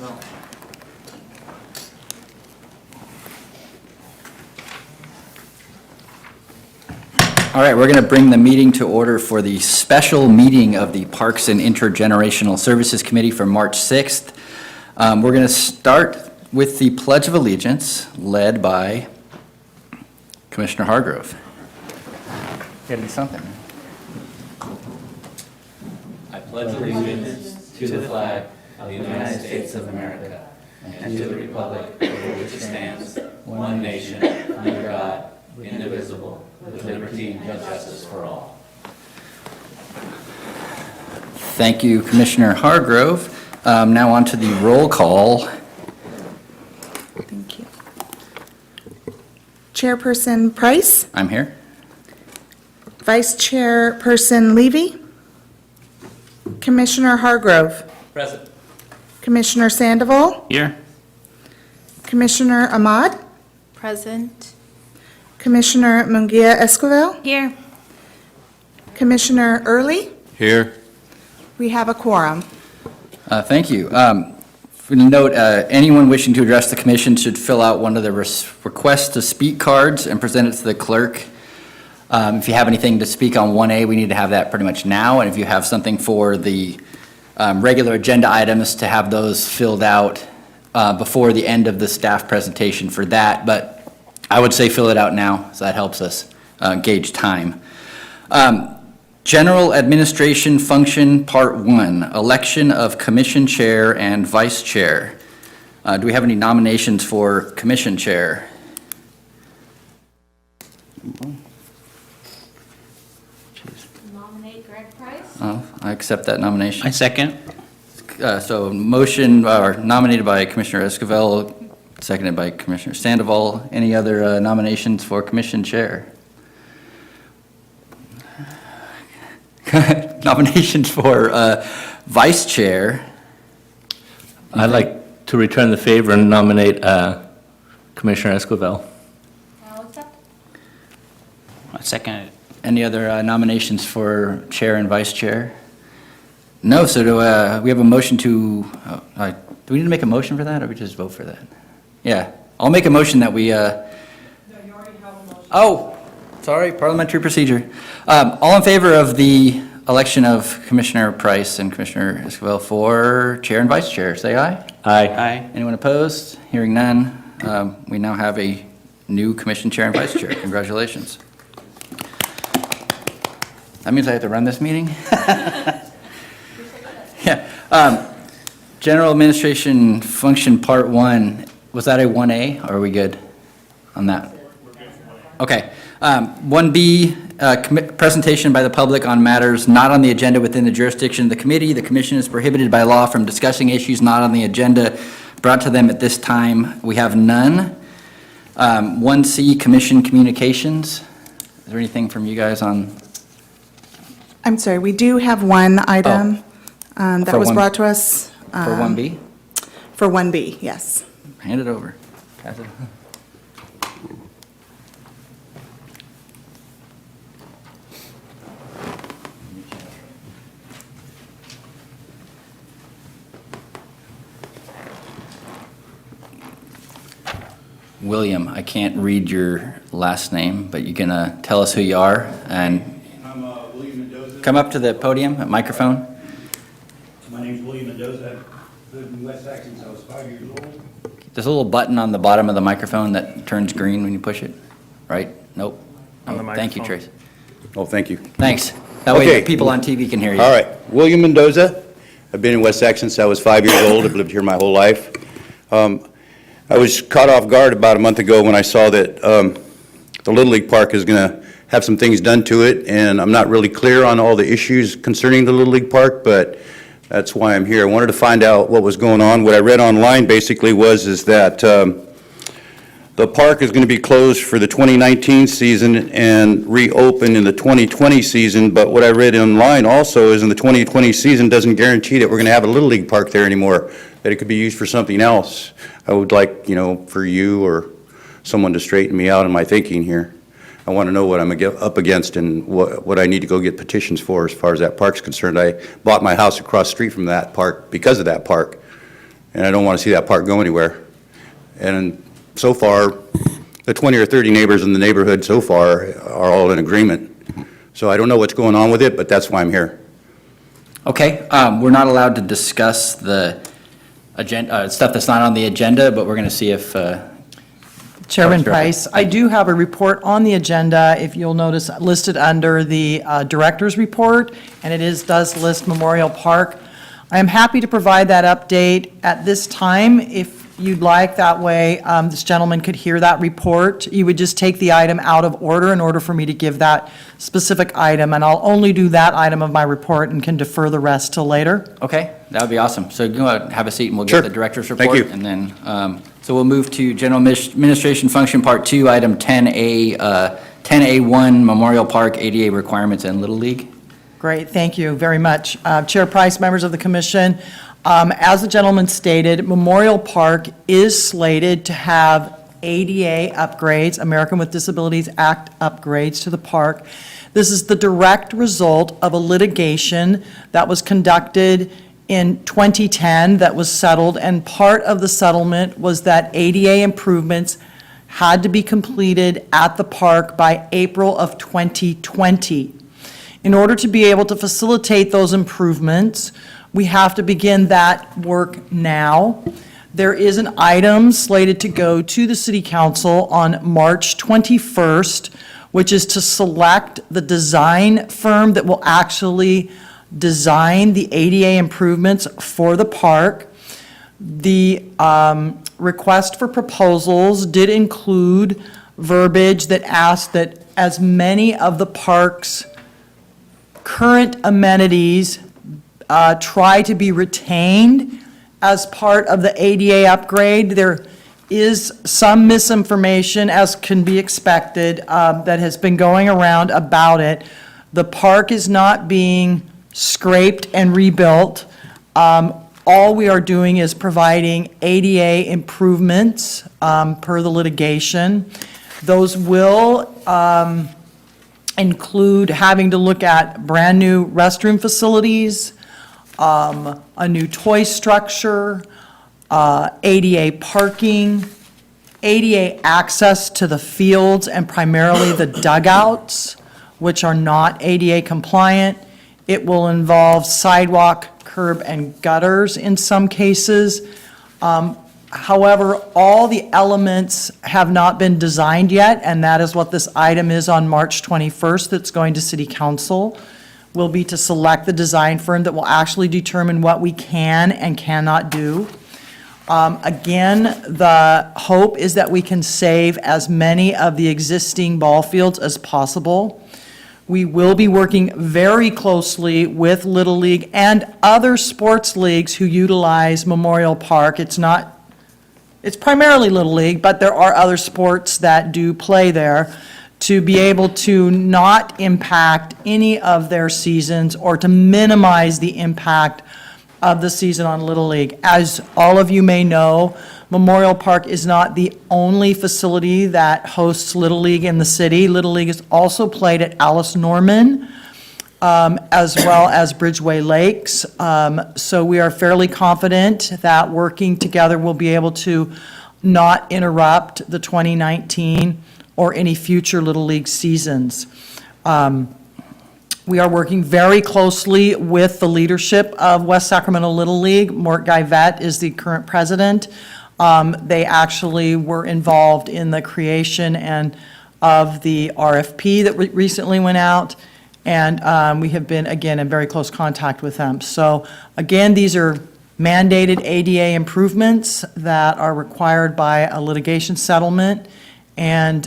All right, we're going to bring the meeting to order for the special meeting of the Parks and Intergenerational Services Committee for March 6th. We're going to start with the Pledge of Allegiance, led by Commissioner Hargrove. You gotta do something. I pledge allegiance to the flag of the United States of America and to the republic for which it stands, one nation, under God, indivisible, with liberty and justice for all. Thank you, Commissioner Hargrove. Now on to the roll call. Thank you. Chairperson Price, I'm here. Vice Chairperson Levy, Commissioner Hargrove, Present. Commissioner Sandoval, Here. Commissioner Ahmad, Present. Commissioner Munguia Esquivel, Here. Commissioner Early. Here. We have a quorum. Thank you. For note, anyone wishing to address the commission should fill out one of the requests to speak cards and present it to the clerk. If you have anything to speak on 1A, we need to have that pretty much now. And if you have something for the regular agenda items, to have those filled out before the end of the staff presentation for that. But I would say fill it out now, so that helps us gauge time. General Administration Function, Part 1, Election of Commission Chair and Vice Chair. Do we have any nominations for Commission Chair? Nominate Greg Price. Oh, I accept that nomination. I second. So motion, or nominated by Commissioner Esquivel, seconded by Commissioner Sandoval. Any other nominations for Commission Chair? Nominations for Vice Chair. I'd like to return the favor and nominate Commissioner Esquivel. I'll accept. I second it. Any other nominations for Chair and Vice Chair? No, so do we have a motion to, do we need to make a motion for that, or we just vote for that? Yeah, I'll make a motion that we, No, you already have a motion. Oh, sorry, parliamentary procedure. All in favor of the election of Commissioner Price and Commissioner Esquivel for Chair and Vice Chair, say aye. Aye. Aye. Anyone opposed? Hearing none, we now have a new Commission Chair and Vice Chair. Congratulations. That means I have to run this meeting? Yeah. General Administration Function Part 1, was that a 1A, or are we good on that? Okay. 1B, presentation by the public on matters not on the agenda within the jurisdiction of the committee. The commission is prohibited by law from discussing issues not on the agenda brought to them at this time. We have none. 1C, commission communications. Is there anything from you guys on? I'm sorry, we do have one item that For was one- brought to us. For 1B? For 1B, yes. Hand it over. Pass it. William, I can't read your last name, but you can tell us who you are, and I'm William Mendoza. come up to the podium, a microphone. My name's William Mendoza. I've lived in West Sac since I was 5 years old. There's a little button on the bottom of the microphone that turns green when you push it, right? Nope. On the Oh, thank you, microphone. Trace. Oh, thank you. Thanks. That way Okay. the people on TV can hear you. All right, William Mendoza. I've been in West Sac since I was 5 years old. I've lived here my whole life. I was caught off guard about a month ago when I saw that the Little League Park is going to have some things done to it, and I'm not really clear on all the issues concerning the Little League Park, but that's why I'm here. I wanted to find out what was going on. What I read online basically is that the park is going to be closed for the 2019 season and reopen in the 2020 season, but what I read online also is in the 2020 season doesn't guarantee that we're going to have a Little League Park there anymore, that it could be used for something else. I would like, for you or someone to straighten me out in my thinking here. I want to know what I'm up against and what I need to go get petitions for as far as that park's concerned. I bought my house across the street from that park because of that park. and I don't want to see that park go anywhere. And so far, the 20 or 30 neighbors in the neighborhood so far are all in agreement. So I don't know what's going on with it, but that's why I'm here. Okay, we're not allowed to discuss the agenda, stuff that's not on the agenda, but we're going to see if, Chairman Sure. Price, I do have a report on the agenda, if you'll notice, listed under the Director's Report, and it does list Memorial Park. I am happy to provide that update at this time, if you'd like. That way, this gentleman could hear that report. You would just take the item out of order for me to give that specific item, and I'll only do that item of my report and can defer the rest till later. okay, that would be awesome. So go ahead, have a seat, and we'll Sure. get the director's Thank report. you. And then, so we'll move to General Administration Function Part 2, Item 10A, 10A1, Memorial Park ADA Requirements and Little League. Great, thank you very much. Chair Price, members of the commission, as the gentleman stated, Memorial Park is slated to have ADA upgrades, American with Disabilities Act upgrades to the park. This is the direct result of a litigation that was conducted in 2010 that was settled, and part of the settlement was that ADA improvements had to be completed at the park by April of 2020. In order to be able to facilitate those improvements, we have to begin that work now. There is an item slated to go to the City Council on March 21st, which is to select the design firm that will actually design the ADA improvements for the park. The request for proposals did include verbiage that asked that as many of the park's current amenities try to be retained as part of the ADA upgrade. There is some misinformation, as can be expected, that has been going around about it. The park is not being scraped and rebuilt. All we are doing is providing ADA improvements per the litigation. Those will include having to look at brand-new restroom facilities, a new toy structure, ADA parking, ADA access to the fields and primarily the dugouts, which are not ADA compliant. It will involve sidewalk, curb, and gutters in some cases. However, all the elements have not been designed yet, and that is what this item is on March 21st that's going to City Council, will be to select the design firm that will actually determine what we can and cannot do. Again, the hope is that we can save as many of the existing ball fields as possible. We will be working very closely with Little League and other sports leagues who utilize Memorial Park. It's primarily Little League, but there are other sports that do play there, to be able to not impact any of their seasons or to minimize the impact of the season on Little League. As all of you may know, Memorial Park is not the only facility that hosts Little League in the city. Little League is also played at Alice Norman, as well as Bridgeway Lakes. So we are fairly confident that working together we'll be able to not interrupt the 2019 or any future Little League seasons. We are working very closely with the leadership of West Sacramento Little League. Mort Guyvet is the current president. They actually were involved in the creation of the RFP that recently went out, and we have been, again, in very close contact with them. So, again, these are mandated ADA improvements that are required by a litigation settlement, and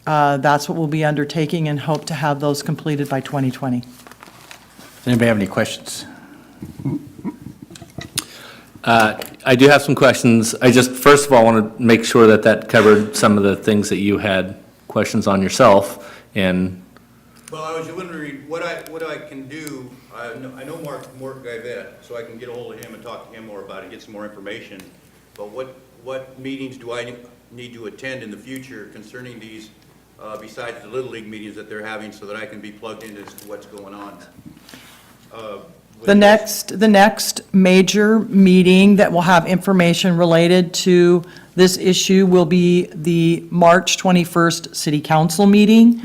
that's what we'll be undertaking and hope to have those completed by 2020. Does anybody have any questions? I do have some questions. I just, first of all, want to make sure that covered some of the things that you had questions on yourself, and Well, I was wondering what I can do. I know Mort Guyvet, so I can get a hold of him and talk to him more about it, get some more information. But what meetings do I need to attend in the future concerning these, besides the Little League meetings that they're having, so that I can be plugged in as to what's going on? The next major meeting that will have information related to this issue will be the March 21st City Council meeting,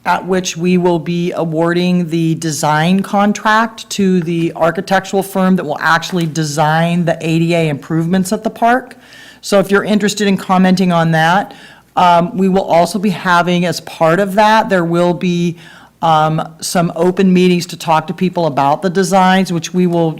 at which we will be awarding the design contract to the architectural firm that will actually design the ADA improvements at the park. So if you're interested in commenting on that, we will also be having, as part of that, there will be some open meetings to talk to people about the designs, which we will,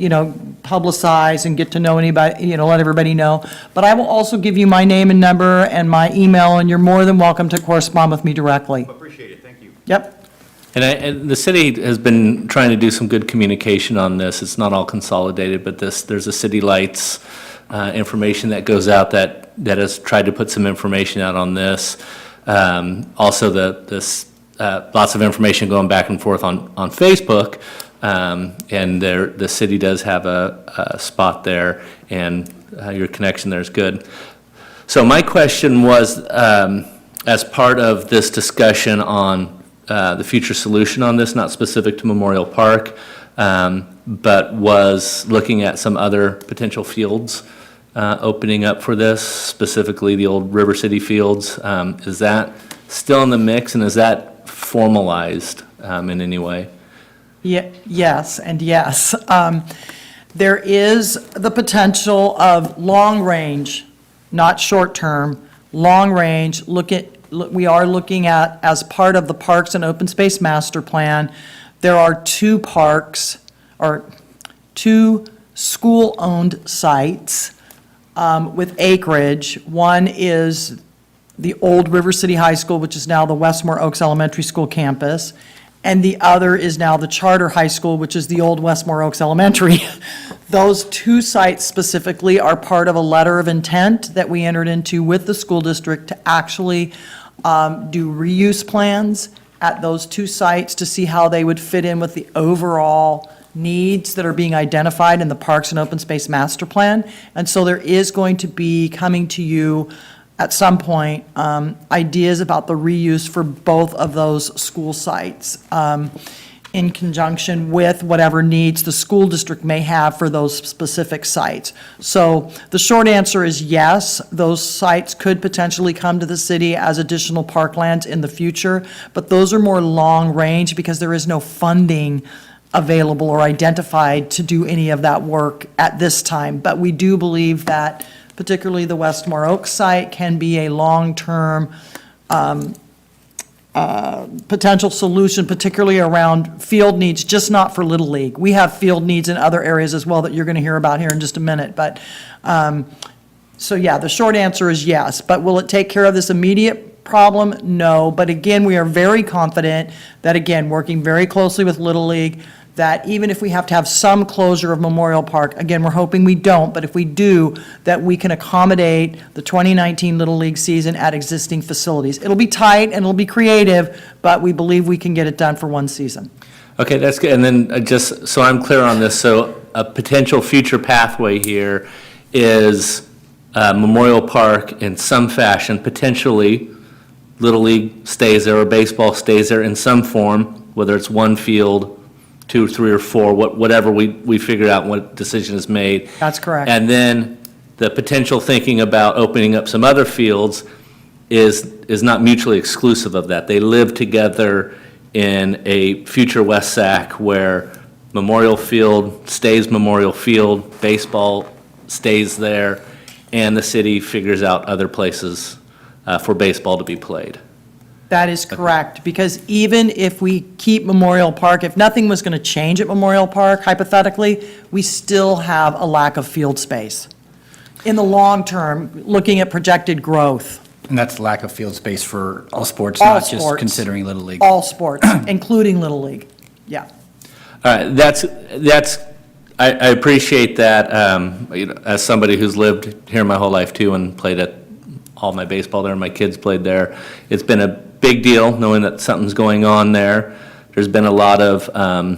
publicize and get to know anybody, let everybody know. But I will also give you my name and number and my email, and you're more than welcome to correspond with me directly. Appreciate it, thank you. Yep. And the city has been trying to do some good communication on this. It's not all consolidated, but there's a city lights information that goes out that has tried to put some information out on this. Also, lots of information going back and forth on Facebook, and the city does have a spot there, and your connection there is good. So my question was, as part of this discussion on the future solution on this, not specific to Memorial Park, but was looking at some other potential fields opening up for this, specifically the old River City fields. Is that still in the mix, and is that formalized in any way? Yes, and yes. There is the potential of long-range, not short-term, long-range, we are looking at, as part of the Parks and Open Space Master Plan, there are two parks, or two school-owned sites with acreage. One is the old River City High School, which is now the Westmore Oaks Elementary School campus, and the other is now the Charter High School, which is the old Westmore Oaks Elementary. Those two sites specifically are part of a letter of intent that we entered into with the school district to actually do reuse plans at those two sites to see how they would fit in with the overall needs that are being identified in the Parks and Open Space Master Plan. And so there is going to be coming to you at some point, ideas about the reuse for both of those school sites in conjunction with whatever needs the school district may have for those specific sites. So the short answer is yes, those sites could potentially come to the city as additional parklands in the future, but those are more long-range because there is no funding available or identified to do any of that work at this time. But we do believe that particularly the Westmore Oaks site can be a long-term potential solution, particularly around field needs, just not for Little League. We have field needs in other areas as well that you're going to hear about here in just a minute. But, so yeah, the short answer is yes. But will it take care of this immediate problem? No. But again, we are very confident that, again, working very closely with Little League, that even if we have to have some closure of Memorial Park, again, we're hoping we don't, but if we do, that we can accommodate the 2019 Little League season at existing facilities. It'll be tight and it'll be creative, but we believe we can get it done for one season. Okay, that's good. And then just so I'm clear on this, so a potential future pathway here is Memorial Park in some fashion, potentially Little League stays there or baseball stays there in some form, whether it's one field, 2, 3, or 4, whatever we figure out what decision is made. That's correct. And then the potential thinking about opening up some other fields is not mutually exclusive of that. They live together in a future West Sac where Memorial Field stays Memorial Field, baseball stays there, and the city figures out other places for baseball to be played. That is correct, because even if we keep Memorial Park, if nothing was going to change at Memorial Park, hypothetically, we still have a lack of field space. In the long term, looking at projected growth, And that's lack of field space for all sports, All not just sports. considering Little League. all sports, including Little League, yeah. All right, I appreciate that, as somebody who's lived here my whole life too and played at all my baseball there, my kids played there. It's been a big deal knowing that something's going on there. There's been a lot of, I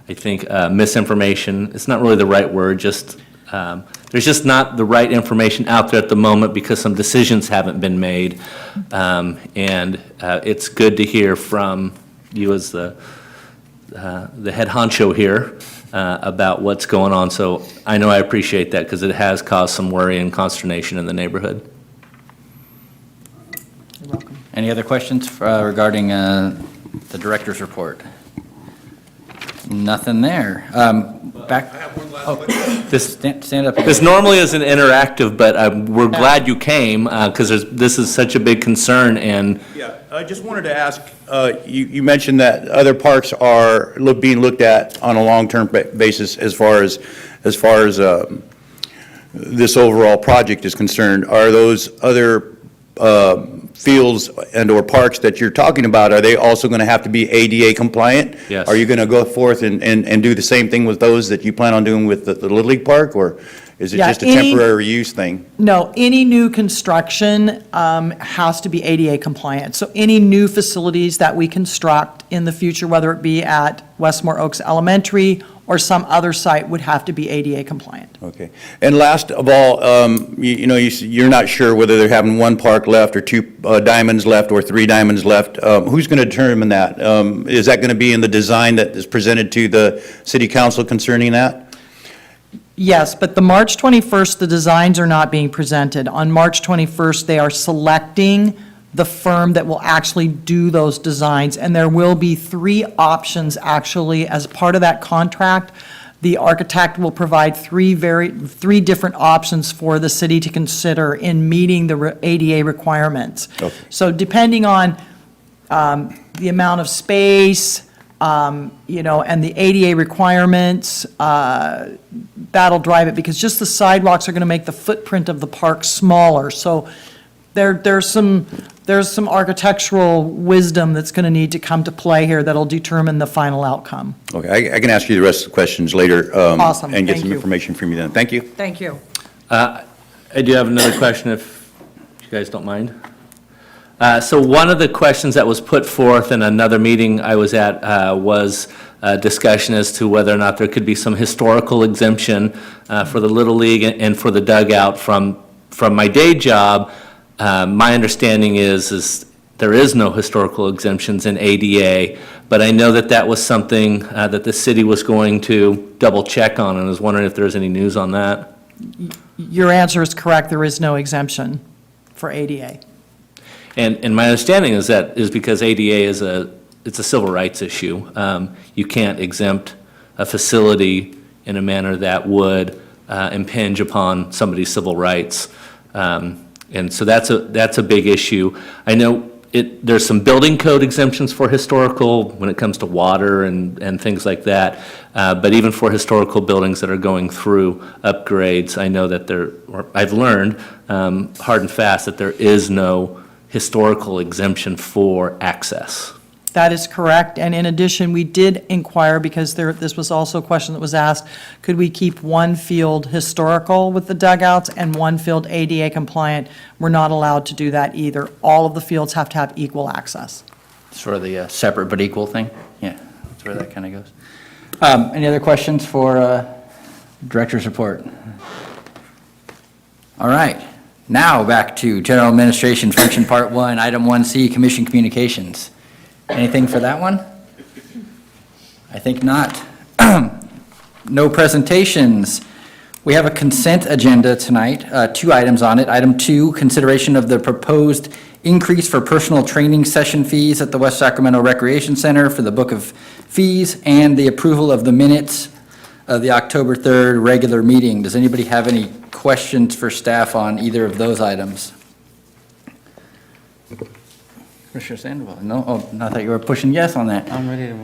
think, misinformation. It's not really the right word, just, there's just not the right information out there at the moment because some decisions haven't been made. And it's good to hear from you as the the head honcho here about what's going on. So I know I appreciate that because it has caused some worry and consternation in the neighborhood. You're welcome. Any other questions regarding the director's report? Nothing there. Back. I have one last question. Stand up. This normally isn't interactive, but we're glad you came because this is such a big concern. And Yeah, I just wanted to ask, you mentioned that other parks are being looked at on a long-term basis as far as this overall project is concerned. Are those other fields and/or parks that you're talking about, are they also going to have to be ADA compliant? Yes. Are you going to go forth and do the same thing with those that you plan on doing with the Little League Park, or is it Yeah, just a any- temporary use thing? No, any new construction has to be ADA compliant. So any new facilities that we construct in the future, whether it be at Westmore Oaks Elementary or some other site, would have to be ADA compliant. Okay. And last of all, you're not sure whether they're having one park left or two diamonds left or three diamonds left. Who's going to determine that? Is that going to be in the design that is presented to the city council concerning that? Yes, but the March 21st, the designs are not being presented. On March 21st, they are selecting the firm that will actually do those designs, and there will be three options actually as part of that contract. The architect will provide three different options for the city to consider in meeting the ADA requirements. Okay. So depending on the amount of space, and the ADA requirements, that'll drive it, because just the sidewalks are going to make the footprint of the park smaller. So there's some architectural wisdom that's going to need to come to play here that'll determine the final outcome. Okay, I can ask you the rest of the questions later. Awesome, And get thank some you. information from you then. Thank you. Thank you. I do have another question if you guys don't mind. So one of the questions that was put forth in another meeting I was at was a discussion as to whether or not there could be some historical exemption for the Little League and for the dugout from my day job. My understanding is there is no historical exemptions in ADA, but I know that was something that the city was going to double check on, and I was wondering if there's any news on that. Your answer is correct. There is no exemption for ADA. And my understanding is because ADA it's a civil rights issue. You can't exempt a facility in a manner that would impinge upon somebody's civil rights. And so that's a big issue. I know there's some building code exemptions for historical when it comes to water and things like that. But even for historical buildings that are going through upgrades, I know that I've learned hard and fast that there is no historical exemption for access. That is correct, and in addition, we did inquire, because this was also a question that was asked, could we keep one field historical with the dugouts and one field ADA compliant? We're not allowed to do that either. All of the fields have to have equal access. Sort of the separate but equal thing? Yeah, that's where that kind of goes. Any other questions for director's report? All right, now back to General Administration Function Part 1, Item 1C, Commission Communications. Anything for that one? I think not. No presentations. We have a consent agenda tonight, 2 items on it. Item 2, consideration of the proposed increase for personal training session fees at the West Sacramento Recreation Center for the Book of Fees, and the approval of the minutes of the October 3rd regular meeting. Does anybody have any questions for staff on either of those items? Commissioner Sandoval? No? Oh, I thought you were pushing yes on that. I'm ready to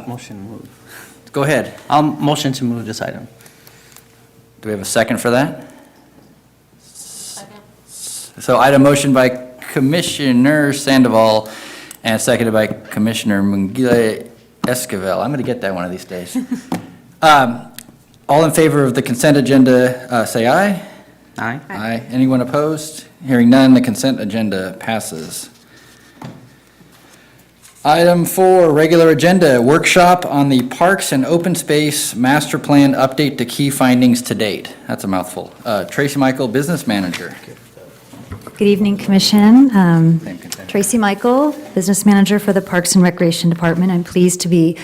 motion to move. Go ahead. I'll motion to move this item. Do we have a second for that? Second. So item motion by Commissioner Sandoval and seconded by Commissioner Munguia Esquivel. I'm going to get that one of these days. All in favor of the consent agenda, say aye. Aye. Aye. Anyone opposed? Hearing none, the consent agenda passes. Item 4, regular agenda, workshop on the Parks and Open Space Master Plan update to key findings to date. That's a mouthful. Tracy Michael, Business Manager. Good evening, Commission. Same consent. Tracy Michael, Business Manager for the Parks and Recreation Department. I'm pleased to be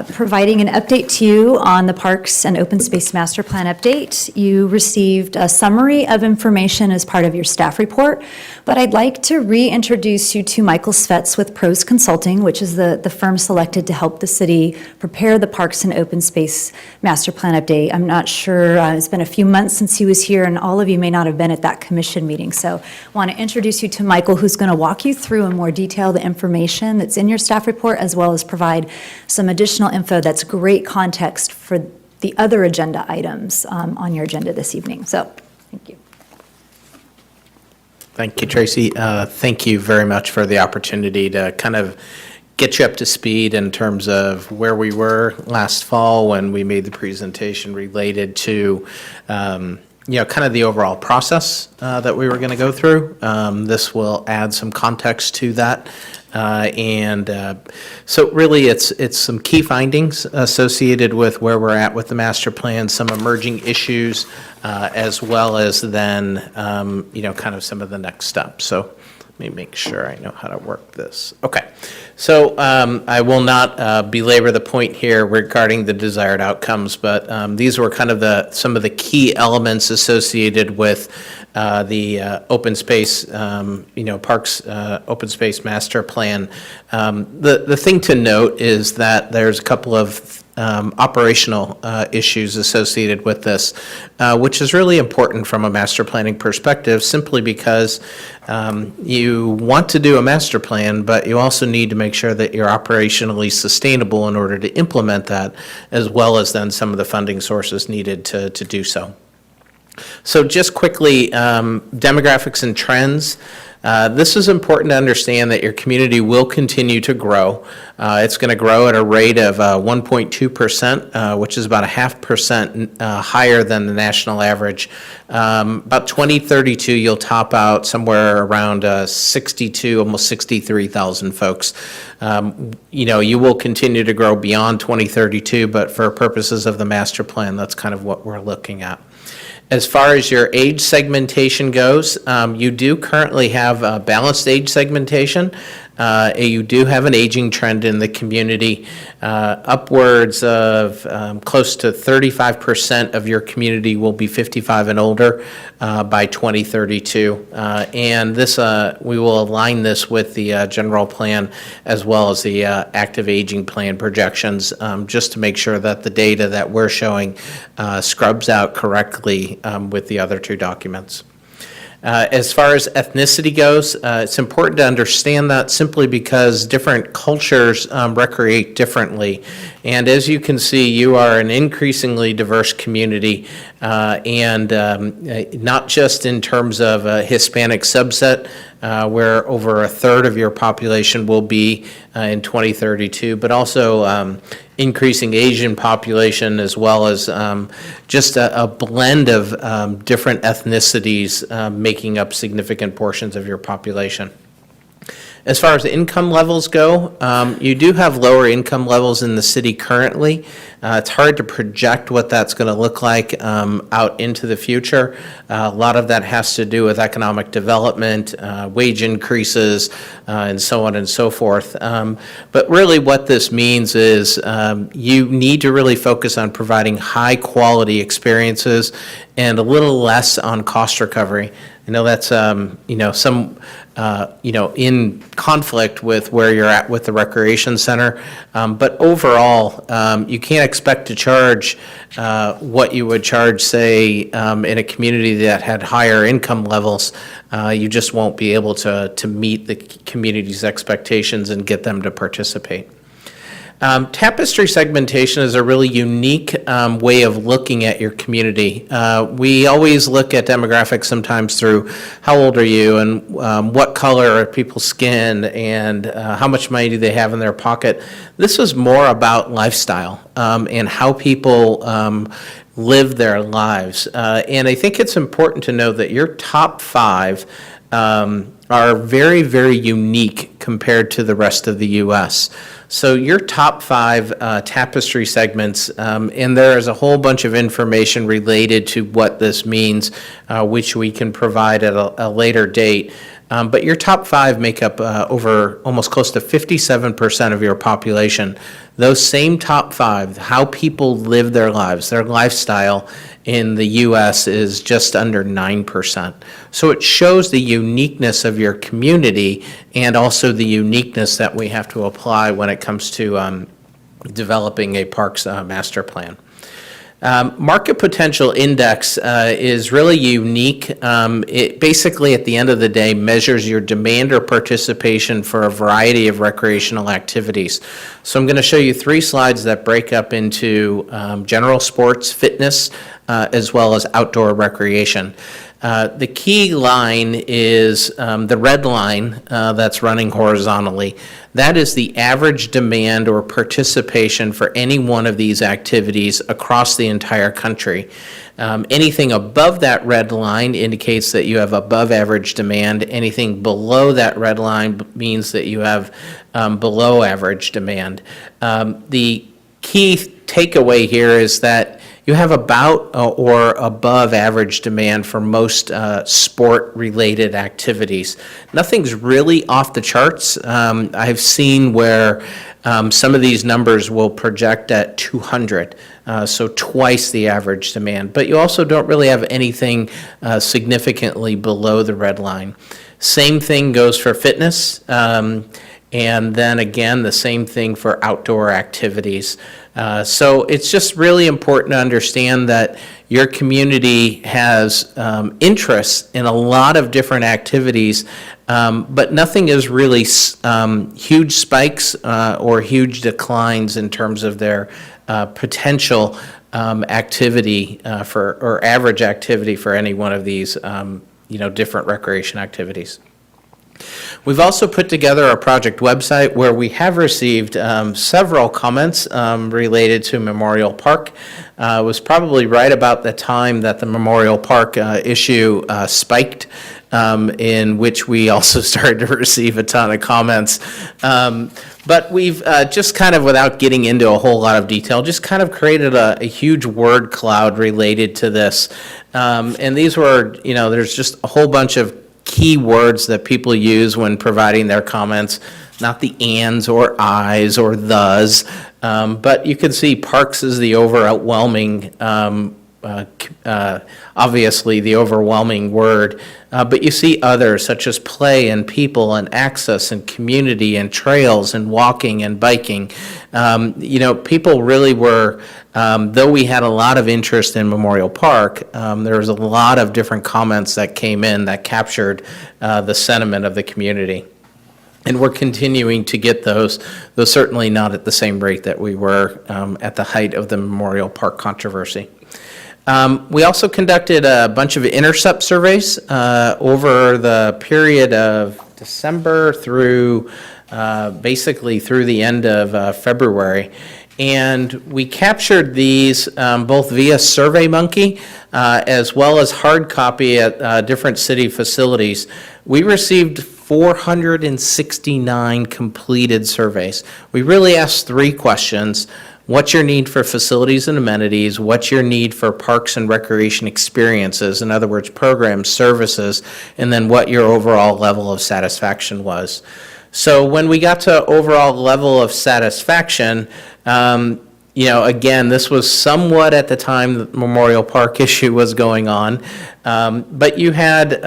providing an update to you on the Parks and Open Space Master Plan update. You received a summary of information as part of your staff report, but I'd like to reintroduce you to Michael Svets with PRIS Consulting, which is the firm selected to help the city prepare the Parks and Open Space Master Plan update. I'm not sure, it's been a few months since he was here, and all of you may not have been at that commission meeting. So I want to introduce you to Michael, who's going to walk you through in more detail the information that's in your staff report, as well as provide some additional info that's great context for the other agenda items on your agenda this evening. So, thank you. Thank you, Tracy. Thank you very much for the opportunity to kind of get you up to speed in terms of where we were last fall when we made the presentation related to kind of the overall process that we were going to go through. This will add some context to that. So really, it's some key findings associated with where we're at with the master plan, some emerging issues, as well as then, kind of some of the next steps. So let me make sure I know how to work this. Okay. So I will not belabor the point here regarding the desired outcomes, but these were kind of some of the key elements associated with the open space, Parks Open Space Master Plan. The thing to note is that there's a couple of operational issues associated with this, which is really important from a master planning perspective, simply because you want to do a master plan, but you also need to make sure that you're operationally sustainable in order to implement that, as well as then some of the funding sources needed to do so. So just quickly, demographics and trends. This is important to understand that your community will continue to grow. It's going to grow at a rate of 1.2%, which is about 0.5% higher than the national average. About 2032, you'll top out somewhere around 62, almost 63,000 folks. You will continue to grow beyond 2032, but for purposes of the master plan, that's kind of what we're looking at. As far as your age segmentation goes, you do currently have balanced age segmentation. You do have an aging trend in the community. Upwards of close to 35% of your community will be 55 and older by 2032. And this, we will align this with the general plan as well as the active aging plan projections, just to make sure that the data that we're showing scrubs out correctly with the other two documents. As far as ethnicity goes, it's important to understand that simply because different cultures recreate differently. And as you can see, you are an increasingly diverse community, and not just in terms of a Hispanic subset, where over 1/3 of your population will be in 2032, but also increasing Asian population, as well as just a blend of different ethnicities making up significant portions of your population. As far as income levels go, you do have lower income levels in the city currently. It's hard to project what that's going to look like out into the future. A lot of that has to do with economic development, wage increases, and so on and so forth. But really what this means is you need to really focus on providing high quality experiences and a little less on cost recovery. I know that's, in conflict with where you're at with the recreation center. But overall, you can't expect to charge what you would charge, say, in a community that had higher income levels. You just won't be able to meet the community's expectations and get them to participate. Tapestry segmentation is a really unique way of looking at your community. We always look at demographics sometimes through how old are you and what color are people's skin and how much money do they have in their pocket. This is more about lifestyle and how people live their lives. And I think it's important to know that your top 5 are very, very unique compared to the rest of the U.S. So your top 5 tapestry segments, and there is a whole bunch of information related to what this means, which we can provide at a later date. But your top 5 make up over almost close to 57% of your population. Those same top 5, how people live their lives, their lifestyle in the U.S. is just under 9%. So it shows the uniqueness of your community and also the uniqueness that we have to apply when it comes to developing a parks master plan. Market Potential Index is really unique. It basically, at the end of the day, measures your demand or participation for a variety of recreational activities. So I'm going to show you 3 slides that break up into general sports, fitness, as well as outdoor recreation. The key line is the red line that's running horizontally. That is the average demand or participation for any one of these activities across the entire country. Anything above that red line indicates that you have above average demand. Anything below that red line means that you have below average demand. The key takeaway here is that you have about or above average demand for most sport-related activities. Nothing's really off the charts. I've seen where some of these numbers will project at 200, so twice the average demand. But you also don't really have anything significantly below the red line. Same thing goes for fitness. And then again, the same thing for outdoor activities. So it's just really important to understand that your community has interests in a lot of different activities, but nothing is really huge spikes or huge declines in terms of their potential activity or average activity for any one of these different recreation activities. We've also put together a project website where we have received several comments related to Memorial Park. It was probably right about the time that the Memorial Park issue spiked, in which we also started to receive a ton of comments. But we've just kind of, without getting into a whole lot of detail, just kind of created a huge word cloud related to this. And these were, there's just a whole bunch of key words that people use when providing their comments, not the ands or I's or thes, but you can see parks is the overwhelming, obviously the overwhelming word, but you see others such as play and people and access and community and trails and walking and biking. People really were, though we had a lot of interest in Memorial Park, there was a lot of different comments that came in that captured the sentiment of the community. And we're continuing to get those, though certainly not at the same rate that we were at the height of the Memorial Park controversy. We also conducted a bunch of intercept surveys over the period of December through basically through the end of February. And we captured these both via SurveyMonkey as well as hard copy at different city facilities. We received 469 completed surveys. We really asked 3 questions. What's your need for facilities and amenities? What's your need for parks and recreation experiences? In other words, programs, services, and then what your overall level of satisfaction was. So when we got to overall level of satisfaction, again, this was somewhat at the time the Memorial Park issue was going on, but you had,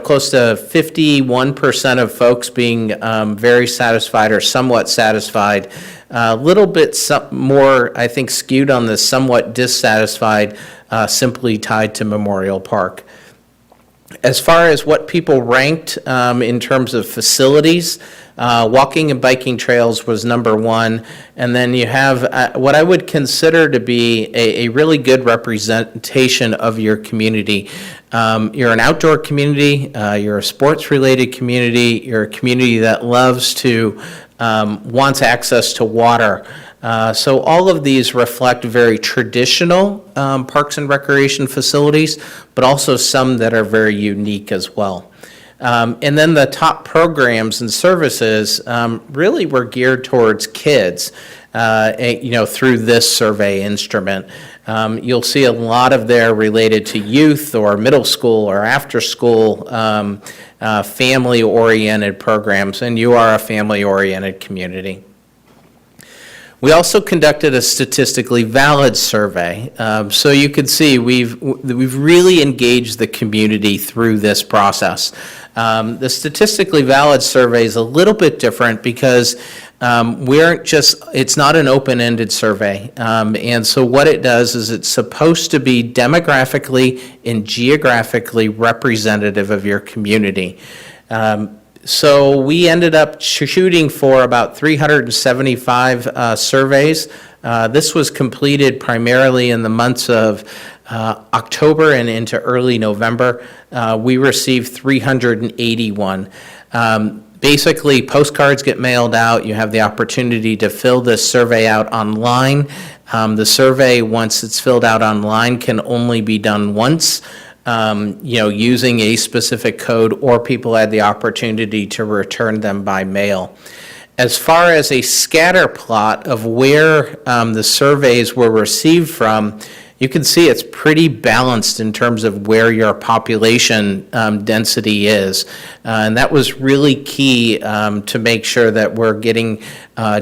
close to 51% of folks being very satisfied or somewhat satisfied. A little bit more, I think, skewed on the somewhat dissatisfied, simply tied to Memorial Park. As far as what people ranked in terms of facilities, walking and biking trails was number 1, and then you have what I would consider to be a really good representation of your community. You're an outdoor community, you're a sports-related community, you're a community that loves to, wants access to water. So all of these reflect very traditional parks and recreation facilities, but also some that are very unique as well. And then the top programs and services really were geared towards kids, through this survey instrument. You'll see a lot of there related to youth or middle school or after school family-oriented programs, and you are a family-oriented community. We also conducted a statistically valid survey. So you can see we've really engaged the community through this process. The statistically valid survey is a little bit different because it's not an open-ended survey. And so what it does is it's supposed to be demographically and geographically representative of your community. So we ended up shooting for about 375 surveys. This was completed primarily in the months of October and into early November. We received 381. Basically, postcards get mailed out. You have the opportunity to fill this survey out online. The survey, once it's filled out online, can only be done once. Using a specific code, or people had the opportunity to return them by mail. As far as a scatter plot of where the surveys were received from, you can see it's pretty balanced in terms of where your population density is. And that was really key to make sure that we're getting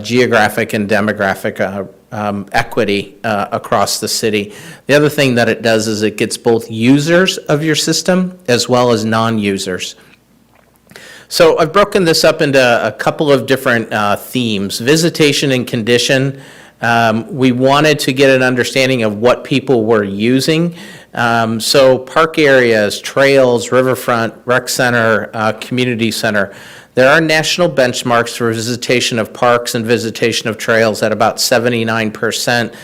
geographic and demographic equity across the city. The other thing that it does is it gets both users of your system as well as non-users. So I've broken this up into a couple of different themes. Visitation and condition. We wanted to get an understanding of what people were using. So park areas, trails, riverfront, rec center, community center. There are national benchmarks for visitation of parks and visitation of trails at about 79%.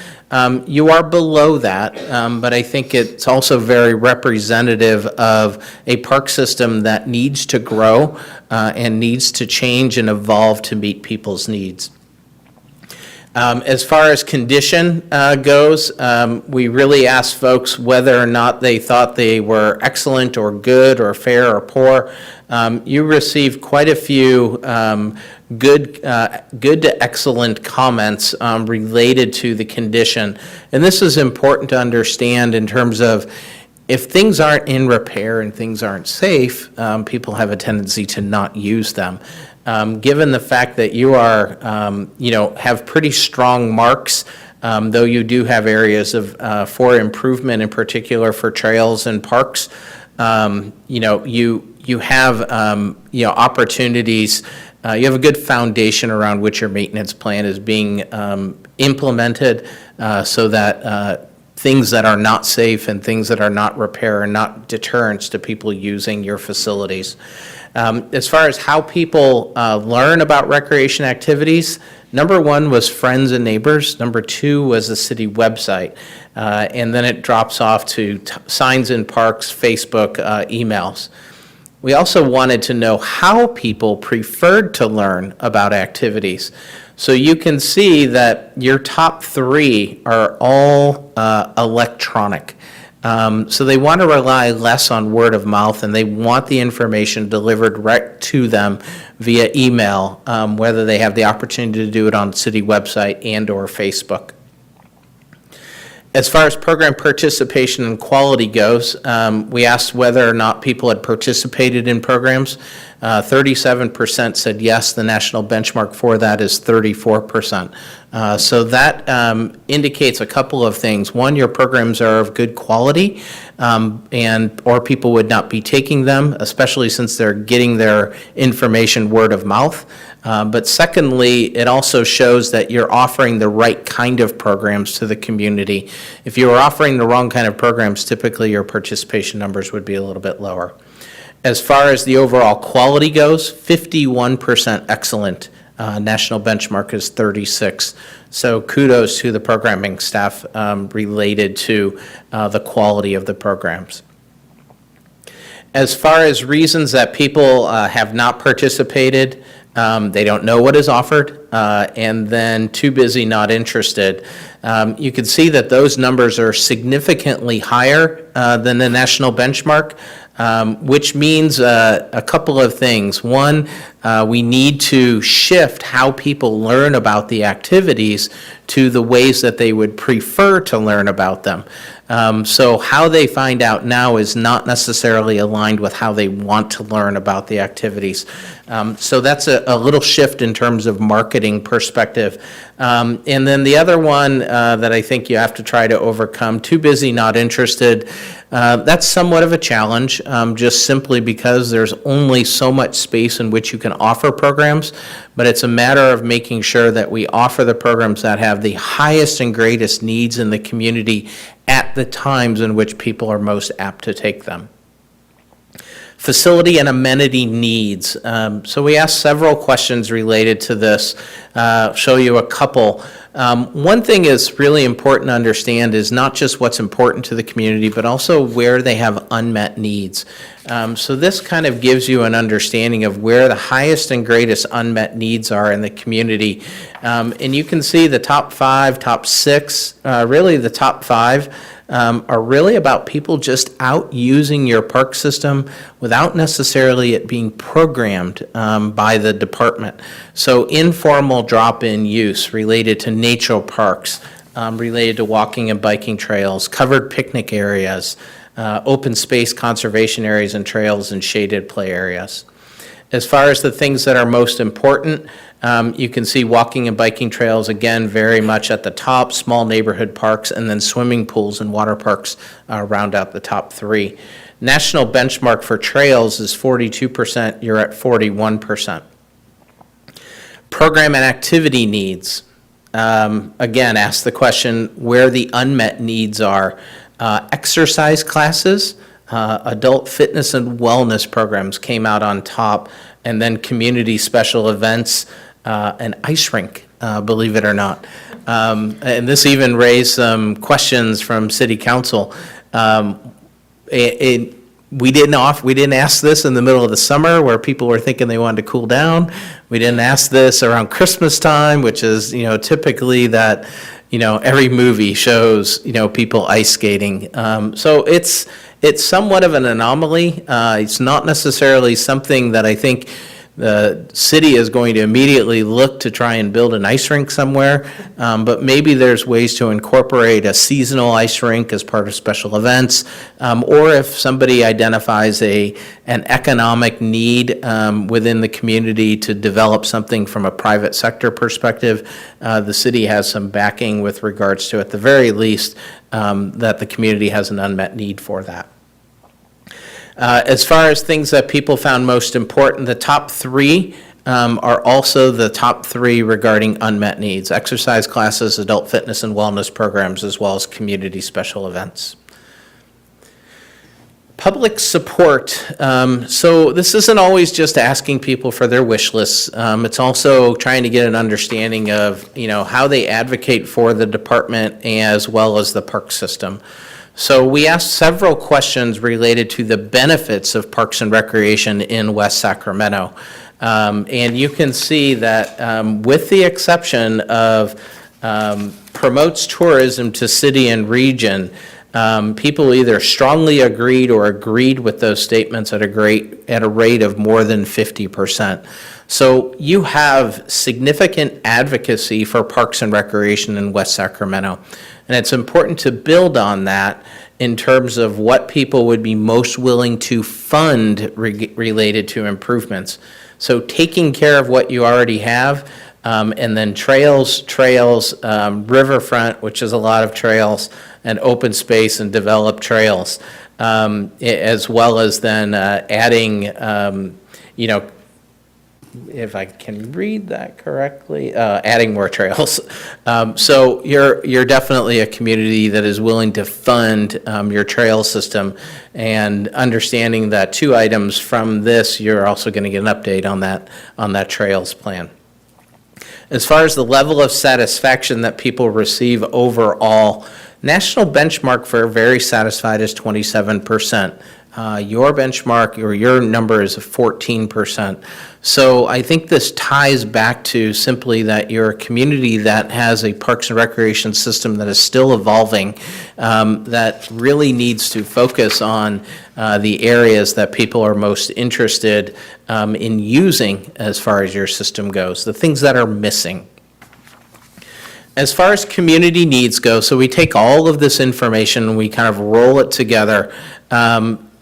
You are below that, but I think it's also very representative of a park system that needs to grow and needs to change and evolve to meet people's needs. As far as condition goes, we really asked folks whether or not they thought they were excellent or good or fair or poor. You received quite a few good to excellent comments related to the condition. And this is important to understand in terms of if things aren't in repair and things aren't safe, people have a tendency to not use them. Given the fact that you are, have pretty strong marks, though you do have areas of for improvement, in particular for trails and parks, you have opportunities. You have a good foundation around which your maintenance plan is being implemented, so that things that are not safe and things that are not repair are not deterrents to people using your facilities. As far as how people learn about recreation activities, number one was friends and neighbors. Number two was the city website. And then it drops off to signs in parks, Facebook, emails. We also wanted to know how people preferred to learn about activities. So you can see that your top three are all electronic. So they want to rely less on word of mouth, and they want the information delivered right to them via email, whether they have the opportunity to do it on the city website and or Facebook. As far as program participation and quality goes, we asked whether or not people had participated in programs. 37% said yes. The national benchmark for that is 34%. So that indicates a couple of things. One, your programs are of good quality, or people would not be taking them, especially since they're getting their information word of mouth. But secondly, it also shows that you're offering the right kind of programs to the community. If you are offering the wrong kind of programs, typically your participation numbers would be a little bit lower. As far as the overall quality goes, 51% excellent. National benchmark is 36. So kudos to the programming staff related to the quality of the programs. As far as reasons that people have not participated, they don't know what is offered, and then too busy, not interested. You can see that those numbers are significantly higher than the national benchmark, which means a couple of things. One, We need to shift how people learn about the activities to the ways that they would prefer to learn about them. So how they find out now is not necessarily aligned with how they want to learn about the activities. So that's a little shift in terms of marketing perspective. And then the other one that I think you have to try to overcome, too busy, not interested, that's somewhat of a challenge, just simply because there's only so much space in which you can offer programs, but it's a matter of making sure that we offer the programs that have the highest and greatest needs in the community at the times in which people are most apt to take them. Facility and amenity needs. So we asked several questions related to this. Show you a couple. One thing is really important to understand is not just what's important to the community, but also where they have unmet needs. So this kind of gives you an understanding of where the highest and greatest unmet needs are in the community. And you can see the top 5, top 6, really the top 5 are really about people just out using your park system without necessarily it being programmed by the department. So informal drop-in use related to nature parks, related to walking and biking trails, covered picnic areas, open space conservation areas and trails, and shaded play areas. As far as the things that are most important, you can see walking and biking trails, again, very much at the top, small neighborhood parks, and then swimming pools and water parks round out the top 3. National benchmark for trails is 42%, you're at 41%. Program and activity needs. Again, ask the question where the unmet needs are. Exercise classes, adult fitness and wellness programs came out on top, and then community special events, an ice rink, believe it or not. And this even raised some questions from City Council. We didn't ask this in the middle of the summer where people were thinking they wanted to cool down. We didn't ask this around Christmas time, which is, typically that, every movie shows, people ice skating. So it's somewhat of an anomaly. It's not necessarily something that I think the city is going to immediately look to try and build an ice rink somewhere, but maybe there's ways to incorporate a seasonal ice rink as part of special events, or if somebody identifies an economic need within the community to develop something from a private sector perspective, the city has some backing with regards to, at the very least, that the community has an unmet need for that. As far as things that people found most important, the top 3 are also the top 3 regarding unmet needs: exercise classes, adult fitness and wellness programs, as well as community special events. Public support. So this isn't always just asking people for their wish lists. It's also trying to get an understanding of, how they advocate for the department as well as the park system. So we asked several questions related to the benefits of parks and recreation in West Sacramento. And you can see that with the exception of promotes tourism to city and region, people either strongly agreed or agreed with those statements at a rate of more than 50%. So you have significant advocacy for parks and recreation in West Sacramento. And it's important to build on that in terms of what people would be most willing to fund related to improvements. So taking care of what you already have, and then trails, riverfront, which is a lot of trails, and open space and developed trails, as well as then adding, if I can read that correctly, adding more trails. So you're definitely a community that is willing to fund your trail system, and understanding that 2 items from this, you're also going to get an update on that trails plan. As far as the level of satisfaction that people receive overall, national benchmark for very satisfied is 27%. Your benchmark or your number is 14%. So I think this ties back to simply that you're a community that has a parks and recreation system that is still evolving, that really needs to focus on the areas that people are most interested in using as far as your system goes, the things that are missing. As far as community needs go, so we take all of this information and we kind of roll it together.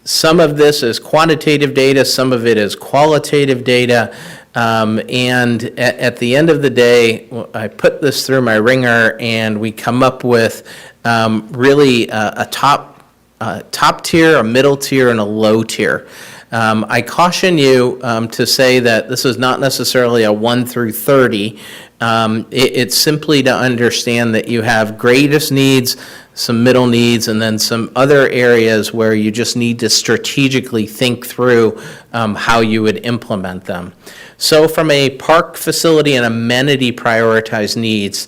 Some of this is quantitative data, some of it is qualitative data, and at the end of the day, I put this through my ringer and we come up with really a top tier, a middle tier, and a low tier. I caution you to say that this is not necessarily a 1 through 30. It's simply to understand that you have greatest needs, some middle needs, and then some other areas where you just need to strategically think through how you would implement them. So from a park facility and amenity prioritized needs,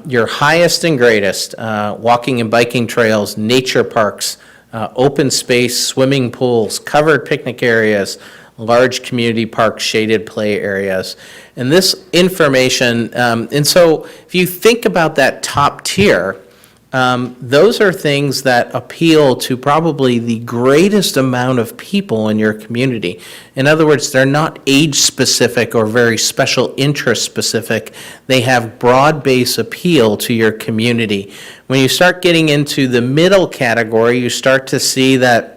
your highest and greatest, walking and biking trails, nature parks, open space, swimming pools, covered picnic areas, large community parks, shaded play areas. And this information, and so if you think about that top tier, those are things that appeal to probably the greatest amount of people in your community. In other words, they're not age-specific or very special interest-specific. They have broad-based appeal to your community. When you start getting into the middle category, you start to see that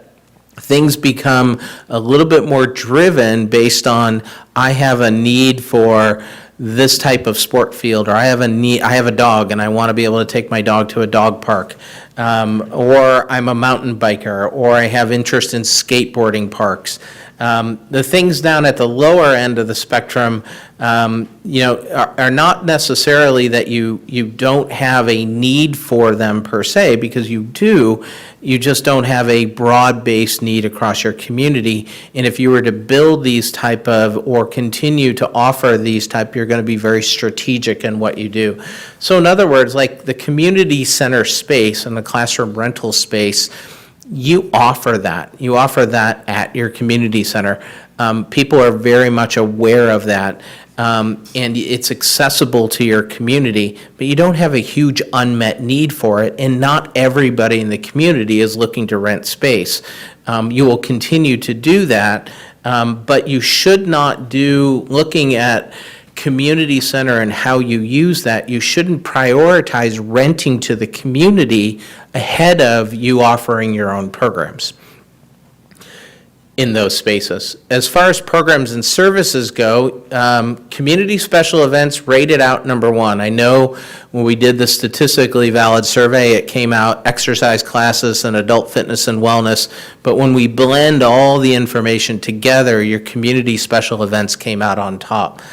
things become a little bit more driven based on, I have a need for this type of sport field, or I have a dog and I want to be able to take my dog to a dog park, or I'm a mountain biker, or I have interest in skateboarding parks. The things down at the lower end of the spectrum, are not necessarily that you don't have a need for them per se, because you do. You just don't have a broad-based need across your community. And if you were to build these type of, or continue to offer these type, you're going to be very strategic in what you do. So in other words, like the community center space and the classroom rental space, you offer that. You offer that at your community center. People are very much aware of that, and it's accessible to your community, but you don't have a huge unmet need for it, and not everybody in the community is looking to rent space. You will continue to do that, but you should not do, looking at community center and how you use that, you shouldn't prioritize renting to the community ahead of you offering your own programs in those spaces. As far as programs and services go, community special events rated out number 1. I know when we did the statistically valid survey, it came out exercise classes and adult fitness and wellness, but when we blend all the information together, your community special events came out on top.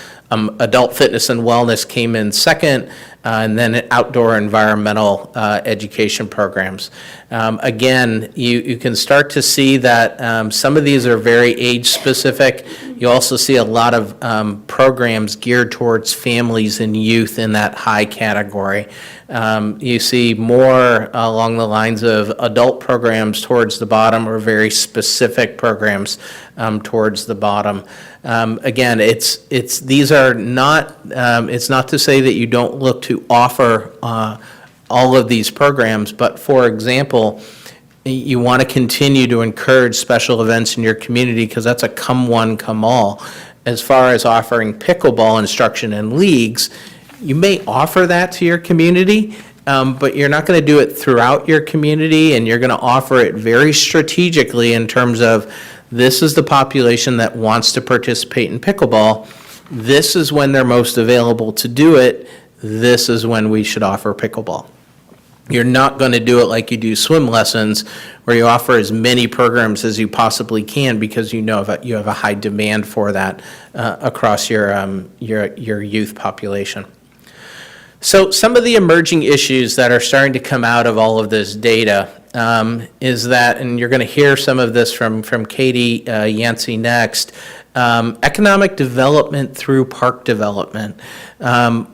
Adult fitness and wellness came in second, and then outdoor environmental education programs. Again, you can start to see that some of these are very age-specific. You also see a lot of programs geared towards families and youth in that high category. You see more along the lines of adult programs towards the bottom, or very specific programs towards the bottom. Again, these are not, it's not to say that you don't look to offer all of these programs, but for example, you want to continue to encourage special events in your community, because that's a come one, come all. As far as offering pickleball instruction in leagues, you may offer that to your community, but you're not going to do it throughout your community, and you're going to offer it very strategically in terms of, this is the population that wants to participate in pickleball. This is when they're most available to do it. This is when we should offer pickleball. You're not going to do it like you do swim lessons, where you offer as many programs as you possibly can, because you know that you have a high demand for that across your youth population. So some of the emerging issues that are starting to come out of all of this data, is that, and you're going to hear some of this from Katie Yancey next, economic development through park development.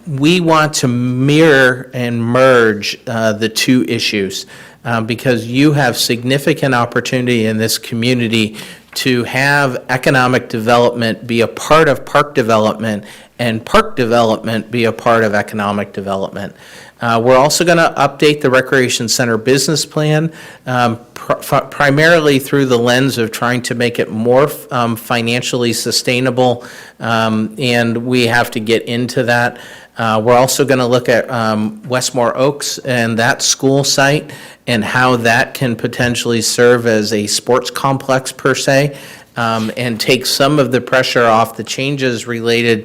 We want to mirror and merge the two issues because you have significant opportunity in this community to have economic development be a part of park development and park development be a part of economic development. We're also going to update the Recreation Center business plan, primarily through the lens of trying to make it more financially sustainable, and we have to get into that. We're also going to look at Westmore Oaks and that school site and how that can potentially serve as a sports complex per se, and take some of the pressure off the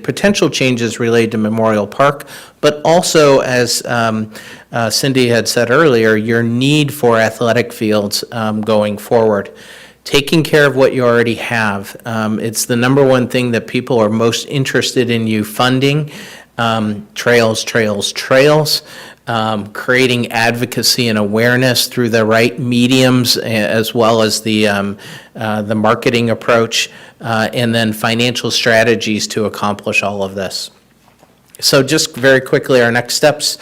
potential changes related to Memorial Park, but also, as Cindy had said earlier, your need for athletic fields going forward. Taking care of what you already have. It's the number one thing that people are most interested in you funding. Trails. Creating advocacy and awareness through the right mediums, as well as the marketing approach, and then financial strategies to accomplish all of this. So just very quickly, our next steps.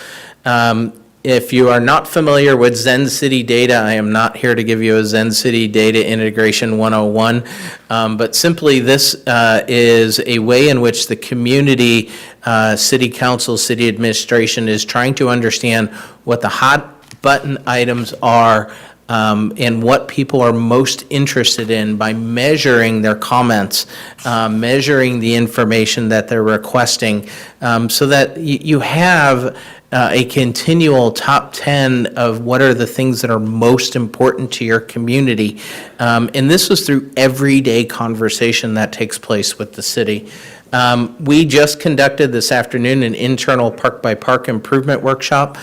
If you are not familiar with Zen City data, I am not here to give you a Zen City data integration 101, but simply this is a way in which the community, city council, city administration is trying to understand what the hot button items are and what people are most interested in by measuring their comments, measuring the information that they're requesting, so that you have a continual top 10 of what are the things that are most important to your community. And this was through everyday conversation that takes place with the city. We just conducted this afternoon an internal park-by-park improvement workshop,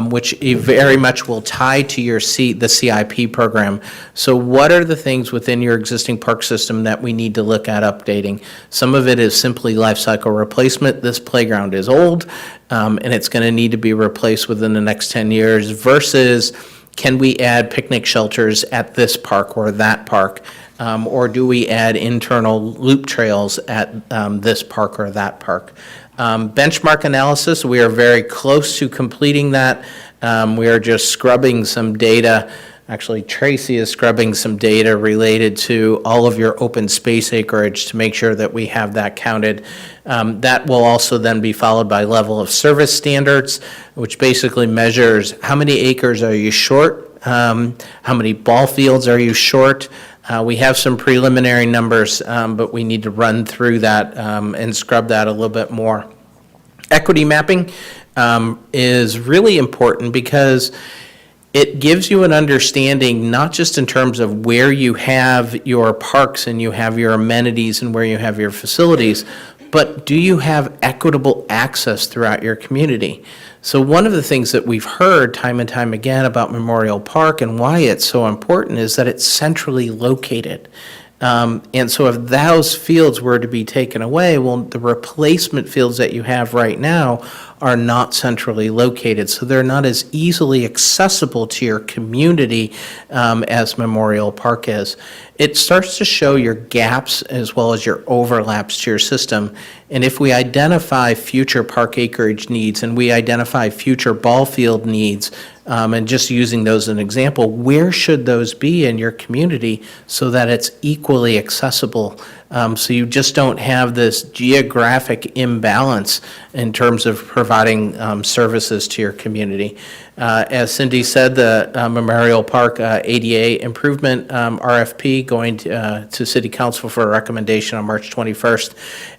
which very much will tie to the CIP program. So what are the things within your existing park system that we need to look at updating? Some of it is simply life cycle replacement. This playground is old, and it's going to need to be replaced within the next 10 years, versus can we add picnic shelters at this park or that park? Or do we add internal loop trails at this park or that park? Benchmark analysis, we are very close to completing that. We are just scrubbing some data. Actually, Tracy is scrubbing some data related to all of your open space acreage to make sure that we have that counted. That will also then be followed by level of service standards, which basically measures how many acres are you short, how many ball fields are you short. We have some preliminary numbers, but we need to run through that and scrub that a little bit more. Equity mapping is really important because it gives you an understanding, not just in terms of where you have your parks and you have your amenities and where you have your facilities, but do you have equitable access throughout your community? So one of the things that we've heard time and time again about Memorial Park and why it's so important is that it's centrally located. And so if those fields were to be taken away, well, the replacement fields that you have right now are not centrally located, so they're not as easily accessible to your community as Memorial Park is. It starts to show your gaps as well as your overlaps to your system. And if we identify future park acreage needs and we identify future ball field needs, and just using those as an example, where should those be in your community so that it's equally accessible? So you just don't have this geographic imbalance in terms of providing services to your community. As Cindy said, the Memorial Park ADA improvement RFP going to City Council for a recommendation on March 21st.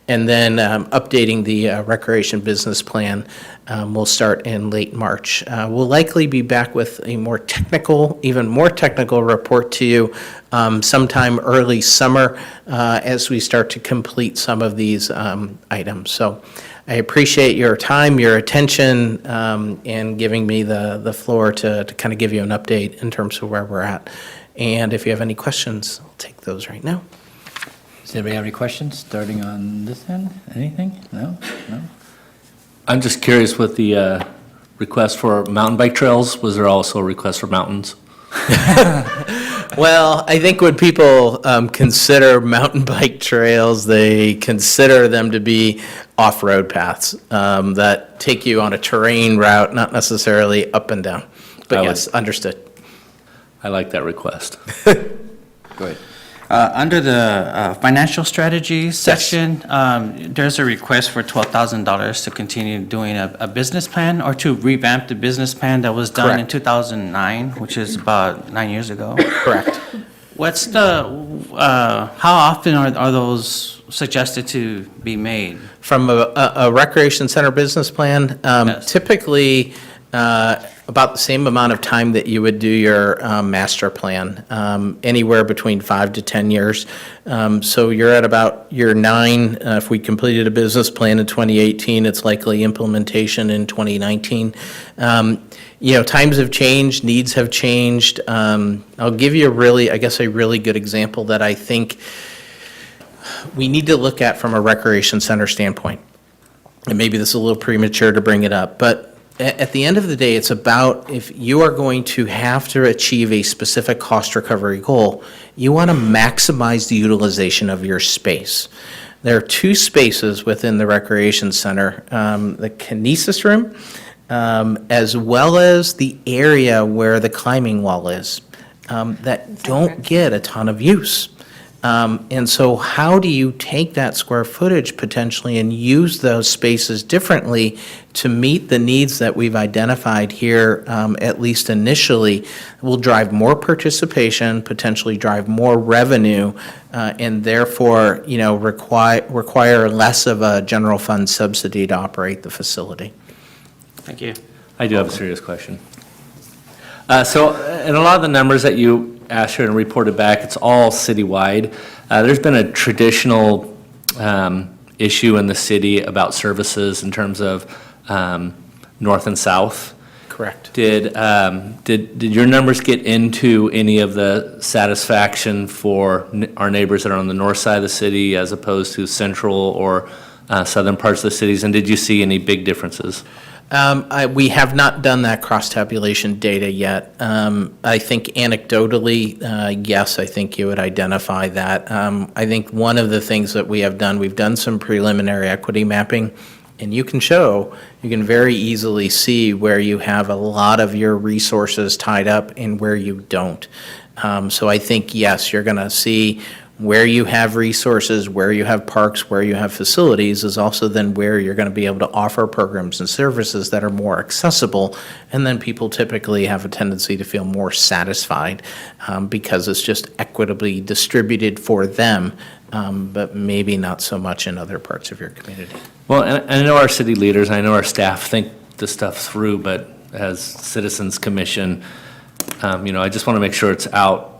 And then updating the recreation business plan will start in late March. We'll likely be back with a more technical, even more technical report to you sometime early summer as we start to complete some of these items. So I appreciate your time, your attention, and giving me the floor to kind of give you an update in terms of where we're at. And if you have any questions, I'll take those right now. Does anybody have any questions, starting on this end? Anything? No? I'm just curious with the request for mountain bike trails, was there also a request for mountains? Well, I think when people consider mountain bike trails, they consider them to be off-road paths that take you on a terrain route, not necessarily up and down. But yes, understood. I like that request. Good. Under the financial strategy section, there's a request for $12,000 to continue doing a business plan or to revamp the business plan that was done in Correct. 2009, which is about 9 years ago. Correct. What's the, how often are those suggested to be made? From a recreation center business plan, Yes. typically about the same amount of time that you would do your master plan, anywhere between 5 to 10 years. So you're at about year 9. If we completed a business plan in 2018, it's likely implementation in 2019. Times have changed, needs have changed. I'll give you a really good example that I think we need to look at from a recreation center standpoint. And maybe this is a little premature to bring it up, but at the end of the day, it's about if you are going to have to achieve a specific cost recovery goal, you want to maximize the utilization of your space. There are 2 spaces within the recreation center, the kinesis room, as well as the area where the climbing wall is, that don't get a ton of use. And so how do you take that square footage potentially and use those spaces differently to meet the needs that we've identified here, at least initially, will drive more participation, potentially drive more revenue, and therefore, require less of a general fund subsidy to operate the facility. Thank you. I do have a serious question. So, in a lot of the numbers that you asked here and reported back, it's all citywide. There's been a traditional issue in the city about services in terms of north and south. Correct. Did your numbers get into any of the satisfaction for our neighbors that are on the north side of the city as opposed to central or southern parts of the cities? And did you see any big differences? We have not done that cross-tabulation data yet. I think anecdotally, yes, I think you would identify that. I think one of the things that we have done, we've done some preliminary equity mapping, and you can very easily see where you have a lot of your resources tied up and where you don't. So I think, yes, you're going to see where you have resources, where you have parks, where you have facilities is also then where you're going to be able to offer programs and services that are more accessible. And then people typically have a tendency to feel more satisfied because it's just equitably distributed for them, but maybe not so much in other parts of your community. Well, and I know our city leaders, I know our staff think this stuff through, but as Citizens Commission, I just want to make sure it's out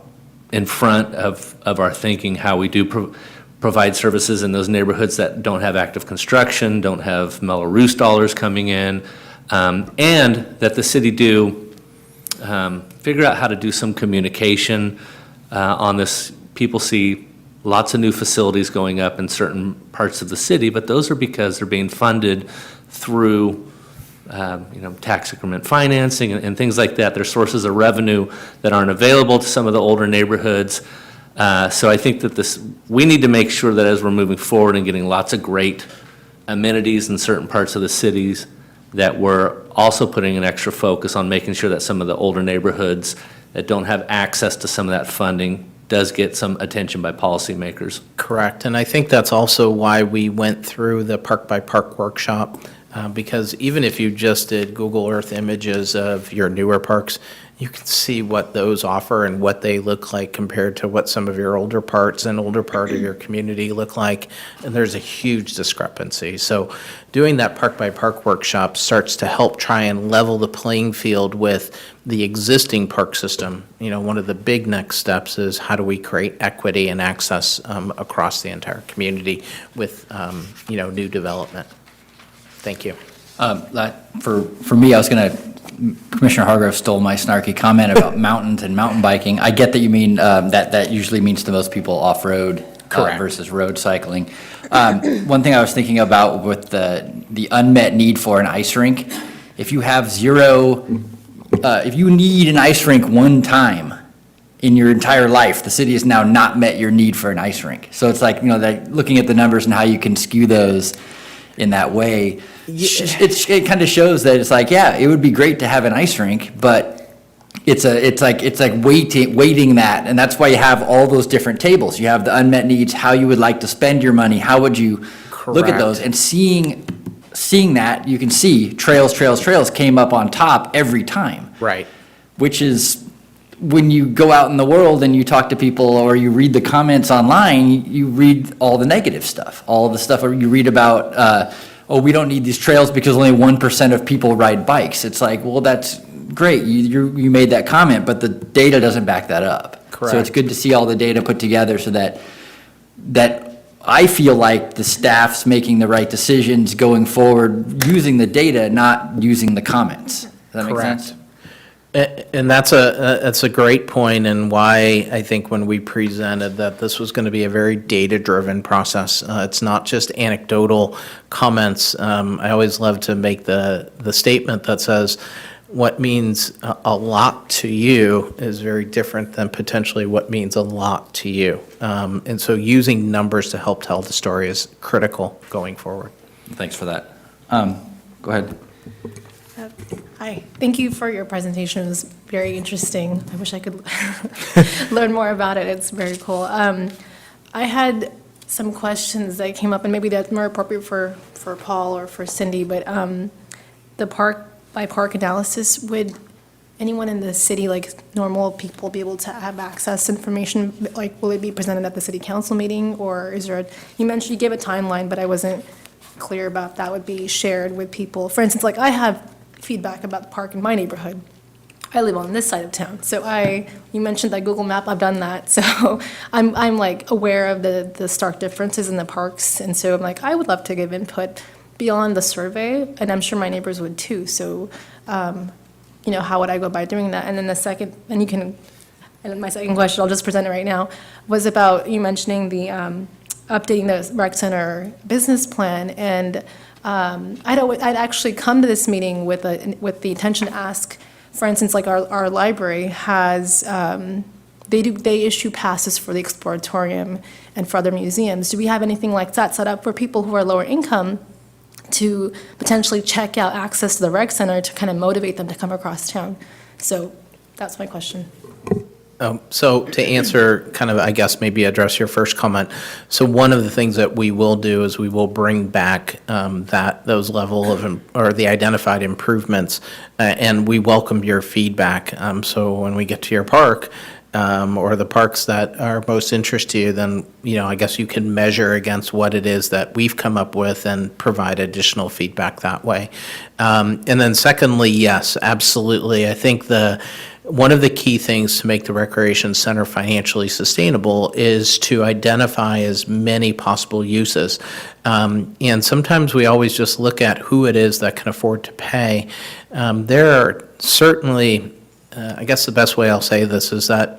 in front of our thinking, how we do provide services in those neighborhoods that don't have active construction, don't have Mello-Roos dollars coming in, and that the city do figure out how to do some communication on this. People see lots of new facilities going up in certain parts of the city, but those are because they're being funded through tax increment financing and things like that. They're sources of revenue that aren't available to some of the older neighborhoods. So I think that we need to make sure that as we're moving forward and getting lots of great amenities in certain parts of the cities, that we're also putting an extra focus on making sure that some of the older neighborhoods that don't have access to some of that funding does get some attention by policymakers. Correct, and I think that's also why we went through the Park by Park workshop, because even if you just did Google Earth images of your newer parks, you can see what those offer and what they look like compared to what some of your older parts and older part of your community look like, and there's a huge discrepancy. So doing that Park by Park workshop starts to help try and level the playing field with the existing park system. One of the big next steps is how do we create equity and access across the entire community with new development. Thank you. For me, I was going to, Commissioner Hargrove stole my snarky comment about mountains and mountain biking. I get that you mean that usually means to most people off-road versus road cycling. One thing I was thinking about with the unmet need for an ice rink, if you have zero if you need an ice rink one time in your entire life, the city has now not met your need for an ice rink. So it's like, looking at the numbers and how you can skew those in that way, it kind of shows that it's like, yeah, it would be great to have an ice rink, but it's like weighting that, and that's why you have all those different tables. You have the unmet needs, how you would like to spend your money, how would you look at those, and seeing that, you can see trails came up on top every time. Right. Which is, when you go out in the world and you talk to people or you read the comments online, you read all the negative stuff, all the stuff where you read about, we don't need these trails because only 1% of people ride bikes. It's like, well, that's great, you made that comment, but the data doesn't back that up. Correct. So it's good to see all the data put together so that I feel like the staff's making the right decisions going forward, using the data, not using the comments. Does that make Correct. sense? And that's a great point, and why I think when we presented that this was going to be a very data-driven process. It's not just anecdotal comments. I always love to make the statement that says, what means a lot to you is very different than potentially what means a lot to you. And so using numbers to help tell the story is critical going forward. Thanks for that. Go ahead. Hi, thank you for your presentation. It was very interesting. I wish I could learn more about it. It's very cool. I had some questions that came up, and maybe that's more appropriate for Paul or for Cindy, but the park analysis, would anyone in the city, like normal people, be able to have access to information? Like, will it be presented at the city council meeting, or is there you mentioned, you gave a timeline, but I wasn't clear about that would be shared with people. For instance, like, I have feedback about the park in my neighborhood. I live on this side of town, so you mentioned that Google Map, I've done that, so I'm like aware of the stark differences in the parks, and so I'm like, I would love to give input beyond the survey, and I'm sure my neighbors would too, so, how would I go about doing that? And then my second question, I'll just present it right now, was about you mentioning the updating the rec center business plan, and I'd actually come to this meeting with the intention to ask, for instance, like our library has, they issue passes for the Exploratorium and for other museums. Do we have anything like that set up for people who are lower income to potentially check out access to the rec center to kind of motivate them to come across town? So that's my question. So to answer, kind of, I guess, maybe address your first comment. So one of the things that we will do is we will bring back those level of, or the identified improvements, and we welcome your feedback. So when we get to your park, or the parks that are most interest to you, then, I guess you can measure against what it is that we've come up with and provide additional feedback that way. And then secondly, yes, absolutely. I think one of the key things to make the recreation center financially sustainable is to identify as many possible uses. And sometimes we always just look at who it is that can afford to pay. There are certainly, I guess the best way I'll say this is that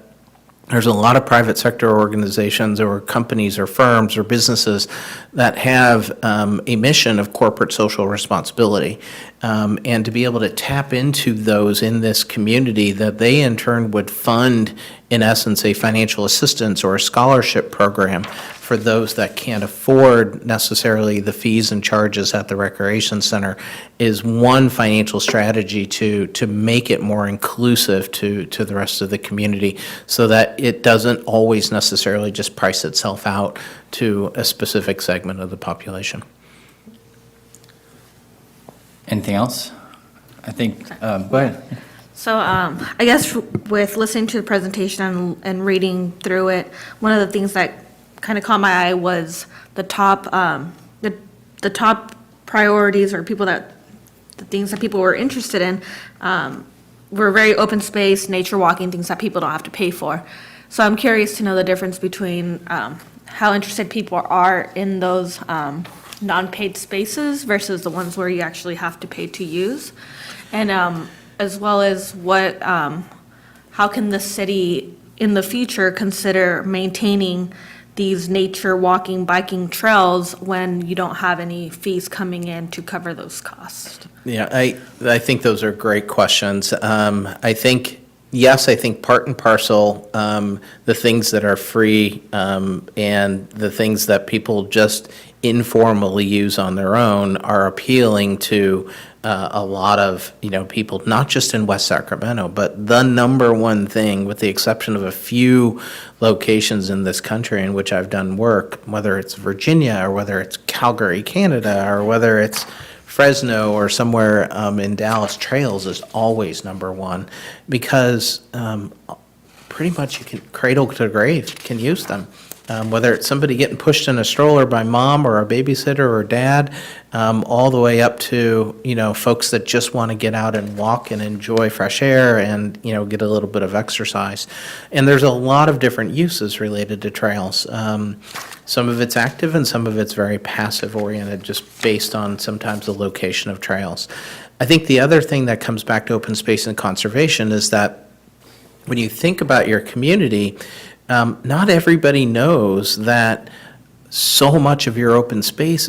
there's a lot of private sector organizations or companies or firms or businesses that have a mission of corporate social responsibility. And to be able to tap into those in this community, that they in turn would fund, in essence, a financial assistance or a scholarship program for those that can't afford necessarily the fees and charges at the recreation center, is one financial strategy to make it more inclusive to the rest of the community, so that it doesn't always necessarily just price itself out to a specific segment of the population. Anything else? I think, go ahead. So I guess with listening to the presentation and reading through it, one of the things that kind of caught my eye was the top priorities, or the things that people were interested in were very open space, nature walking, things that people don't have to pay for. So I'm curious to know the difference between how interested people are in those non-paid spaces versus the ones where you actually have to pay to use, and as well as how can the city in the future consider maintaining these nature walking, biking trails when you don't have any fees coming in to cover those costs? Yeah, I think those are great questions. I think, yes, I think part and parcel, the things that are free and the things that people just informally use on their own are appealing to a lot of, people, not just in West Sacramento, but the number one thing, with the exception of a few locations in this country in which I've done work, whether it's Virginia or whether it's Calgary, Canada, or whether it's Fresno or somewhere in Dallas, trails is always number one, because pretty much you can, cradle to grave, can use them. Whether it's somebody getting pushed in a stroller by mom or a babysitter or dad, all the way up to, folks that just want to get out and walk and enjoy fresh air and, get a little bit of exercise. And there's a lot of different uses related to trails. Some of it's active and some of it's very passive oriented, just based on sometimes the location of trails. I think the other thing that comes back to open space and conservation is that when you think about your community, not everybody knows that so much of your open space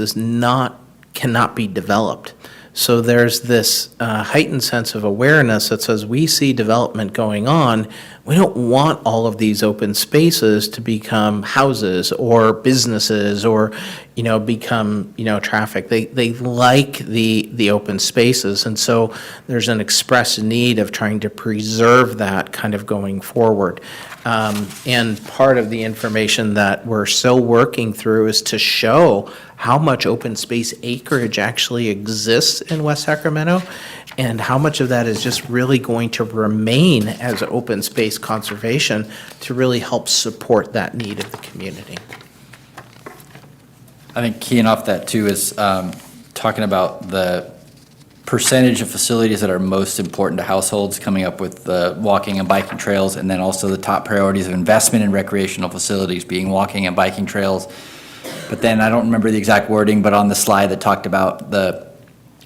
cannot be developed. So there's this heightened sense of awareness that says, we see development going on. We don't want all of these open spaces to become houses or businesses or, become, traffic. They like the open spaces. And so there's an express need of trying to preserve that kind of going forward. And part of the information that we're still working through is to show how much open space acreage actually exists in West Sacramento, and how much of that is just really going to remain as open space conservation to really help support that need of the community. I think keying off that too is talking about the percentage of facilities that are most important to households, coming up with the walking and biking trails, and then also the top priorities of investment in recreational facilities being walking and biking trails. But then I don't remember the exact wording, but on the slide that talked about the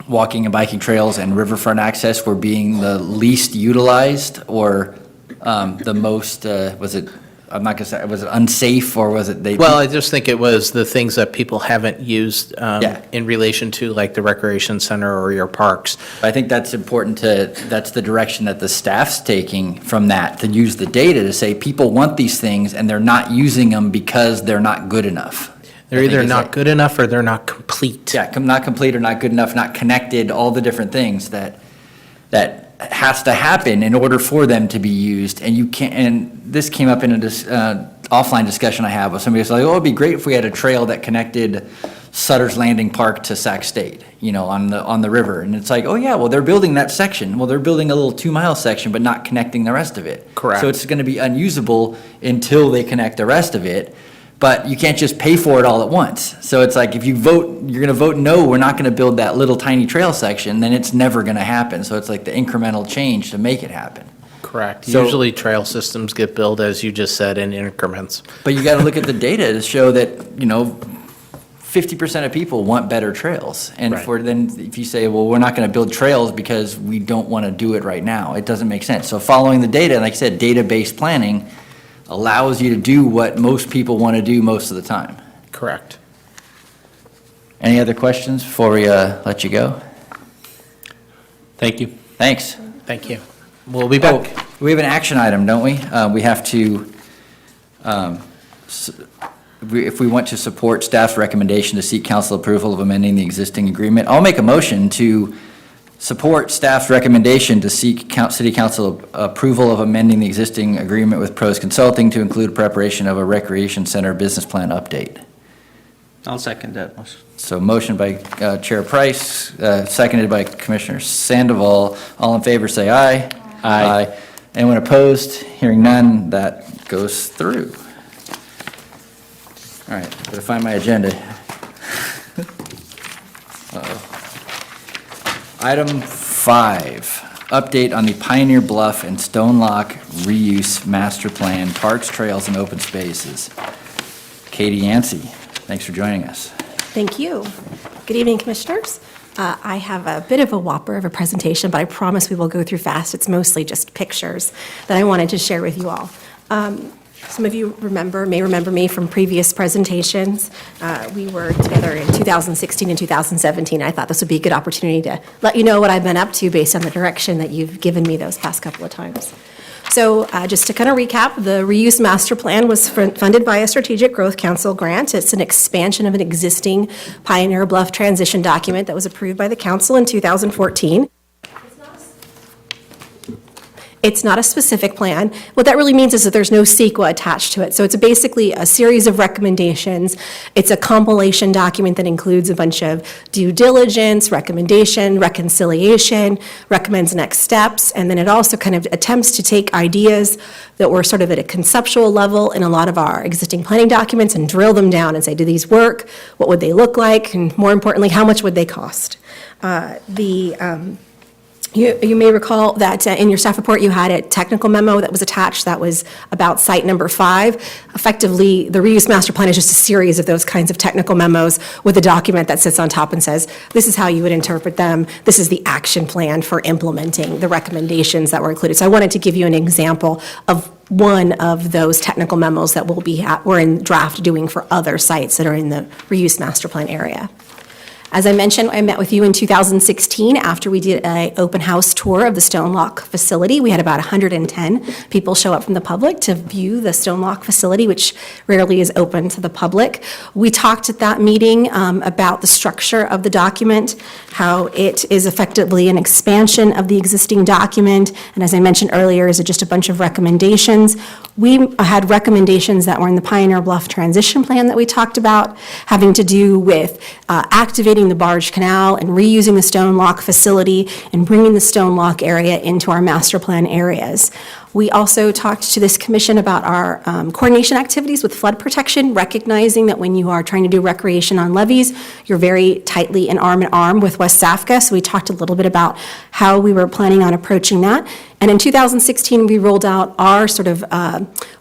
walking and biking trails and riverfront access were being the least utilized, or the most, I'm not gonna say, was it unsafe, or was it they? Well, I just think it was the things that people haven't used Yeah. in relation to, like, the recreation center or your parks. I think that's important that's the direction that the staff's taking from that, to use the data to say people want these things and they're not using them because they're not good enough. They're either not good enough or they're not complete. Yeah, not complete or not good enough, not connected, all the different things that has to happen in order for them to be used. And you can't, and this came up in a offline discussion I had with somebody who's like, oh, it'd be great if we had a trail that connected Sutter's Landing Park to Sac State, on the river. And it's like, oh yeah, well, they're building that section. Well, they're building a little 2-mile section, but not connecting the rest of it. Correct. So it's gonna be unusable until they connect the rest of it. But you can't just pay for it all at once. So it's like, if you vote, you're gonna vote no, we're not gonna build that little tiny trail section, then it's never gonna happen. So it's like the incremental change to make it happen. Correct. So- Usually trail systems get built, as you just said, in increments. But you gotta look at the data to show that, 50% of people want better trails. And Right. if you say, well, we're not gonna build trails because we don't wanna do it right now, it doesn't make sense. So following the data, like I said, data-based planning allows you to do what most people wanna do most of the time. Correct. Any other questions before we let you go? Thank you. Thanks. Thank you. We'll be back. Oh, we have an action item, don't we? We have to, if we want to support staff's recommendation to seek council approval of amending the existing agreement, I'll make a motion to support staff's recommendation to seek city council approval of amending the existing agreement with PRIS Consulting to include preparation of a recreation center business plan update. I'll second that motion. So motion by Chair Price, seconded by Commissioner Sandoval. All in favor, say aye. Aye. Anyone opposed? Hearing none, that goes through. All right, gotta find my agenda. Uh-oh. Item 5, update on the Pioneer Bluff and Stone Lock reuse master plan, parks, trails, and open spaces. Katie Yancey, thanks for joining us. Thank you. Good evening, Commissioners. I have a bit of a whopper of a presentation, but I promise we will go through fast. It's mostly just pictures that I wanted to share with you all. Some of you may remember me from previous presentations. We were together in 2016 and 2017. I thought this would be a good opportunity to let you know what I've been up to based on the direction that you've given me those past couple of times. So just to kind of recap, the Reuse Master Plan was funded by a Strategic Growth Council grant. It's an expansion of an existing Pioneer Bluff transition document that was approved by the council in 2014. It's not a specific plan. What that really means is that there's no CEQA attached to it. So it's basically a series of recommendations. It's a compilation document that includes a bunch of due diligence, recommendation, reconciliation, recommends next steps, and then it also kind of attempts to take ideas that were sort of at a conceptual level in a lot of our existing planning documents and drill them down and say, do these work? What would they look like? And more importantly, how much would they cost? You may recall that in your staff report, you had a technical memo that was attached that was about site number 5. Effectively, the Reuse Master Plan is just a series of those kinds of technical memos with a document that sits on top and says, this is how you would interpret them. This is the action plan for implementing the recommendations that were included. So I wanted to give you an example of one of those technical memos that we're in draft doing for other sites that are in the Reuse Master Plan area. As I mentioned, I met with you in 2016 after we did an open house tour of the Stonelock facility. We had about 110 people show up from the public to view the Stonelock facility, which rarely is open to the public. We talked at that meeting about the structure of the document, how it is effectively an expansion of the existing document, and as I mentioned earlier, is just a bunch of recommendations. We had recommendations that were in the Pioneer Bluff transition plan that we talked about, having to do with activating the barge canal and reusing the Stonelock facility and bringing the Stonelock area into our master plan areas. We also talked to this commission about our coordination activities with flood protection, recognizing that when you are trying to do recreation on levees, you're very tightly in arm with West Safka. So we talked a little bit about how we were planning on approaching that. And in 2016, we rolled out our sort of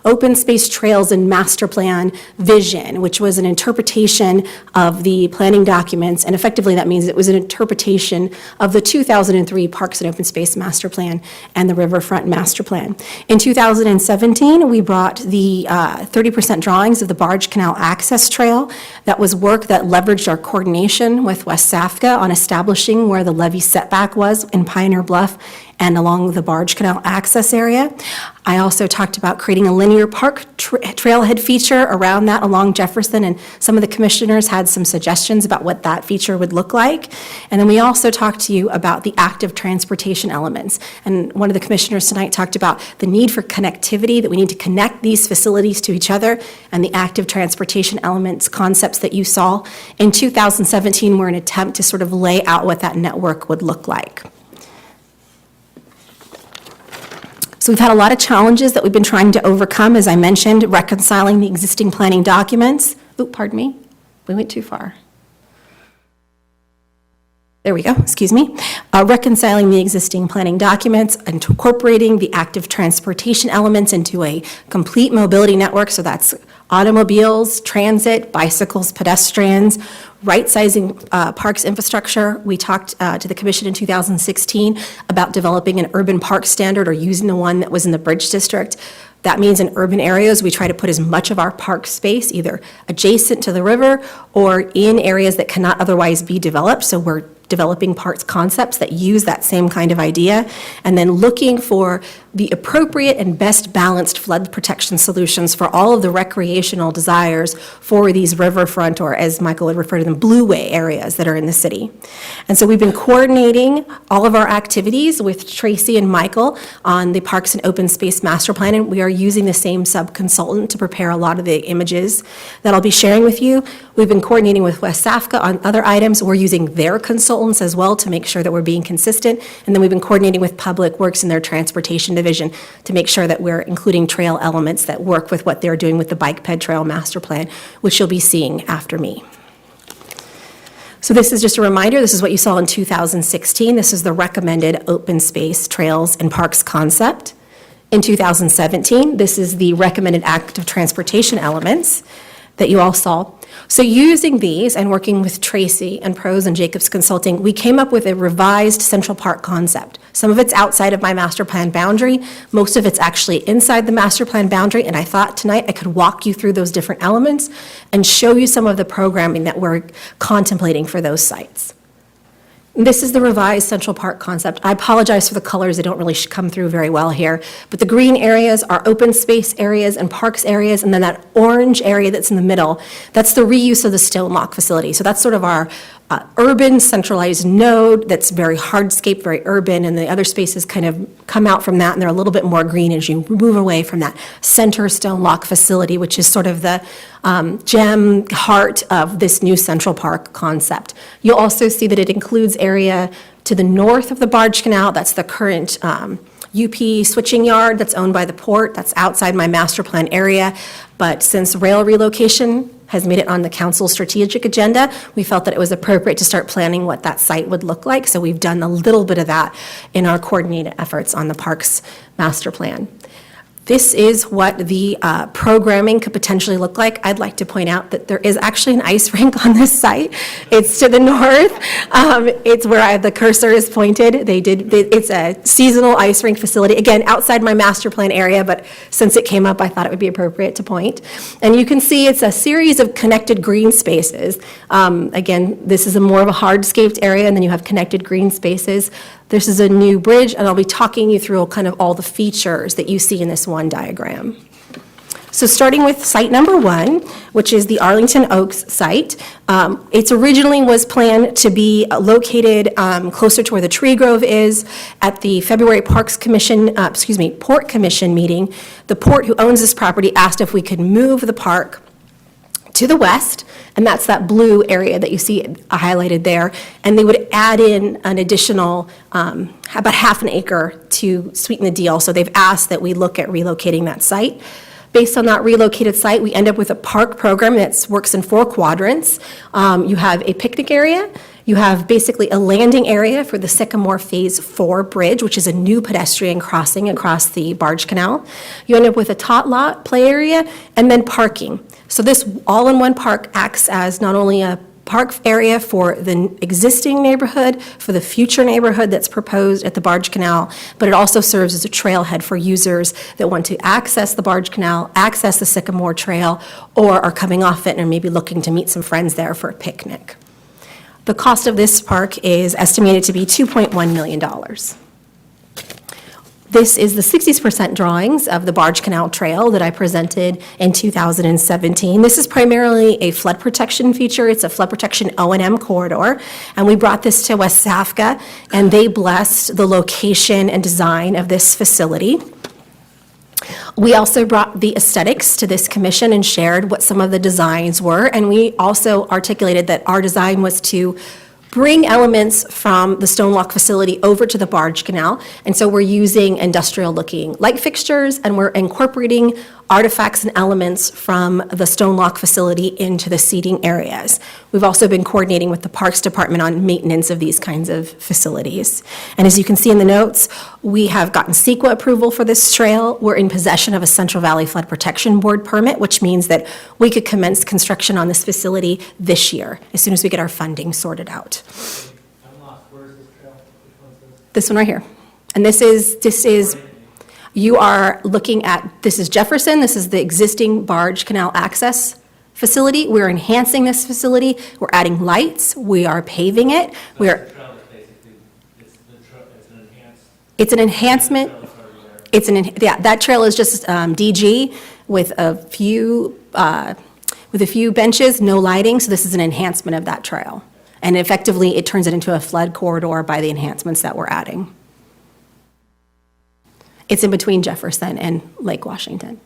open space trails and master plan vision, which was an interpretation of the planning documents. And effectively, that means it was an interpretation of the 2003 Parks and Open Space Master Plan and the Riverfront Master Plan. In 2017, we brought the 30% drawings of the Barge Canal Access Trail. That was work that leveraged our coordination with West Safka on establishing where the levee setback was in Pioneer Bluff and along the Barge Canal access area. I also talked about creating a linear park trailhead feature around that along Jefferson, and some of the commissioners had some suggestions about what that feature would look like. And then we also talked to you about the active transportation elements. And one of the commissioners tonight talked about the need for connectivity, that we need to connect these facilities to each other, and the active transportation elements concepts that you saw. In 2017 were an attempt to sort of lay out what that network would look like. So we've had a lot of challenges that we've been trying to overcome, as I mentioned, reconciling the existing planning documents. Pardon me, we went too far. There we go, excuse me. Reconciling the existing planning documents and incorporating the active transportation elements into a complete mobility network. So that's automobiles, transit, bicycles, pedestrians, right-sizing parks infrastructure. We talked to the commission in 2016 about developing an urban park standard or using the one that was in the Bridge District. That means in urban areas, we try to put as much of our park space either adjacent to the river or in areas that cannot otherwise be developed. So we're developing parks concepts that use that same kind of idea, and then looking for the appropriate and best balanced flood protection solutions for all of the recreational desires for these riverfront, or as Michael would refer to them, blueway areas that are in the city. And so we've been coordinating all of our activities with Tracy and Michael on the Parks and Open Space Master Plan, and we are using the same sub-consultant to prepare a lot of the images that I'll be sharing with you. We've been coordinating with West Safka on other items. We're using their consultants as well to make sure that we're being consistent. And then we've been coordinating with Public Works and their transportation division to make sure that we're including trail elements that work with what they're doing with the Bike Ped Trail Master Plan, which you'll be seeing after me. So this is just a reminder, this is what you saw in 2016. This is the recommended open space trails and parks concept. In 2017, this is the recommended active transportation elements that you all saw. So using these and working with Tracy and Pros and Jacobs Consulting, we came up with a revised Central Park concept. Some of it's outside of my master plan boundary. Most of it's actually inside the master plan boundary, and I thought tonight I could walk you through those different elements and show you some of the programming that we're contemplating for those sites. This is the revised Central Park concept. I apologize for the colors, they don't really come through very well here. But the green areas are open space areas and parks areas, and then that orange area that's in the middle, that's the reuse of the stone lock facility. So that's sort of our urban centralized node that's very hardscape, very urban, and the other spaces kind of come out from that, and they're a little bit more green as you move away from that center stone lock facility, which is sort of the gem heart of this new Central Park concept. You'll also see that it includes area to the north of the barge canal. That's the current UP switching yard that's owned by the port. That's outside my master plan area. But since rail relocation has made it on the council's strategic agenda, we felt that it was appropriate to start planning what that site would look like. So we've done a little bit of that in our coordinated efforts on the parks master plan. This is what the programming could potentially look like. I'd like to point out that there is actually an ice rink on this site. It's to the north. It's where the cursor is pointed. It's a seasonal ice rink facility, again, outside my master plan area, but since it came up, I thought it would be appropriate to point. And you can see it's a series of connected green spaces. Again, this is more of a hardscaped area, and then you have connected green spaces. This is a new bridge, and I'll be talking you through kind of all the features that you see in this one diagram. So starting with site number 1, which is the Arlington Oaks site. It originally was planned to be located closer to where the tree grove is. At the February Port Commission meeting, the port who owns this property asked if we could move the park to the west, and that's that blue area that you see highlighted there, and they would add in an additional about half an acre to sweeten the deal. So they've asked that we look at relocating that site. Based on that relocated site, we end up with a park program that works in 4 quadrants. You have a picnic area. You have basically a landing area for the Sycamore Phase 4 bridge, which is a new pedestrian crossing across the barge canal. You end up with a tot lot play area and then parking. So this all-in-one park acts as not only a park area for the existing neighborhood, for the future neighborhood that's proposed at the barge canal, but it also serves as a trailhead for users that want to access the barge canal, access the Sycamore Trail, or are coming off it and are maybe looking to meet some friends there for a picnic. The cost of this park is estimated to be $2.1 million. This is the 60% drawings of the Barge Canal Trail that I presented in 2017. This is primarily a flood protection feature. It's a flood protection O&M corridor, and we brought this to West Safka, and they blessed the location and design of this facility. We also brought the aesthetics to this commission and shared what some of the designs were, and we also articulated that our design was to bring elements from the stone lock facility over to the barge canal, and so we're using industrial-looking light fixtures, and we're incorporating artifacts and elements from the stone lock facility into the seating areas. We've also been coordinating with the Parks Department on maintenance of these kinds of facilities. And as you can see in the notes, we have gotten CEQA approval for this trail. We're in possession of a Central Valley Flood Protection Board permit, which means that we could commence construction on this facility this year, as soon as we get our funding sorted out. I'm lost. Where is this trail? Which one's this? This one right here. And this is, you are looking at, this is Jefferson, this is the existing barge canal access facility. We're enhancing this facility. We're adding lights. We are paving it. We're, The trail is basically, it's an enhanced. it's an enhancement. It's yeah, that trail is just DG with a few benches, no lighting. So this is an enhancement of that trail. And effectively, it turns it into a flood corridor by the enhancements that we're adding. It's in between Jefferson and Lake Washington.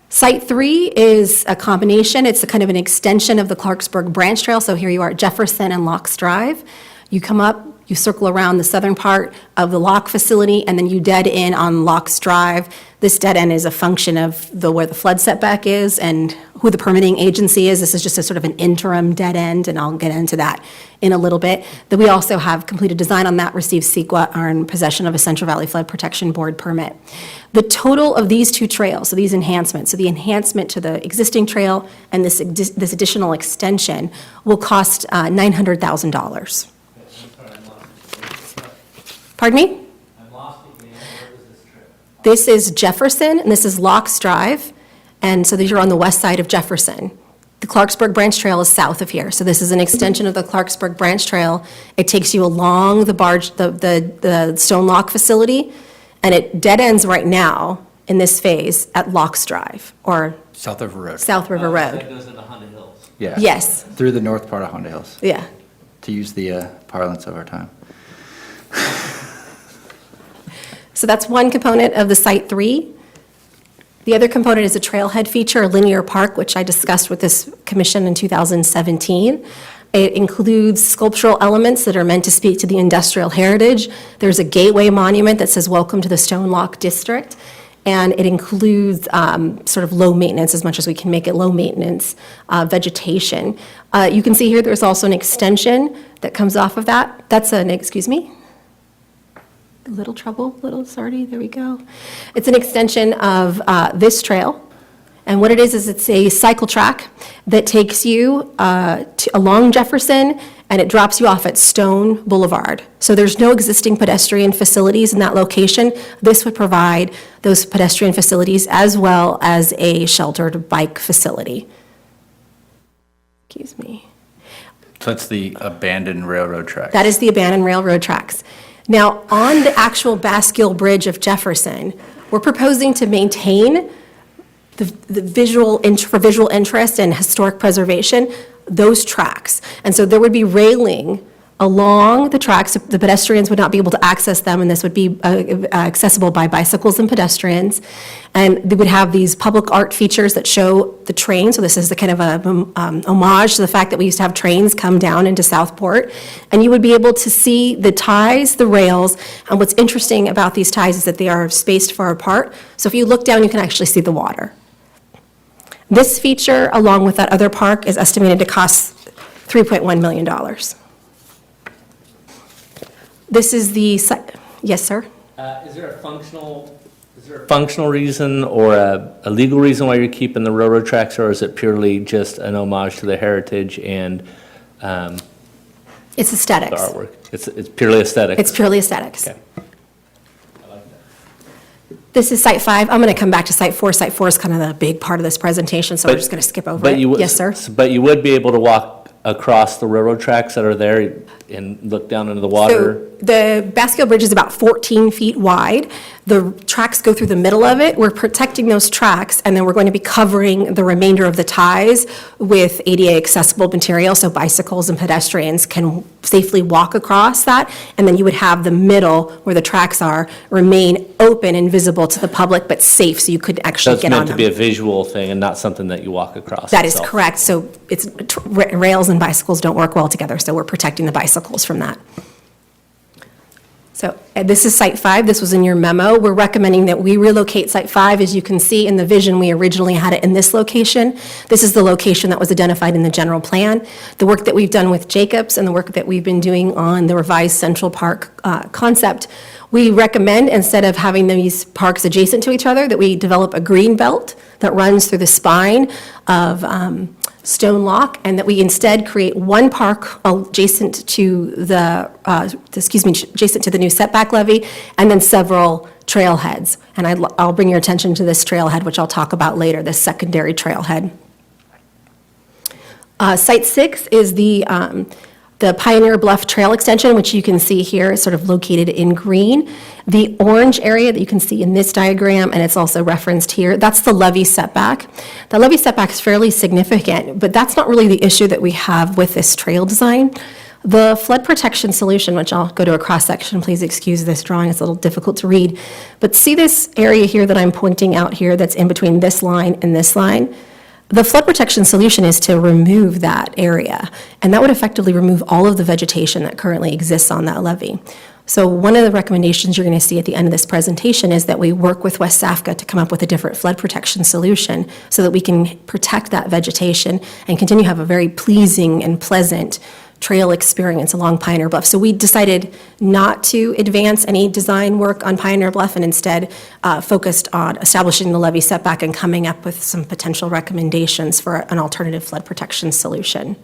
Site 3 is a combination. It's a kind of an extension of the Clarksburg Branch Trail. So here you are at Jefferson and Locks Drive. You come up, you circle around the southern part of the lock facility, and then you dead in on Locks Drive. This dead end is a function of where the flood setback is and who the permitting agency is. This is just a sort of an interim dead end, and I'll get into that in a little bit. Then we also have completed design on that, received CEQA, are in possession of a Central Valley Flood Protection Board permit. The total of these 2 trails, so these enhancements, so the enhancement to the existing trail and this additional extension will cost $900,000. Pardon me? I'm lost again. Where was this trip? This is Jefferson, and this is Locks Drive, and so these are on the west side of Jefferson. The Clarksburg Branch Trail is south of here, so this is an extension of the Clarksburg Branch Trail. It takes you along the Stone Lock facility, and it dead ends right now in this phase at Locks Drive, or South River Road. South River That Road. goes into Honda Hills. Yeah. Yes, Through the north part of Honda Hills, yeah. to use the parlance of our time. So that's one component of the Site 3. The other component is a trailhead feature, a linear park, which I discussed with this commission in 2017. It includes sculptural elements that are meant to speak to the industrial heritage. There's a gateway monument that says, "Welcome to the Stone Lock District." And it includes sort of low maintenance, as much as we can make it low maintenance, vegetation. You can see here there's also an extension that comes off of that. That's an, excuse me? Sorry, there we go. It's an extension of this trail. And what it is it's a cycle track that takes you along Jefferson, and it drops you off at Stone Boulevard. So there's no existing pedestrian facilities in that location. This would provide those pedestrian facilities as well as a sheltered bike facility. Excuse me. So that's the abandoned railroad track. That is the abandoned railroad tracks. Now, on the actual Baskill Bridge of Jefferson, we're proposing to maintain the visual interest and historic preservation, those tracks. And so there would be railing along the tracks. The pedestrians would not be able to access them, and this would be accessible by bicycles and pedestrians. And they would have these public art features that show the train. So this is the kind of a homage to the fact that we used to have trains come down into Southport. And you would be able to see the ties, the rails, and what's interesting about these ties is that they are spaced far apart. So if you look down, you can actually see the water. This feature, along with that other park, is estimated to cost $3.1 million. This is the, yes, sir? Is there a functional reason or a legal reason why you're keeping the railroad tracks, or is it purely just an homage to the heritage and It's the aesthetics. artwork? It's purely aesthetic? It's purely aesthetics. Okay. This is Site 5. I'm going to come back to Site 4. Site 4 is kind of the big part of this presentation, so we're just going to skip over But it. you would- Yes, sir? But you would be able to walk across the railroad tracks that are there and look down into the water? So the Baskill Bridge is about 14 feet wide. The tracks go through the middle of it. We're protecting those tracks, and then we're going to be covering the remainder of the ties with ADA accessible material, so bicycles and pedestrians can safely walk across that. And then you would have the middle, where the tracks are, remain open and visible to the public, but safe, so you could So actually it's get on meant to be a them. visual thing and not something that you walk across? That is itself? correct. So it's, rails and bicycles don't work well together, so we're protecting the bicycles from that. So this is Site 5. This was in your memo. We're recommending that we relocate Site 5. As you can see in the vision, we originally had it in this location. This is the location that was identified in the general plan. The work that we've done with Jacobs and the work that we've been doing on the revised Central Park concept, we recommend, instead of having these parks adjacent to each other, that we develop a green belt that runs through the spine of Stone Lock, and that we instead create one park adjacent to the, adjacent to the new setback levee, and then several trailheads. And I'll bring your attention to this trailhead, which I'll talk about later, this secondary trailhead. Site 6 is the Pioneer Bluff Trail Extension, which you can see here is sort of located in green. The orange area that you can see in this diagram, and it's also referenced here, that's the levee setback. The levee setback is fairly significant, but that's not really the issue that we have with this trail design. The flood protection solution, which I'll go to a cross-section, please excuse this drawing, it's a little difficult to read. But see this area here that I'm pointing out here that's in between this line and this line? The flood protection solution is to remove that area, and that would effectively remove all of the vegetation that currently exists on that levee. So one of the recommendations you're going to see at the end of this presentation is that we work with West Safka to come up with a different flood protection solution so that we can protect that vegetation and continue to have a very pleasing and pleasant trail experience along Pioneer Bluff. So we decided not to advance any design work on Pioneer Bluff and instead focused on establishing the levee setback and coming up with some potential recommendations for an alternative flood protection solution.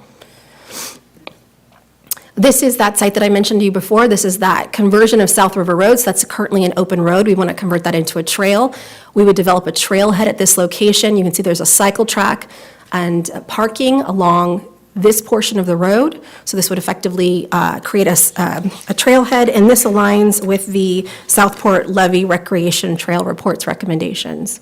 This is that site that I mentioned to you before. This is that conversion of South River Road. So that's currently an open road. We want to convert that into a trail. We would develop a trailhead at this location. You can see there's a cycle track and parking along this portion of the road. So this would effectively create a trailhead, and this aligns with the Southport Levee Recreation Trail Report's recommendations.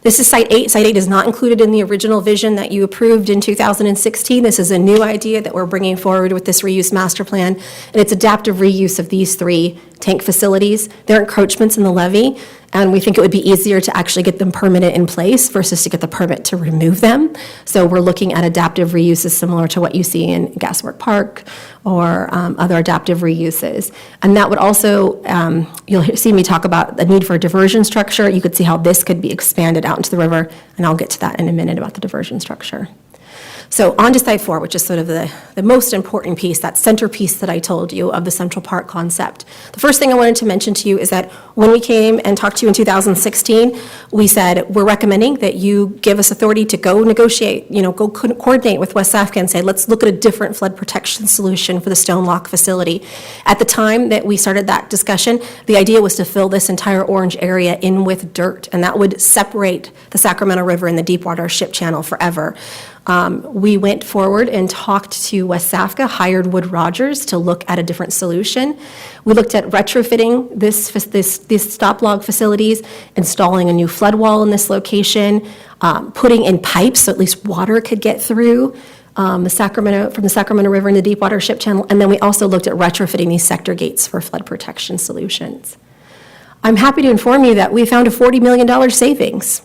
This is Site 8. Site 8 is not included in the original vision that you approved in 2016. This is a new idea that we're bringing forward with this reuse master plan, and it's adaptive reuse of these 3 tank facilities. They're encroachments in the levee, and we think it would be easier to actually get them permanent in place versus to get the permit to remove them. So we're looking at adaptive reuses similar to what you see in Gaswork Park or other adaptive reuses. And that would also, you'll see me talk about the need for a diversion structure. You could see how this could be expanded out into the river, and I'll get to that in a minute about the diversion structure. So on to Site 4, which is sort of the most important piece, that centerpiece that I told you of the Central Park concept. The first thing I wanted to mention to you is that when we came and talked to you in 2016, we said, we're recommending that you give us authority to go negotiate, go coordinate with West Africa and say, let's look at a different flood protection solution for the Stone Lock facility. At the time that we started that discussion, the idea was to fill this entire orange area in with dirt, and that would separate the Sacramento River and the Deepwater Ship Channel forever. We went forward and talked to West Safka, hired Wood Rogers to look at a different solution. We looked at retrofitting these stop log facilities, installing a new flood wall in this location, putting in pipes so at least water could get through from the Sacramento River and the Deepwater Ship Channel, and then we also looked at retrofitting these sector gates for flood protection solutions. I'm happy to inform you that we found a $40 million savings.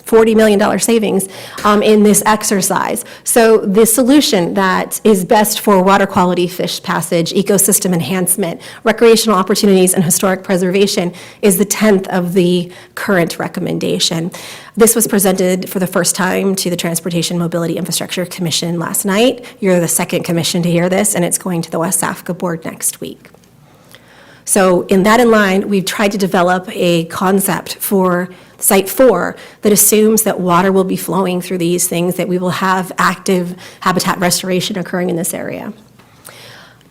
$40 million savings in this exercise. So the solution that is best for water quality, fish passage, ecosystem enhancement, recreational opportunities, and historic preservation is the 10th of the current recommendation. This was presented for the first time to the Transportation Mobility Infrastructure Commission last night. You're the second commission to hear this, and it's going to the West Africa Board next week. So in line, we've tried to develop a concept for Site 4 that assumes that water will be flowing through these things, that we will have active habitat restoration occurring in this area.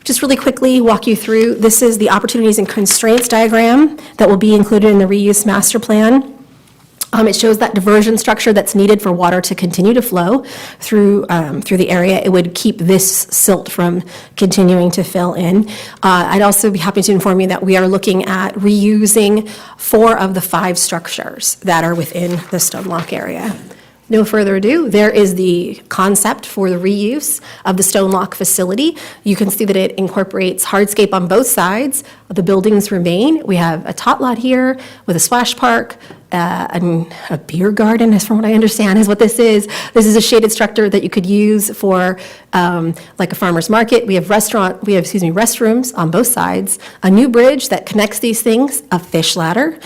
Just really quickly walk you through, this is the opportunities and constraints diagram that will be included in the reuse master plan. It shows that diversion structure that's needed for water to continue to flow through the area. It would keep this silt from continuing to fill in. I'd also be happy to inform you that we are looking at reusing 4 of the 5 structures that are within the Stone Lock area. No further ado, there is the concept for the reuse of the Stone Lock facility. You can see that it incorporates hardscape on both sides. The buildings remain. We have a tot lot here with a splash park, and a beer garden, as from what I understand, is what this is. This is a shaded structure that you could use for like a farmer's market. We have restrooms on both sides, a new bridge that connects these things, a fish ladder.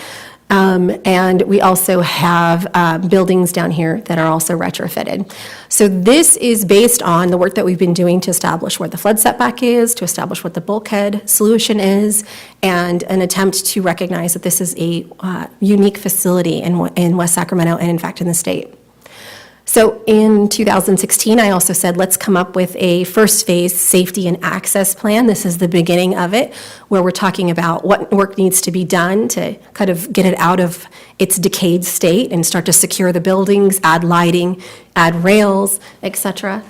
And we also have buildings down here that are also retrofitted. So this is based on the work that we've been doing to establish where the flood setback is, to establish what the bulkhead solution is, and an attempt to recognize that this is a unique facility in West Sacramento and in fact in the state. So in 2016, I also said, let's come up with a first phase safety and access plan. This is the beginning of it, where we're talking about what work needs to be done to kind of get it out of its decayed state and start to secure the buildings, add lighting, add rails, et cetera.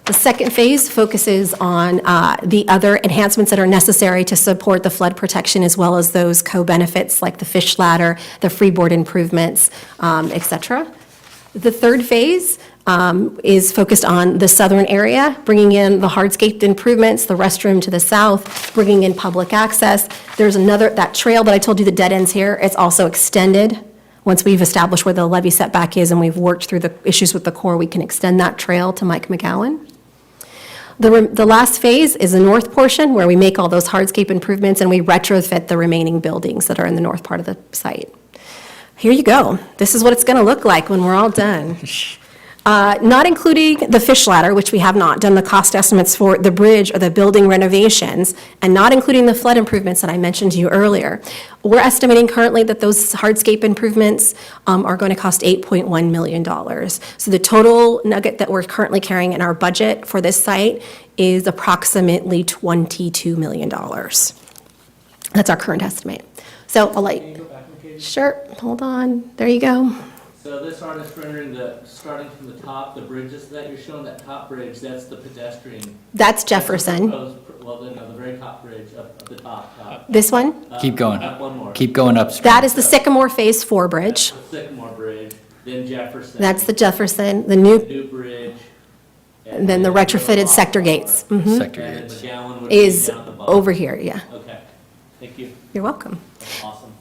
The second phase focuses on the other enhancements that are necessary to support the flood protection, as well as those co-benefits like the fish ladder, the freeboard improvements, et cetera. The third phase is focused on the southern area, bringing in the hardscape improvements, the restroom to the south, bringing in public access. There's that trail that I told you, the dead ends here, it's also extended. Once we've established where the levee setback is and we've worked through the issues with the Corps, we can extend that trail to Mike McGowan. The last phase is the north portion, where we make all those hardscape improvements and we retrofit the remaining buildings that are in the north part of the site. Here you go. This is what it's going to look like when we're all done. Not including the fish ladder, which we have not done the cost estimates for the bridge or the building renovations, and not including the flood improvements that I mentioned to you earlier. We're estimating currently that those hardscape improvements are going to cost $8.1 million. So the total nugget that we're currently carrying in our budget for this site is approximately $22 million. That's our current estimate. So I'll let, Can you go back, Mackenzie? sure, hold on, there you go. So this artist rendering starting from the top, the bridges that you're showing, that top bridge, that's the pedestrian. That's Jefferson. Well, the very top bridge up the top. This one? Keep going. Up one more. Keep going up. That is the Sycamore Phase 4 bridge. The Sycamore Bridge, then Jefferson. That's the Jefferson, the new, New bridge. and then the retrofitted sector gates. Mhm. Sector And then gates. McGowan would be Is down at the bottom. over here, yeah. Okay, thank you, You're welcome. awesome.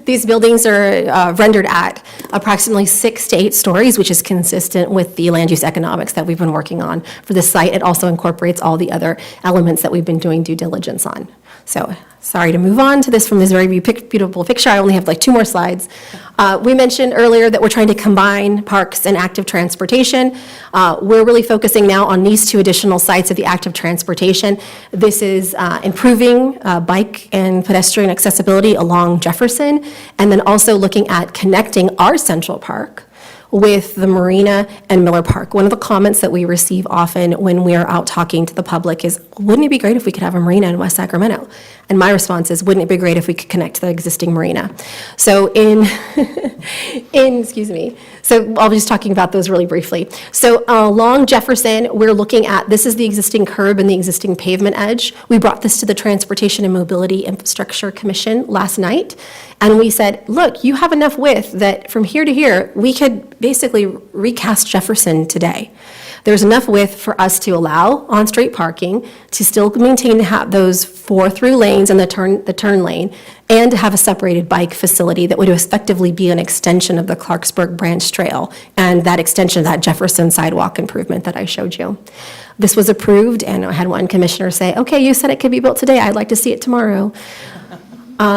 These buildings are rendered at approximately 6 to 8 stories, which is consistent with the land use economics that we've been working on for this site. It also incorporates all the other elements that we've been doing due diligence on. So, sorry to move on to this from this very beautiful picture. I only have like 2 more slides. We mentioned earlier that we're trying to combine parks and active transportation. We're really focusing now on these 2 additional sites of the active transportation. This is improving bike and pedestrian accessibility along Jefferson, and then also looking at connecting our Central Park with the Marina and Miller Park. One of the comments that we receive often when we are out talking to the public is, wouldn't it be great if we could have a marina in West Sacramento? And my response is, wouldn't it be great if we could connect to the existing marina? So excuse me, so I'll be just talking about those really briefly. So along Jefferson, we're looking at, this is the existing curb and the existing pavement edge. We brought this to the Transportation and Mobility Infrastructure Commission last night, and we said, look, you have enough width that from here to here, we could basically recast Jefferson today. There's enough width for us to allow on-street parking, to still maintain those 4 through lanes and the turn lane, and to have a separated bike facility that would effectively be an extension of the Clarksburg Branch Trail and that extension of that Jefferson sidewalk improvement that I showed you. This was approved, and I had one commissioner say, okay, you said it could be built today, I'd like to see it tomorrow.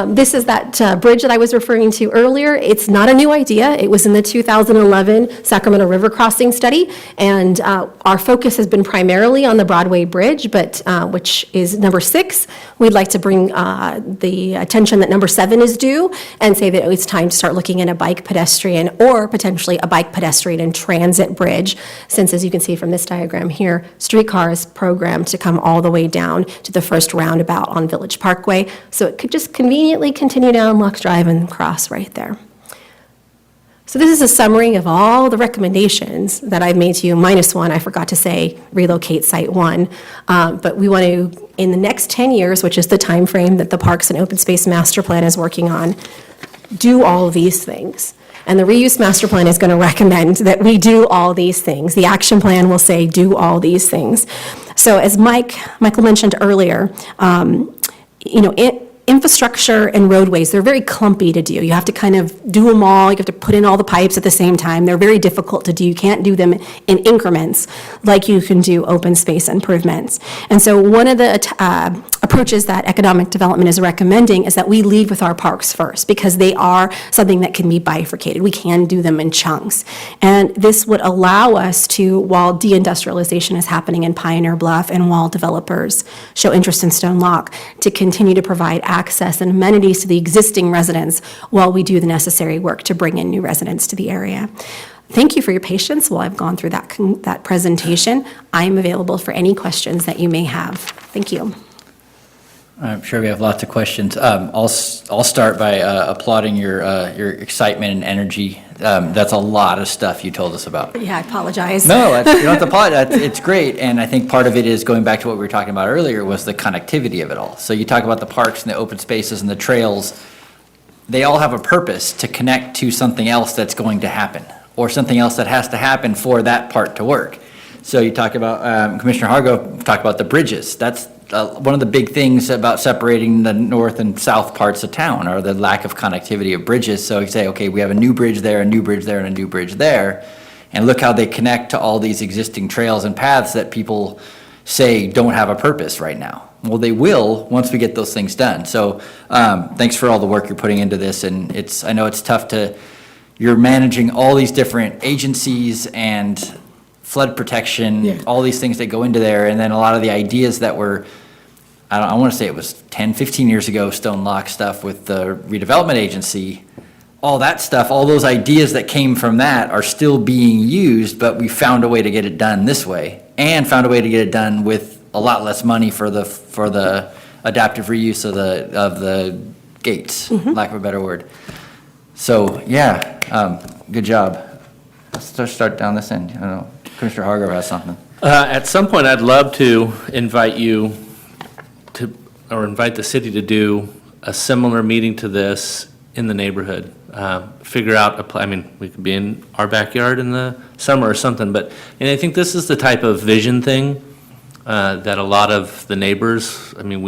This is that bridge that I was referring to earlier. It's not a new idea. It was in the 2011 Sacramento River Crossing Study, and our focus has been primarily on the Broadway Bridge, but which is number 6. We'd like to bring the attention that number 7 is due and say that it's time to start looking at a bike pedestrian or potentially a bike pedestrian and transit bridge, since as you can see from this diagram here, streetcar is programmed to come all the way down to the first roundabout on Village Parkway, so it could just conveniently continue down Lux Drive and cross right there. So this is a summary of all the recommendations that I've made to you, minus one, I forgot to say, relocate Site 1. But we want to, in the next 10 years, which is the time frame that the Parks and Open Space Master Plan is working on, do all of these things. And the Reuse Master Plan is going to recommend that we do all these things. The action plan will say, do all these things. So as Michael mentioned earlier, infrastructure and roadways, they're very clumpy to do. You have to kind of do them all. You have to put in all the pipes at the same time. They're very difficult to do. You can't do them in increments like you can do open space improvements. And so one of the approaches that economic development is recommending is that we lead with our parks first, because they are something that can be bifurcated. We can do them in chunks. And this would allow us to, while deindustrialization is happening in Pioneer Bluff and while developers show interest in Stone Lock, to continue to provide access and amenities to the existing residents while we do the necessary work to bring in new residents to the area. Thank you for your patience while I've gone through that presentation. I'm available for any questions that you may have. Thank you. I'm sure we have lots of questions. I'll start by applauding your excitement and energy. That's a lot of stuff you told us about. Yeah, I apologize. No, you don't have to apologize. It's great, and I think part of it is going back to what we were talking about earlier was the connectivity of it all. So you talk about the parks and the open spaces and the trails. They all have a purpose to connect to something else that's going to happen, or something else that has to happen for that part to work. So you talk about, Commissioner Hargrove talked about the bridges. That's one of the big things about separating the north and south parts of town, or the lack of connectivity of bridges. So you say, okay, we have a new bridge there, a new bridge there, and a new bridge there, and look how they connect to all these existing trails and paths that people say don't have a purpose right now. Well, they will once we get those things done. So thanks for all the work you're putting into this, and I know it's tough you're managing all these different agencies and flood protection, Yeah. all these things that go into there, and then a lot of the ideas that were, I want to say it was 10, 15 years ago, Stone Lock stuff with the redevelopment agency, all that stuff, all those ideas that came from that are still being used, but we found a way to get it done this way, and found a way to get it done with a lot less money for the adaptive reuse of the gates, lack of a better word. So, yeah, good job. Let's start down this end. I don't know, Commissioner Hargrove has something. At some point, I'd love to invite you to, or invite the city to do a similar meeting to this in the neighborhood. Figure out, I mean, we could be in our backyard in the summer or something, but, and I think this is the type of vision thing that a lot of the neighbors, I mean,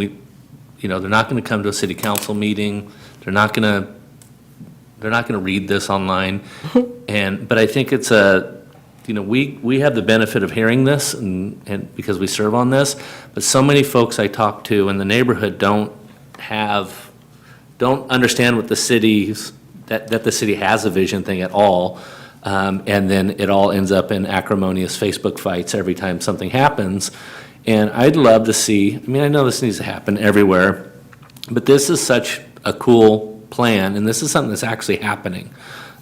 they're not going to come to a city council meeting. They're not going to read this online. But I think it's we have the benefit of hearing this and because we serve on this, but so many folks I talk to in the neighborhood don't understand what the city's, that the city has a vision thing at all. And then it all ends up in acrimonious Facebook fights every time something happens. And I'd love to see, I mean, I know this needs to happen everywhere, but this is such a cool plan, and this is something that's actually happening.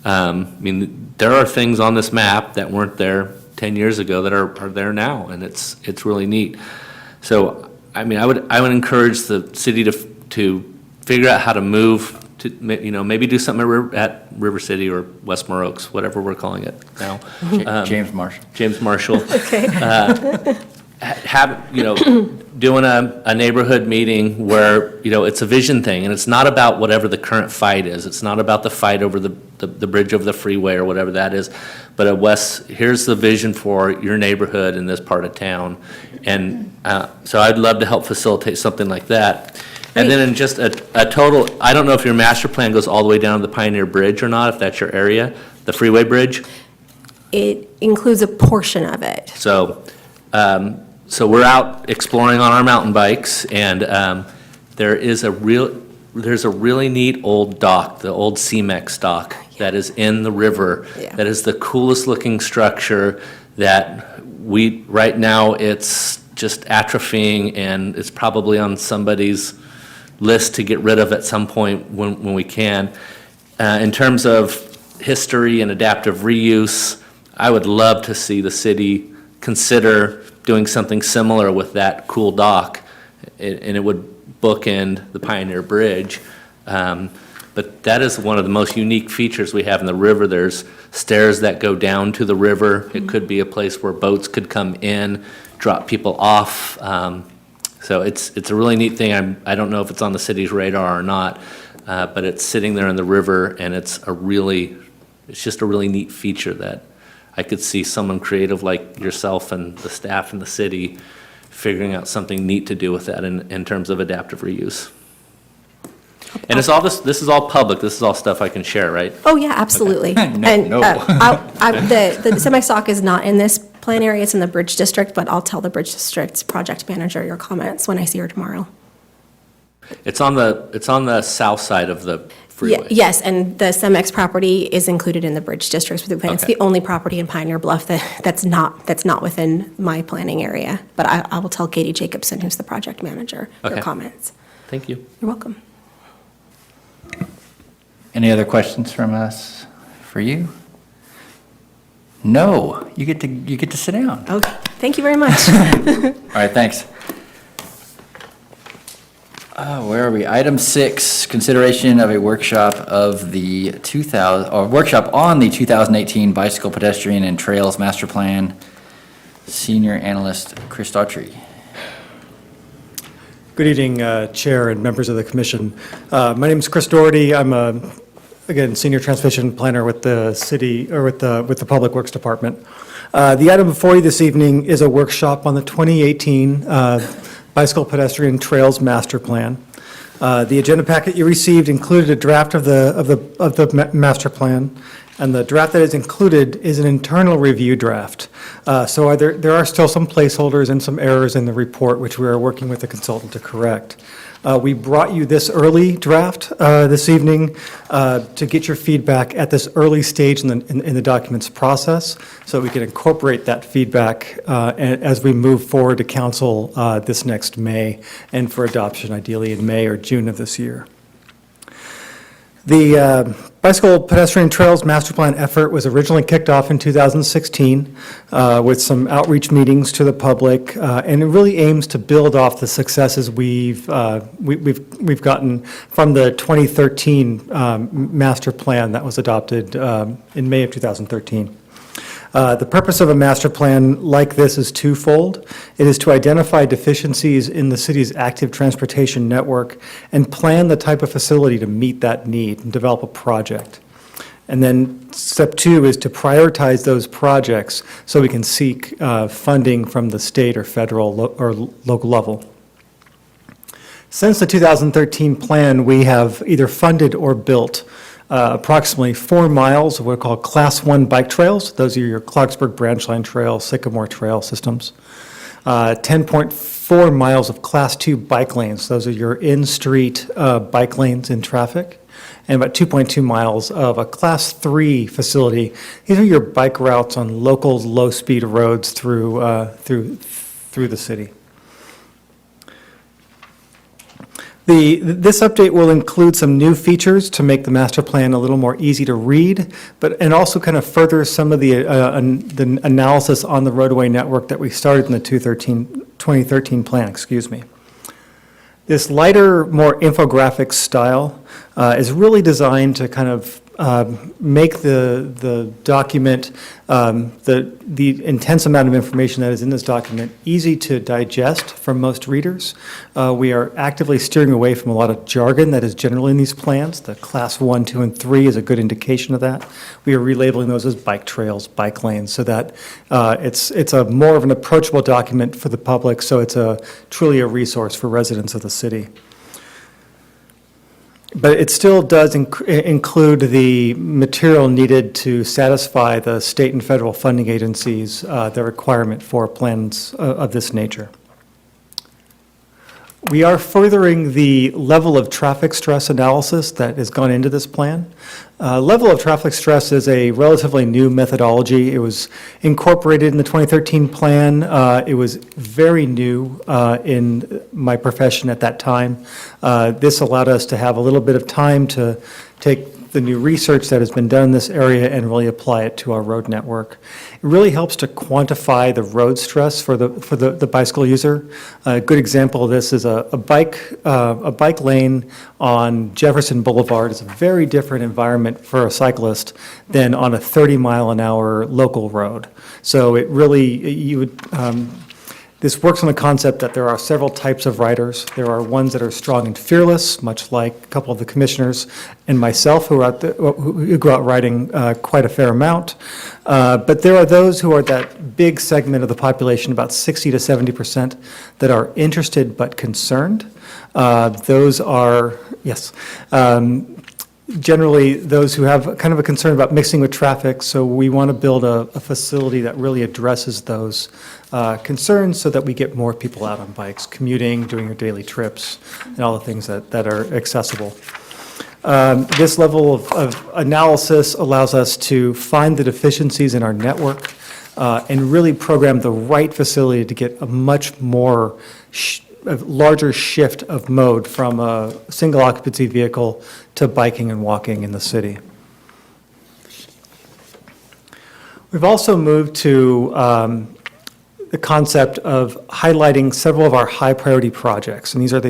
I mean, there are things on this map that weren't there 10 years ago that are there now, and it's really neat. So, I mean, I would encourage the city to figure out how to move to, maybe do something at River City or West More Oaks, whatever we're calling it now. James Marshall. James Marshall. Doing a neighborhood meeting where, it's a vision thing, and it's not about whatever the current fight is. It's not about the fight over the bridge over the freeway or whatever that is. But here's the vision for your neighborhood in this part of town. And so I'd love to help facilitate something like that. And then in just a total, I don't know if your master plan goes all the way down to the Pioneer Bridge or not, if that's your area, the freeway bridge. It includes a portion of it. So we're out exploring on our mountain bikes, and there's a really neat old dock, the old CMEX dock, that is in the river. Yeah. That is the coolest looking structure that right now it's just atrophying, and it's probably on somebody's list to get rid of at some point when we can. In terms of history and adaptive reuse, I would love to see the city consider doing something similar with that cool dock, and it would bookend the Pioneer Bridge. But that is one of the most unique features we have in the river. There's stairs that go down to the river. It could be a place where boats could come in, drop people off. So it's a really neat thing. I don't know if it's on the city's radar or not, but it's sitting there in the river, and it's just a really neat feature that I could see someone creative like yourself and the staff in the city figuring out something neat to do with that in terms of adaptive reuse. And it's all this is all public. This is all stuff I can share, right? Oh, yeah, absolutely. No. The semi-stock is not in this plan area, it's in the Bridge District, but I'll tell the Bridge District's project manager your comments when I see her tomorrow. It's on the south side of the freeway. Yes, and the CEMEX property is included in the Bridge District's plan. It's Okay. the only property in Pioneer Bluff that's not within my planning area. But I will tell Katie Jacobson, who's the project manager, your Okay. comments. Thank you. You're welcome. Any other questions from us for you? No, you get to sit down. Okay, thank you very much. All right, thanks. Where are we? Item 6, consideration of a workshop on the 2018 Bicycle, Pedestrian, and Trails Master Plan. Senior Analyst Chris Daughtry. Good evening, Chair and members of the Commission. My name is Chris Doherty. I'm again, Senior Transportation Planner with the city, or with the Public Works Department. The item before you this evening is a workshop on the 2018 Bicycle, Pedestrian, Trails Master Plan. The agenda packet you received included a draft of the master plan, and the draft that is included is an internal review draft. So there are still some placeholders and some errors in the report, which we are working with the consultant to correct. We brought you this early draft this evening to get your feedback at this early stage in the document's process, so we can incorporate that feedback as we move forward to council this next May, and for adoption ideally in May or June of this year. The Bicycle Pedestrian Trails Master Plan effort was originally kicked off in 2016 with some outreach meetings to the public, and it really aims to build off the successes we've gotten from the 2013 master plan that was adopted in May of 2013. The purpose of a master plan like this is twofold. It is to identify deficiencies in the city's active transportation network and plan the type of facility to meet that need and develop a project. And then step two is to prioritize those projects so we can seek funding from the state or federal or local level. Since the 2013 plan, we have either funded or built approximately 4 miles of what are called Class 1 bike trails. Those are your Clarksburg Branch Line Trail, Sycamore Trail systems. 10.4 miles of Class 2 bike lanes. Those are your in-street bike lanes in traffic. And about 2.2 miles of a Class 3 facility. These are your bike routes on local low-speed roads through the city. This update will include some new features to make the master plan a little more easy to read, and also kind of further some of the analysis on the roadway network that we started in the 2013 plan, excuse me. This lighter, more infographic style is really designed to kind of make the document, the intense amount of information that is in this document easy to digest for most readers. We are actively steering away from a lot of jargon that is generally in these plans. The Class 1, 2, and 3 is a good indication of that. We are relabeling those as bike trails, bike lanes, so that it's a more of an approachable document for the public, so it's truly a resource for residents of the city. But it still does include the material needed to satisfy the state and federal funding agencies, the requirement for plans of this nature. We are furthering the level of traffic stress analysis that has gone into this plan. Level of traffic stress is a relatively new methodology. It was incorporated in the 2013 plan. It was very new in my profession at that time. This allowed us to have a little bit of time to take the new research that has been done in this area and really apply it to our road network. It really helps to quantify the road stress for the bicycle user. A good example of this is a bike lane on Jefferson Boulevard is a very different environment for a cyclist than on a 30-mile-an-hour local road. So it really, this works on the concept that there are several types of riders. There are ones that are strong and fearless, much like a couple of the commissioners and myself who go out riding quite a fair amount. But there are those who are that big segment of the population, about 60 to 70%, that are interested but concerned. Those are, yes, generally those who have kind of a concern about mixing with traffic, so we want to build a facility that really addresses those concerns so that we get more people out on bikes, commuting, doing their daily trips, and all the things that are accessible. This level of analysis allows us to find the deficiencies in our network and really program the right facility to get a much more a larger shift of mode from a single occupancy vehicle to biking and walking in the city. We've also moved to the concept of highlighting several of our high priority projects. And these are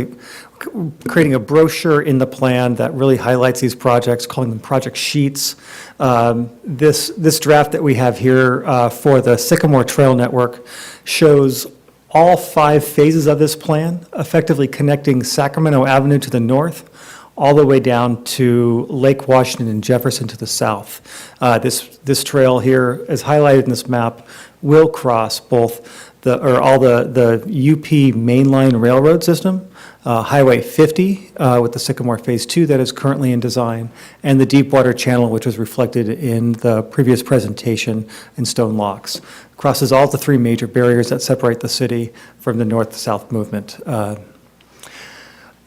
creating a brochure in the plan that really highlights these projects, calling them project sheets. This draft that we have here for the Sycamore Trail Network shows all 5 phases of this plan, effectively connecting Sacramento Avenue to the north, all the way down to Lake Washington and Jefferson to the south. This trail here, as highlighted in this map, will cross both all the UP mainline railroad system, Highway 50 with the Sycamore Phase 2 that is currently in design, and the Deepwater Channel, which was reflected in the previous presentation in stone locks. Crosses all the three major barriers that separate the city from the north to south movement.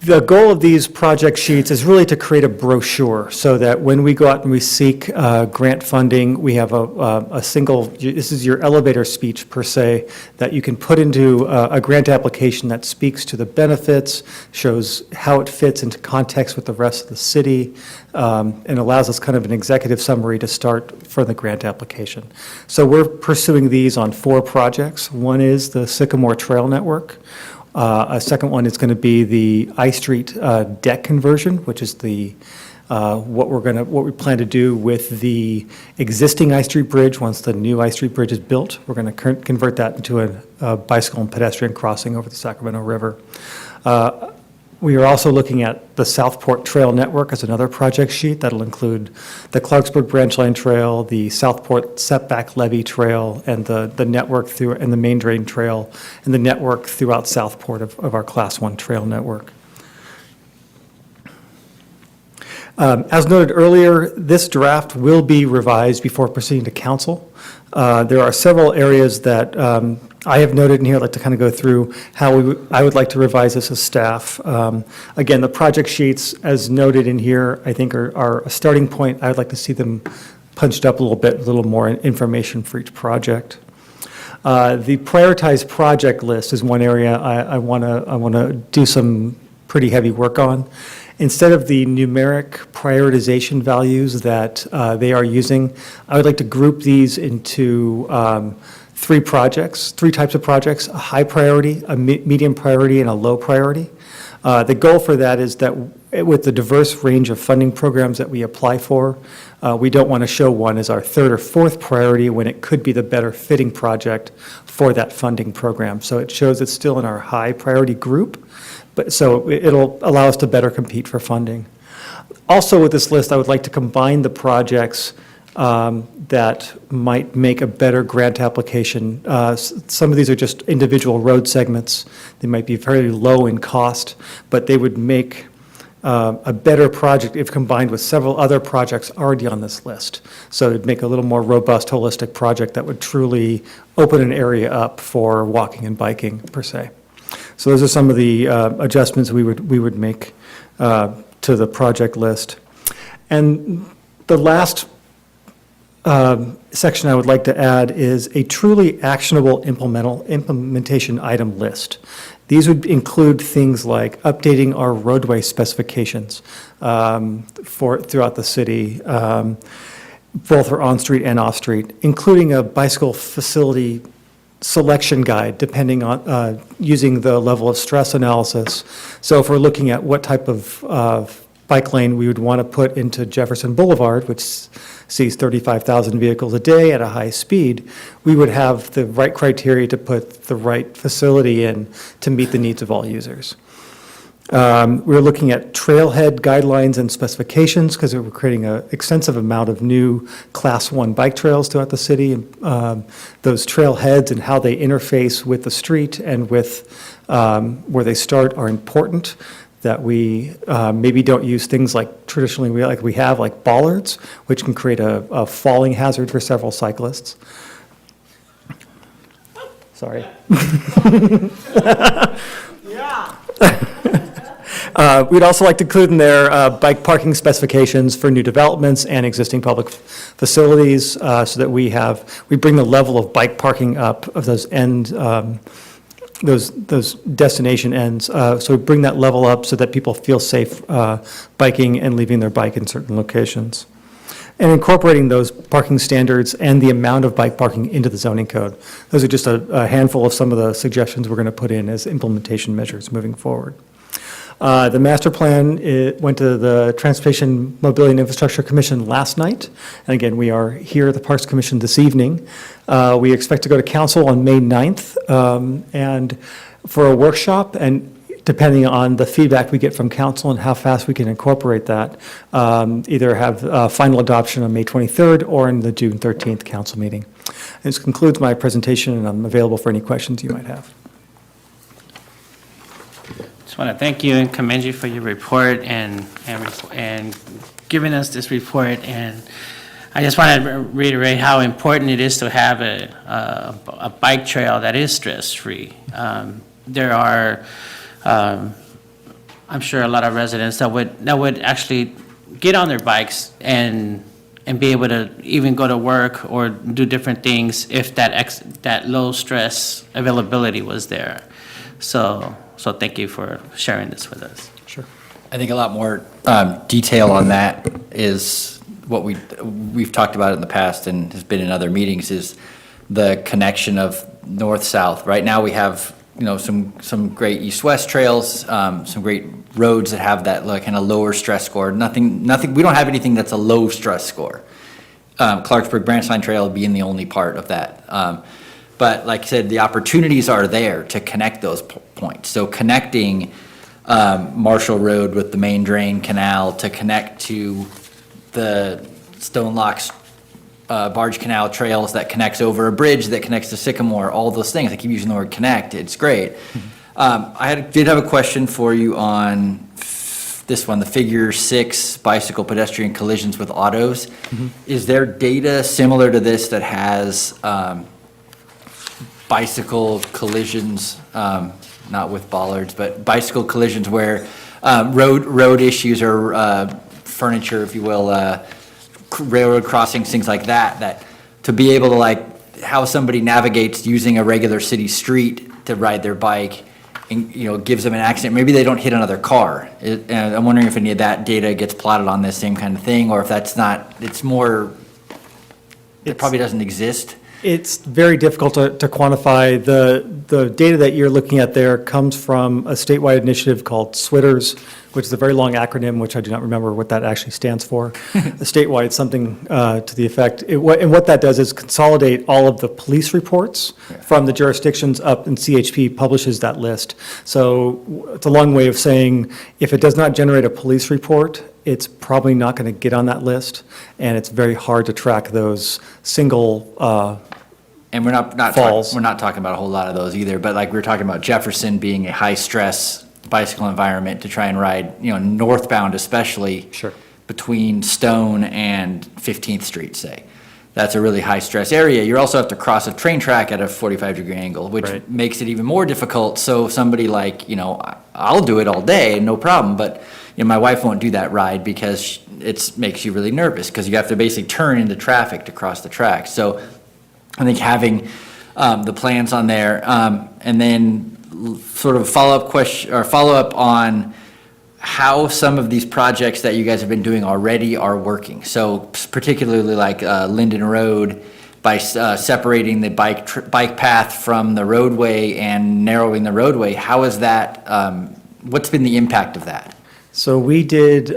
The goal of these project sheets is really to create a brochure so that when we go out and we seek grant funding, we have a single, this is your elevator speech per se, that you can put into a grant application that speaks to the benefits, shows how it fits into context with the rest of the city, and allows us kind of an executive summary to start for the grant application. So we're pursuing these on 4 projects. One is the Sycamore Trail Network. A second one is going to be the I Street deck conversion, which is the what we plan to do with the existing I Street Bridge. Once the new I Street Bridge is built, we're going to convert that into a bicycle and pedestrian crossing over the Sacramento River. We are also looking at the Southport Trail Network as another project sheet. That'll include the Clarksburg Branch Line Trail, the Southport Setback Levee Trail, and the network through, and the Main Drain Trail, and the network throughout Southport of our Class 1 trail network. As noted earlier, this draft will be revised before proceeding to council. There are several areas that I have noted in here. I'd like to kind of go through how I would like to revise this as staff. Again, the project sheets, as noted in here, I think are a starting point. I would like to see them punched up a little bit, a little more information for each project. The prioritized project list is one area I want to do some pretty heavy work on. Instead of the numeric prioritization values that they are using, I would like to group these into 3 types of projects: a high priority, a medium priority, and a low priority. The goal for that is that with the diverse range of funding programs that we apply for, we don't want to show one as our 3rd or 4th priority when it could be the better fitting project for that funding program. So it shows it's still in our high priority group, but so it'll allow us to better compete for funding. Also with this list, I would like to combine the projects that might make a better grant application. Some of these are just individual road segments. They might be very low in cost, but they would make a better project if combined with several other projects already on this list. So it'd make a little more robust, holistic project that would truly open an area up for walking and biking per se. So those are some of the adjustments we would make to the project list. And the last section I would like to add is a truly actionable implementation item list. These would include things like updating our roadway specifications throughout the city, both for on-street and off-street, including a bicycle facility selection guide, depending on using the level of stress analysis. So if we're looking at what type of bike lane we would want to put into Jefferson Boulevard, which sees 35,000 vehicles a day at a high speed, we would have the right criteria to put the right facility in to meet the needs of all users. We're looking at trailhead guidelines and specifications because we're creating an extensive amount of new Class 1 bike trails throughout the city. Those trailheads and how they interface with the street and with where they start are important, that we maybe don't use things like traditionally we have like bollards, which can create a falling hazard for several cyclists. Sorry. We'd also like to include in there bike parking specifications for new developments and existing public facilities, so that we bring the level of bike parking up of those those destination ends. So we bring that level up so that people feel safe biking and leaving their bike in certain locations. And incorporating those parking standards and the amount of bike parking into the zoning code. Those are just a handful of some of the suggestions we're going to put in as implementation measures moving forward. The master plan went to the Transportation, Mobility, and Infrastructure Commission last night. And again, we are here at the Parks Commission this evening. We expect to go to council on May 9th and for a workshop, and depending on the feedback we get from council and how fast we can incorporate that, either have final adoption on May 23rd or in the June 13th council meeting. This concludes my presentation, and I'm available for any questions you might have. Just want to thank you and commend you for your report and giving us this report. And I just want to reiterate how important it is to have a bike trail that is stress-free. There are, I'm sure, a lot of residents that would actually get on their bikes and be able to even go to work or do different things if that low stress availability was there. So thank you for sharing this with us. Sure. I think a lot more detail on that is what we've talked about in the past and has been in other meetings, is the connection of north-south. Right now, we have, some great east-west trails, some great roads that have that kind of lower stress score. Nothing, we don't have anything that's a low stress score. Clarksburg Branch Line Trail being the only part of that. But like I said, the opportunities are there to connect those points. So connecting Marshall Road with the main drain canal to connect to the Stone Locks barge canal trails that connects over a bridge that connects to Sycamore, all those things. I keep using the word connect. It's great. Did have a question for you on this one, the figure 6 bicycle pedestrian collisions with autos. Is there data similar to this that has bicycle collisions, not with bollards, but bicycle collisions where road issues or furniture, if you will, railroad crossings, things like that to be able to how somebody navigates using a regular city street to ride their bike and, gives them an accident. Maybe they don't hit another car. And I'm wondering if any of that data gets plotted on this same kind of thing, or if that's not, it probably doesn't exist. It's very difficult to quantify. The data that you're looking at there comes from a statewide initiative called SWITTERS, which is a very long acronym, which I do not remember what that actually stands for. Statewide, something to the effect. And what that does is consolidate all of the police reports from the jurisdictions up, and CHP publishes that list. So it's a long way of saying, if it does not generate a police report, it's probably not going to get on that list, and it's very hard to track those single And we're not falls. we're not talking about a whole lot of those either, but we were talking about Jefferson being a high-stress bicycle environment to try and ride, northbound especially. Sure. Between Stone and 15th Street, say. That's a really high-stress area. You also have to cross a train track at a 45-degree angle, which Right. makes it even more difficult. So somebody I'll do it all day, no problem, but my wife won't do that ride because it makes you really nervous because you have to basically turn into traffic to cross the track. So I think having the plans on there, and then sort of follow up on how some of these projects that you guys have been doing already are working. So particularly Linden Road, by separating the bike path from the roadway and narrowing the roadway, how is that? What's been the impact of that? So we did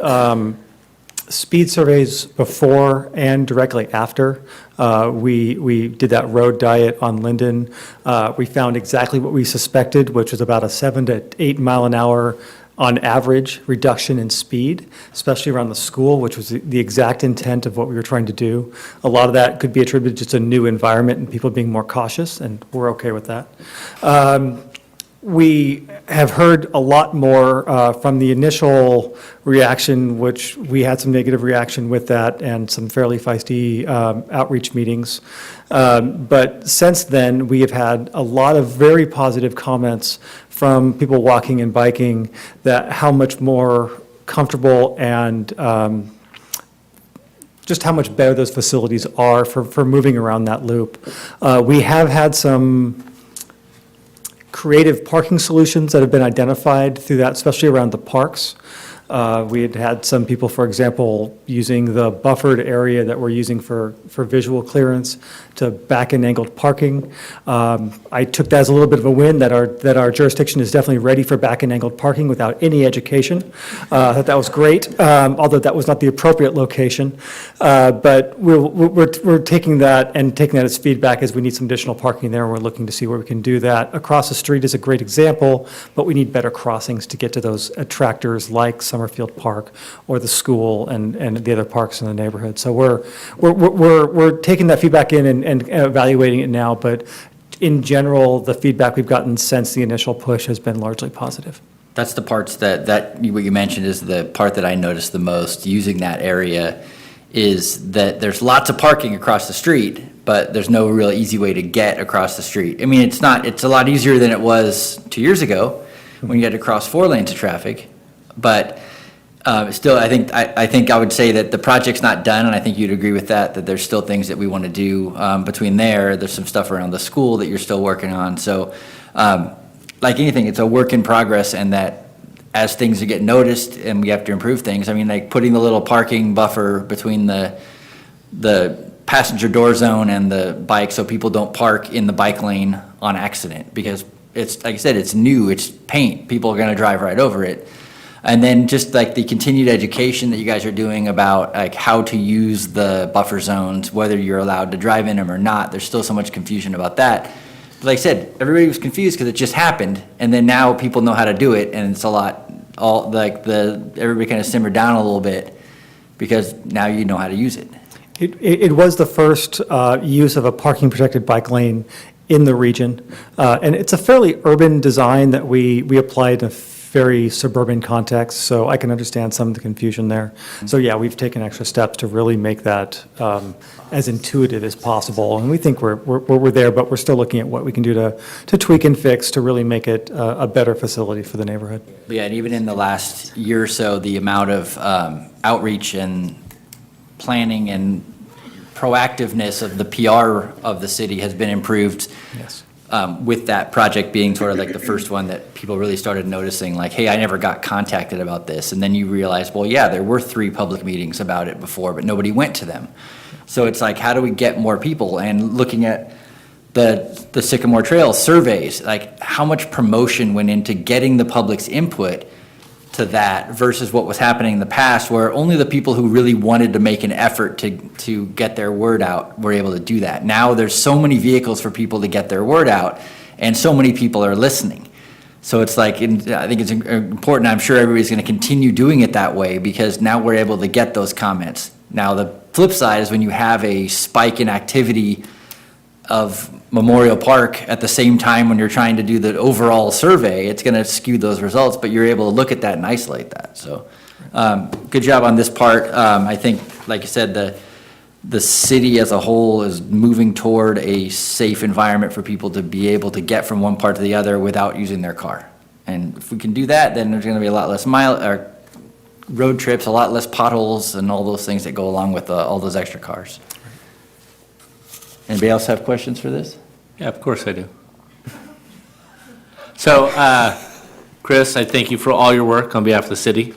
speed surveys before and directly after. We did that road diet on Linden. We found exactly what we suspected, which was about a 7 to 8 mile an hour on average reduction in speed, especially around the school, which was the exact intent of what we were trying to do. A lot of that could be attributed to just a new environment and people being more cautious, and we're okay with that. We have heard a lot more from the initial reaction, which we had some negative reaction with that and some fairly feisty outreach meetings. But since then, we have had a lot of very positive comments from people walking and biking that how much more comfortable and just how much better those facilities are for moving around that loop. We have had some creative parking solutions that have been identified through that, especially around the parks. We had some people, for example, using the buffered area that we're using for visual clearance to back and angled parking. I took that as a little bit of a win that our jurisdiction is definitely ready for back and angled parking without any education. That was great, although that was not the appropriate location. But we're taking that and taking that as feedback as we need some additional parking there. We're looking to see where we can do that. Across the street is a great example, but we need better crossings to get to those attractors like Summerfield Park or the school and the other parks in the neighborhood. So we're taking that feedback in and evaluating it now, but in general, the feedback we've gotten since the initial push has been largely positive. That's the parts that what you mentioned is the part that I noticed the most using that area, is that there's lots of parking across the street, but there's no real easy way to get across the street. I mean, it's a lot easier than it was 2 years ago when you had to cross 4 lanes of traffic. But still, I think I would say that the project's not done, and I think you'd agree with that there's still things that we want to do between there. There's some stuff around the school that you're still working on. So like anything, it's a work in progress, and that as things get noticed and we have to improve things, I mean, like putting the little parking buffer between the passenger door zone and the bike so people don't park in the bike lane on accident, because it's, like I said, it's new, it's paint, people are gonna drive right over it. And then just like the continued education that you guys are doing about like how to use the buffer zones, whether you're allowed to drive in them or not, there's still so much confusion about that. But like I said, everybody was confused because it just happened, and then now people know how to do it, and it's a lot, everybody kind of simmered down a little bit because now you know how to use it. It was the first use of a parking protected bike lane in the region. And it's a fairly urban design that we applied in a very suburban context, so I can understand some of the confusion there. So yeah, we've taken extra steps to really make that as intuitive as possible. And we think we're there, but we're still looking at what we can do to tweak and fix to really make it a better facility for the neighborhood. Yeah, and even in the last year or so, the amount of outreach and planning and proactiveness of the PR of the city has been improved. Yes. With that project being sort of like the first one that people really started noticing, like, hey, I never got contacted about this. And then you realize, well, yeah, there were 3 public meetings about it before, but nobody went to them. So it's like, how do we get more people? And looking at the Sycamore Trail surveys, like how much promotion went into getting the public's input to that versus what was happening in the past, where only the people who really wanted to make an effort to get their word out were able to do that. Now there's so many vehicles for people to get their word out, and so many people are listening. So it's like, I think it's important, I'm sure everybody's going to continue doing it that way, because now we're able to get those comments. Now the flip side is when you have a spike in activity of Memorial Park at the same time when you're trying to do the overall survey, it's going to skew those results, but you're able to look at that and isolate that. So good job on this part. I think, like you said, the city as a whole is moving toward a safe environment for people to be able to get from one part to the other without using their car. And if we can do that, then there's going to be a lot less road trips, a lot less potholes, and all those things that go along with all those extra cars. Anybody else have questions for this? Yeah, of course I do. So, Chris, I thank you for all your work on behalf of the city,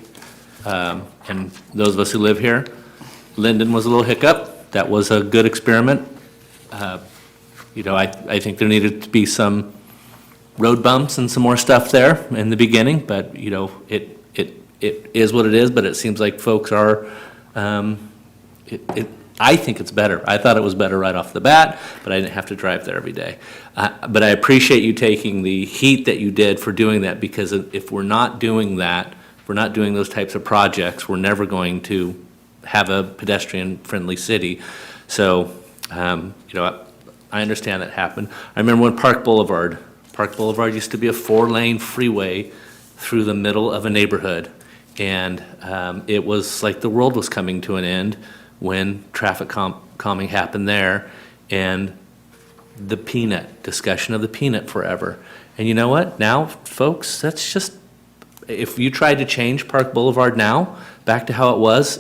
and those of us who live here. Linden was a little hiccup. That was a good experiment. I think there needed to be some road bumps and some more stuff there in the beginning, but, it is what it is, but it seems like folks are, I think it's better. I thought it was better right off the bat, but I didn't have to drive there every day. But I appreciate you taking the heat that you did for doing that, because if we're not doing that, if we're not doing those types of projects, we're never going to have a pedestrian-friendly city. So, I understand that happened. I remember when Park Boulevard used to be a 4-lane freeway through the middle of a neighborhood. And it was like the world was coming to an end when traffic calming happened there, and the peanut, discussion of the peanut forever. And you know what? Now, folks, that's just, if you tried to change Park Boulevard now, back to how it was,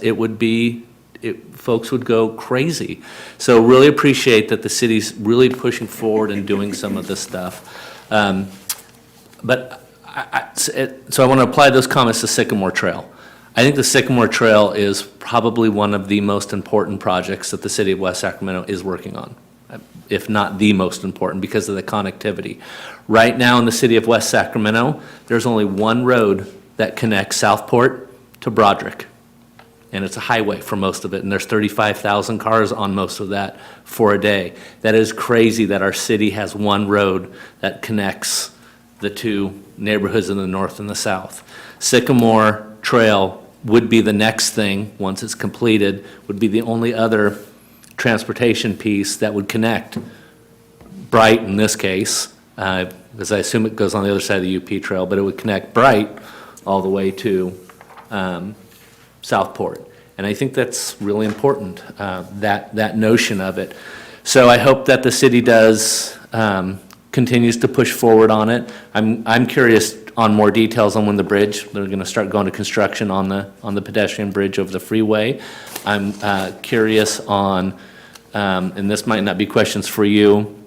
folks would go crazy. So really appreciate that the city's really pushing forward and doing some of this stuff. But so I want to apply those comments to Sycamore Trail. I think the Sycamore Trail is probably one of the most important projects that the city of West Sacramento is working on, if not the most important, because of the connectivity. Right now in the city of West Sacramento, there's only one road that connects Southport to Broderick, and it's a highway for most of it, and there's 35,000 cars on most of that for a day. That is crazy that our city has one road that connects the 2 neighborhoods in the north and the south. Sycamore Trail would be the next thing, once it's completed, would be the only other transportation piece that would connect Bright, in this case, because I assume it goes on the other side of the UP Trail, but it would connect Bright all the way to Southport. And I think that's really important, that notion of it. So I hope that the city continues to push forward on it. I'm curious on more details on when the bridge, they're going to start going to construction on the pedestrian bridge over the freeway. I'm curious on, and this might not be questions for you,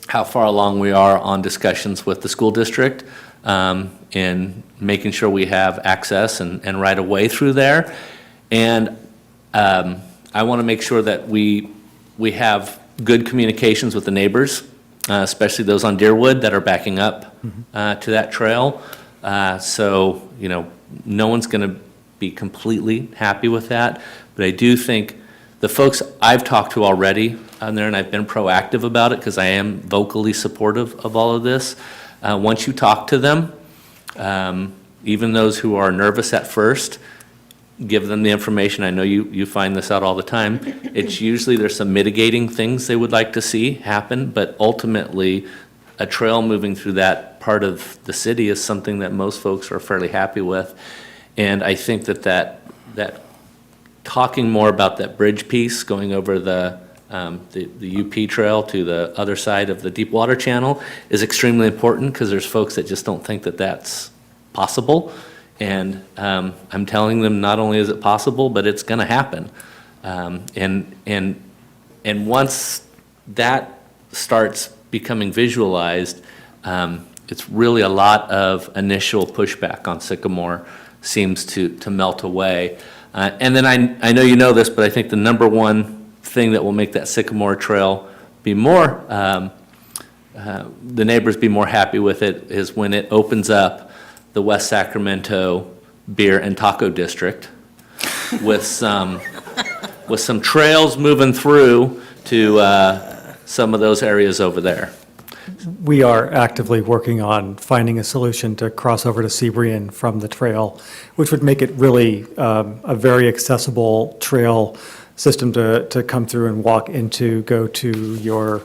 how far along we are on discussions with the school district in making sure we have access and right of way through there. And I want to make sure that we have good communications with the neighbors, especially those on Deerwood that are backing up to that trail. So, no one's going to be completely happy with that. But I do think the folks I've talked to already on there, and I've been proactive about it because I am vocally supportive of all of this. Once you talk to them, even those who are nervous at first, give them the information. I know you find this out all the time. It's usually there's some mitigating things they would like to see happen, but ultimately a trail moving through that part of the city is something that most folks are fairly happy with. And I think that talking more about that bridge piece going over the UP Trail to the other side of the Deepwater Channel is extremely important because there's folks that just don't think that that's possible. And I'm telling them not only is it possible, but it's going to happen. And once that starts becoming visualized, it's really a lot of initial pushback on Sycamore seems to melt away. And then I know you know this, but I think the number one thing that will make that Sycamore Trail be more, the neighbors be more happy with it is when it opens up the West Sacramento Beer and Taco District with some trails moving through to some of those areas over there. We are actively working on finding a solution to cross over to Seabrian from the trail, which would make it really a very accessible trail system to come through and walk into, go to your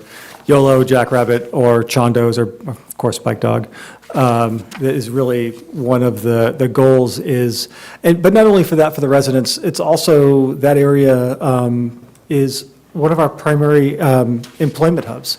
YOLO, Jackrabbit, or Chondos, or of course Bike Dog. That is really one of the goals is, but not only for that, for the residents, it's also that area is one of our primary employment hubs.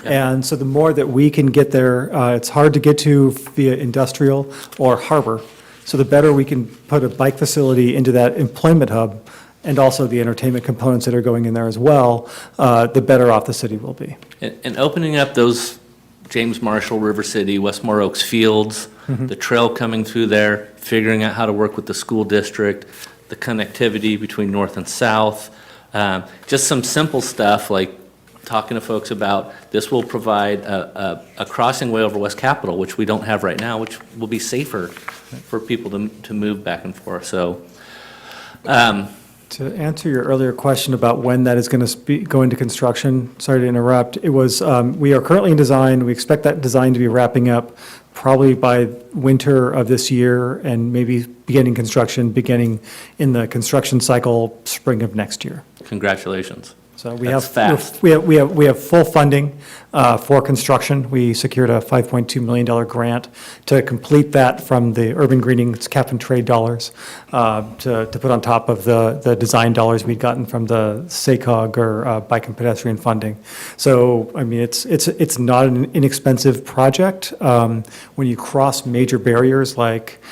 And so the more that we can get there, it's hard to get to via industrial or harbor. So the better we can put a bike facility into that employment hub and also the entertainment components that are going in there as well, the better off the city will be. And opening up those James Marshall, River City, Westmore Oaks fields, the trail coming through there, figuring out how to work with the school district, the connectivity between north and south, just some simple stuff like talking to folks about this will provide a crossing way over West Capitol, which we don't have right now, which will be safer for people to move back and forth. So, to answer your earlier question about when that is going to go into construction, sorry to interrupt, it was, we are currently in design. We expect that design to be wrapping up probably by winter of this year and maybe beginning in the construction cycle spring of next year. Congratulations. So we That's have, fast. we have full funding for construction. We secured a $5.2 million grant to complete that from the urban greening, it's cap and trade dollars, to put on top of the design dollars we'd gotten from the SACOG or bike and pedestrian funding. So, I mean, it's not an inexpensive project. When you cross major barriers like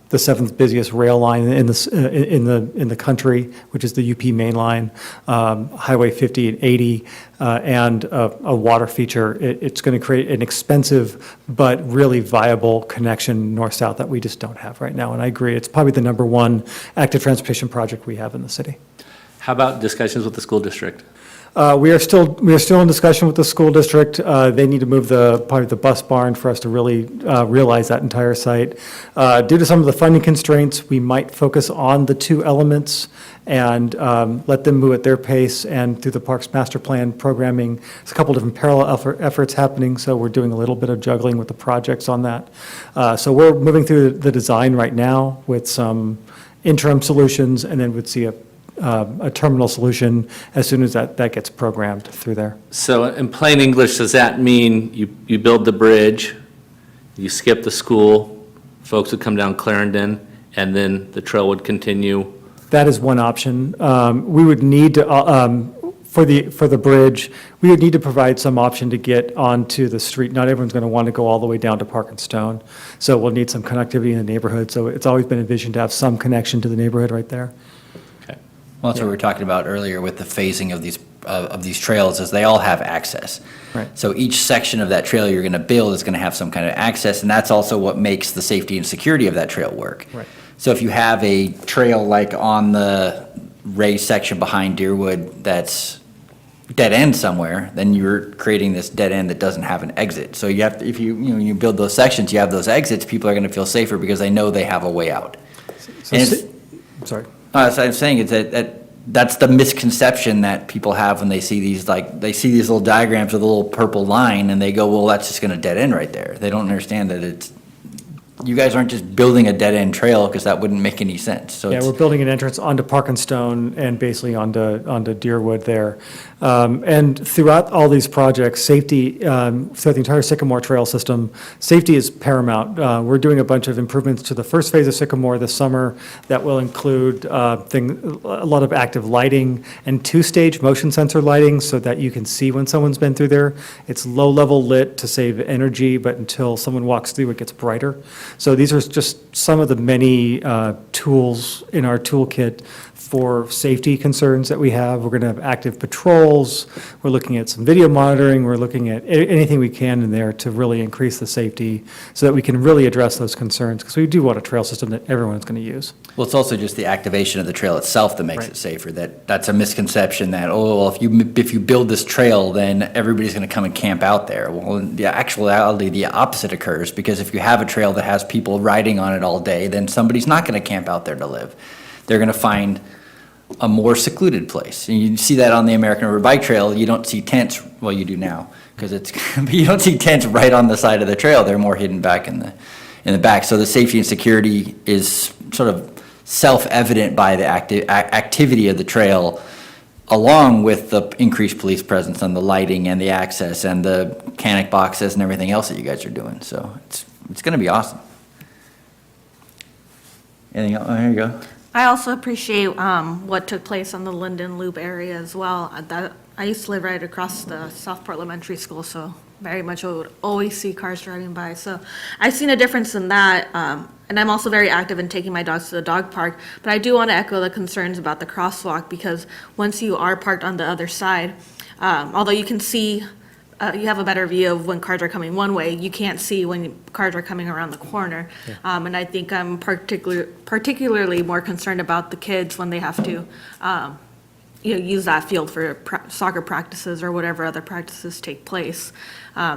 the seventh busiest rail line in the country, which is the UP main line, Highway 50 and 80, and a water feature. It's going to create an expensive but really viable connection north-south that we just don't have right now. And I agree, it's probably the number one active transportation project we have in the city. How about discussions with the school district? We are still in discussion with the school district. They need to move probably the bus barn for us to really realize that entire site. Due to some of the funding constraints, we might focus on the two elements and let them move at their pace. And through the Parks Master Plan programming, there's a couple different parallel efforts happening, so we're doing a little bit of juggling with the projects on that. So we're moving through the design right now with some interim solutions, and then we'd see a terminal solution as soon as that gets programmed through there. So in plain English, does that mean you build the bridge, you skip the school, folks would come down Clarendon, and then the trail would continue? That is one option. We would need to, for the bridge, we would need to provide some option to get onto the street. Not everyone's going to want to go all the way down to Park and Stone, so we'll need some connectivity in the neighborhood. So it's always been envisioned to have some connection to the neighborhood right there. Okay. Well, that's what we were talking about earlier with the phasing of these trails, is they all have access. Right. So each section of that trail you're going to build is going to have some kind of access, and that's also what makes the safety and security of that trail work. Right. So if you have a trail like on the raised section behind Deerwood that's dead end somewhere, then you're creating this dead end that doesn't have an exit. So you have to, if you build those sections, you have those exits, people are going to feel safer because they know they have a way out. So And it's- sorry. So I'm saying is that's the misconception that people have when they see these, like, they see these little diagrams with a little purple line and they go, well, that's just gonna dead end right there. They don't understand that you guys aren't just building a dead end trail, because that wouldn't make any sense. So Yeah, it's, we're building an entrance onto Park and Stone and basically onto Deerwood there. And throughout all these projects, safety, throughout the entire Sycamore Trail system, safety is paramount. We're doing a bunch of improvements to the first phase of Sycamore this summer that will include a lot of active lighting and two-stage motion sensor lighting so that you can see when someone's been through there. It's low-level lit to save energy, but until someone walks through, it gets brighter. So these are just some of the many tools in our toolkit for safety concerns that we have. We're going to have active patrols. We're looking at some video monitoring. We're looking at anything we can in there to really increase the safety so that we can really address those concerns, because we do want a trail system that everyone's going to use. well, it's also just the activation of the trail itself that makes Right. it safer. That's a misconception that, oh, well, if you build this trail, then everybody's gonna come and camp out there. Well, in the actuality, the opposite occurs, because if you have a trail that has people riding on it all day, then somebody's not gonna camp out there to live. They're gonna find a more secluded place. And you see that on the American River Bike Trail. You don't see tents, well, you do now, because it's, but you don't see tents right on the side of the trail. They're more hidden back in the back. So the safety and security is sort of self-evident by the activity of the trail, along with the increased police presence and the lighting and the access and the mechanic boxes and everything else that you guys are doing. So it's going to be awesome. Anything else? Oh, here you go. I also appreciate what took place on the Linden Loop area as well. I used to live right across the Southport Elementary School, so very much I would always see cars driving by. So I've seen a difference in that, and I'm also very active in taking my dogs to the dog park. But I do want to echo the concerns about the crosswalk, because once you are parked on the other side, although you can see, you have a better view of when cars are coming one way, you can't see when cars are coming around the corner. And I think I'm particularly more concerned about the kids when they have to, use that field for soccer practices or whatever other practices take place.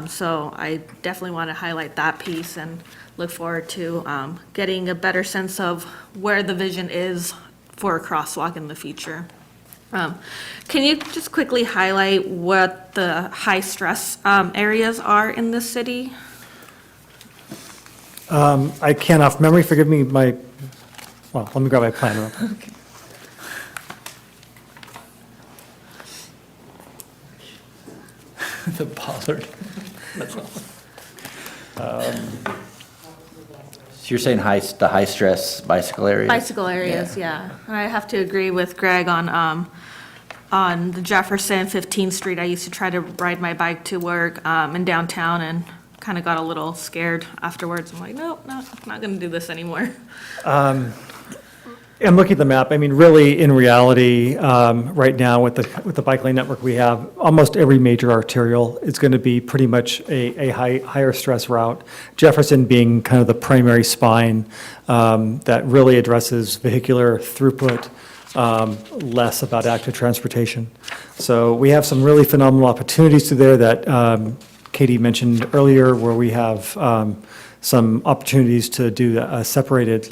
So I definitely want to highlight that piece and look forward to getting a better sense of where the vision is for a crosswalk in the future. Can you just quickly highlight what the high-stress areas are in the city? I can't off memory, forgive me, let me grab my plan real quick. The bollard. So you're saying the high-stress bicycle area? Bicycle areas, yeah. And I have to agree with Greg on the Jefferson, 15th Street. I used to try to ride my bike to work in downtown and kind of got a little scared afterwards. I'm like, nope, no, I'm not going to do this anymore. I'm looking at the map. I mean, really, in reality, right now with the bike lane network we have, almost every major arterial is going to be pretty much a higher stress route. Jefferson being kind of the primary spine that really addresses vehicular throughput, less about active transportation. So we have some really phenomenal opportunities through there that Katie mentioned earlier, where we have some opportunities to do a separated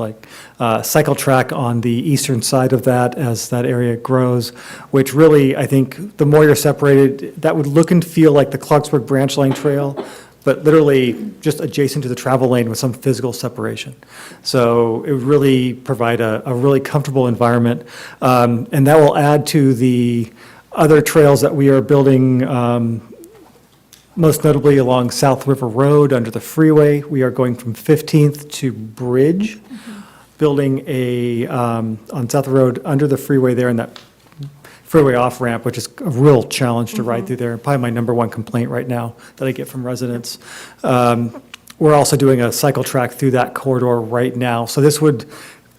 cycle track on the eastern side of that as that area grows, which really, I think, the more you're separated, that would look and feel like the Clarksburg Branch Line Trail, but literally just adjacent to the travel lane with some physical separation. So it would really provide a really comfortable environment. And that will add to the other trails that we are building, most notably along South River Road under the freeway. We are going from 15th to Bridge, building on South Road under the freeway there in that freeway off-ramp, which is a real challenge to ride through there. Probably my number one complaint right now that I get from residents. We're also doing a cycle track through that corridor right now. So this would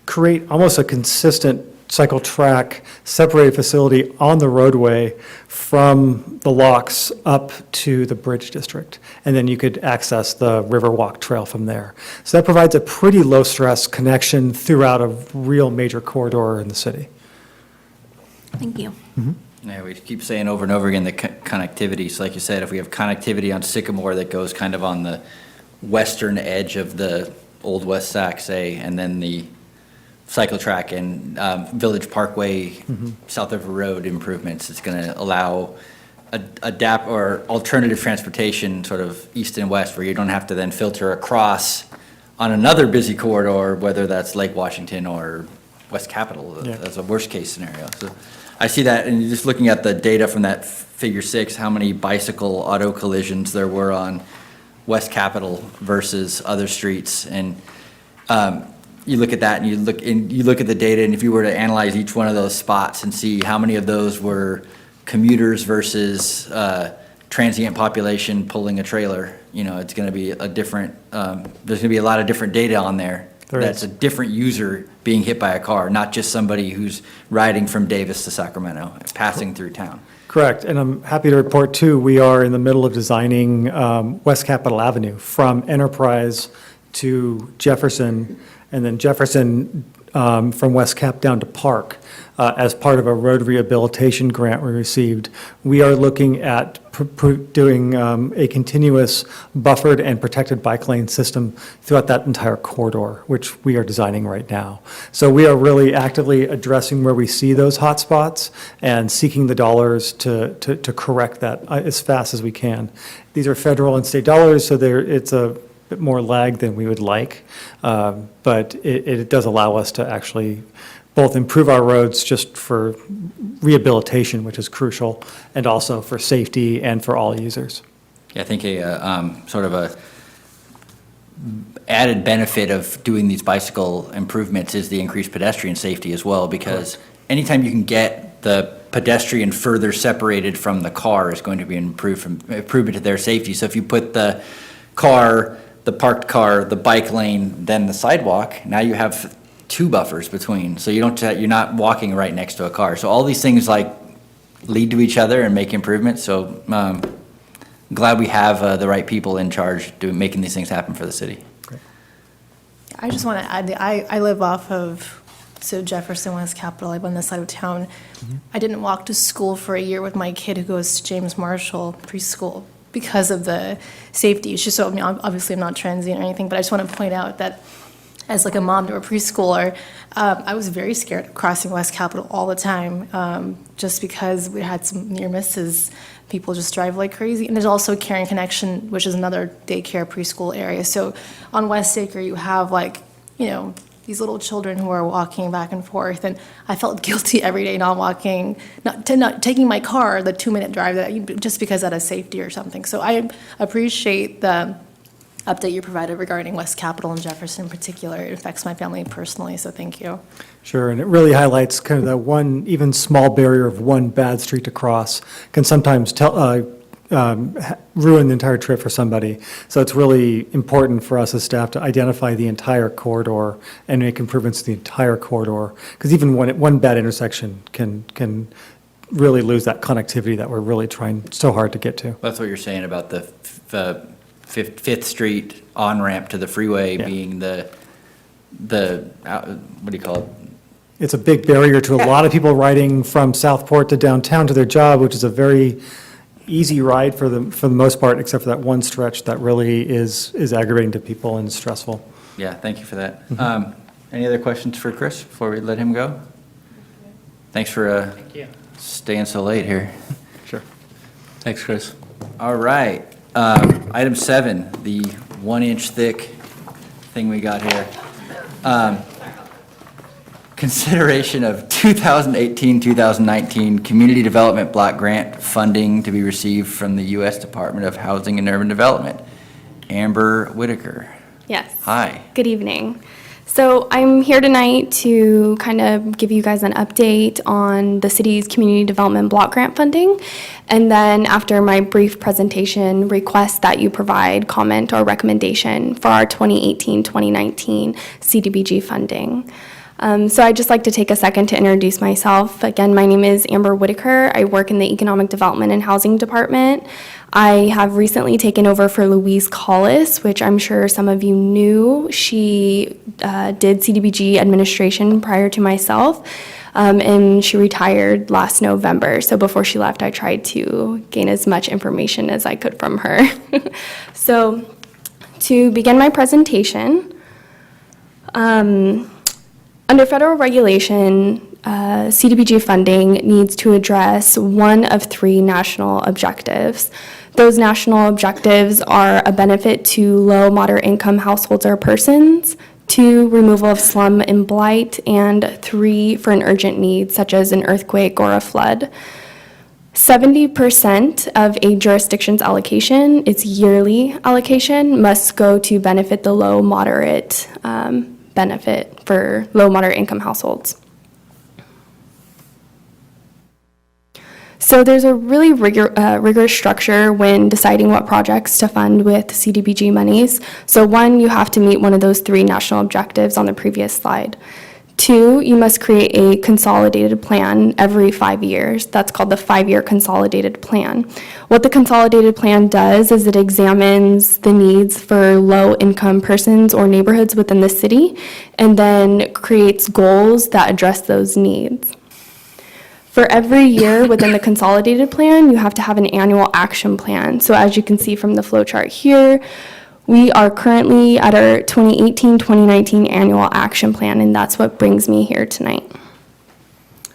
create almost a consistent cycle track separated facility on the roadway from the locks up to the Bridge District. And then you could access the Riverwalk Trail from there. So that provides a pretty low-stress connection throughout a real major corridor in the city. Thank you. Yeah, we keep saying over and over again the connectivity. So like you said, if we have connectivity on Sycamore that goes kind of on the western edge of the Old West Sac, say, and then the cycle track and Village Parkway, South River Road improvements, it's going to allow adapt or alternative transportation sort of east and west, where you don't have to then filter across on another busy corridor, whether that's Lake Washington or West Capitol. Yeah. That's a worst case scenario. So I see that, and just looking at the data from that figure 6, how many bicycle auto collisions there were on West Capitol versus other streets, and you look at that and you look at the data, and if you were to analyze each one of those spots and see how many of those were commuters versus transient population pulling a trailer, it's going to be a different, there's going to be a lot of different data on there. That's a different user being hit by a car, not just somebody who's riding from Davis to Sacramento, passing through town. Correct, and I'm happy to report too, we are in the middle of designing West Capitol Avenue from Enterprise to Jefferson, and then Jefferson from West Cap down to Park as part of a road rehabilitation grant we received. We are looking at doing a continuous buffered and protected bike lane system throughout that entire corridor, which we are designing right now. So we are really actively addressing where we see those hot spots and seeking the dollars to correct that as fast as we can. These are federal and state dollars, so it's a bit more lag than we would like, but it does allow us to actually both improve our roads just for rehabilitation, which is crucial, and also for safety and for all users. Yeah, I think sort of a added benefit of doing these bicycle improvements is the increased pedestrian safety as well, because anytime you can get the pedestrian further separated from the car is going to be an improvement to their safety. So if you put the car, the parked car, the bike lane, then the sidewalk, now you have 2 buffers between, so you're not walking right next to a car. So all these things lead to each other and make improvements. So glad we have the right people in charge making these things happen for the city. Great. I just want to add, I live off of, Jefferson, West Capitol, I live on this side of town. I didn't walk to school for a year with my kid who goes to James Marshall preschool because of the safety issues. So obviously I'm not transient or anything, but I just want to point out that as a mom to a preschooler, I was very scared of crossing West Capitol all the time, just because we had some near misses. People just drive like crazy. And there's also Caring Connection, which is another daycare preschool area. So on West Acre, you have these little children who are walking back and forth, and I felt guilty every day not taking my car the 2-minute drive just because out of safety or something. So I appreciate the update you provided regarding West Capitol and Jefferson in particular. It affects my family personally, so thank you. Sure, and it really highlights kind of that one, even small barrier of one bad street to cross can sometimes ruin the entire trip for somebody. So it's really important for us as staff to identify the entire corridor and make improvements to the entire corridor, because even one bad intersection can really lose that connectivity that we're really trying so hard to get to. That's what you're saying about the Fifth Street on-ramp to the freeway being the what do you call it? It's a big barrier to a lot of people riding from Southport to downtown to their job, which is a very easy ride for the most part, except for that one stretch that really is aggravating to people and stressful. Yeah, thank you for that. Any other questions for Chris before we let him go? Thanks for staying so late here. Sure. Thanks, Chris. All right. Item 7, the 1-inch thick thing we got here. Consideration of 2018-2019 Community Development Block Grant funding to be received from the U.S. Department of Housing and Urban Development. Amber Whitaker. Yes. Hi. Good evening. So I'm here tonight to kind of give you guys an update on the city's community development block grant funding. And then after my brief presentation, request that you provide comment or recommendation for our 2018-2019 CDBG funding. So I'd just like to take a second to introduce myself. Again, my name is Amber Whitaker. I work in the Economic Development and Housing Department. I have recently taken over for Louise Collis, which I'm sure some of you knew. She did CDBG administration prior to myself, and she retired last November. So before she left, I tried to gain as much information as I could from her. So to begin my presentation, under federal regulation, CDBG funding needs to address one of 3 national objectives. Those national objectives are a benefit to low, moderate income households or persons, 2, removal of slum and blight, and 3, for an urgent need such as an earthquake or a flood. 70% of a jurisdiction's allocation, its yearly allocation, must go to benefit the low, moderate benefit for low, moderate income households. So there's a really rigorous structure when deciding what projects to fund with CDBG monies. So 1, you have to meet one of those 3 national objectives on the previous slide. 2, you must create a consolidated plan every 5 years. That's called the 5-year consolidated plan. What the consolidated plan does is it examines the needs for low-income persons or neighborhoods within the city, and then creates goals that address those needs. For every year within the consolidated plan, you have to have an annual action plan. So as you can see from the flow chart here, we are currently at our 2018-2019 annual action plan, and that's what brings me here tonight.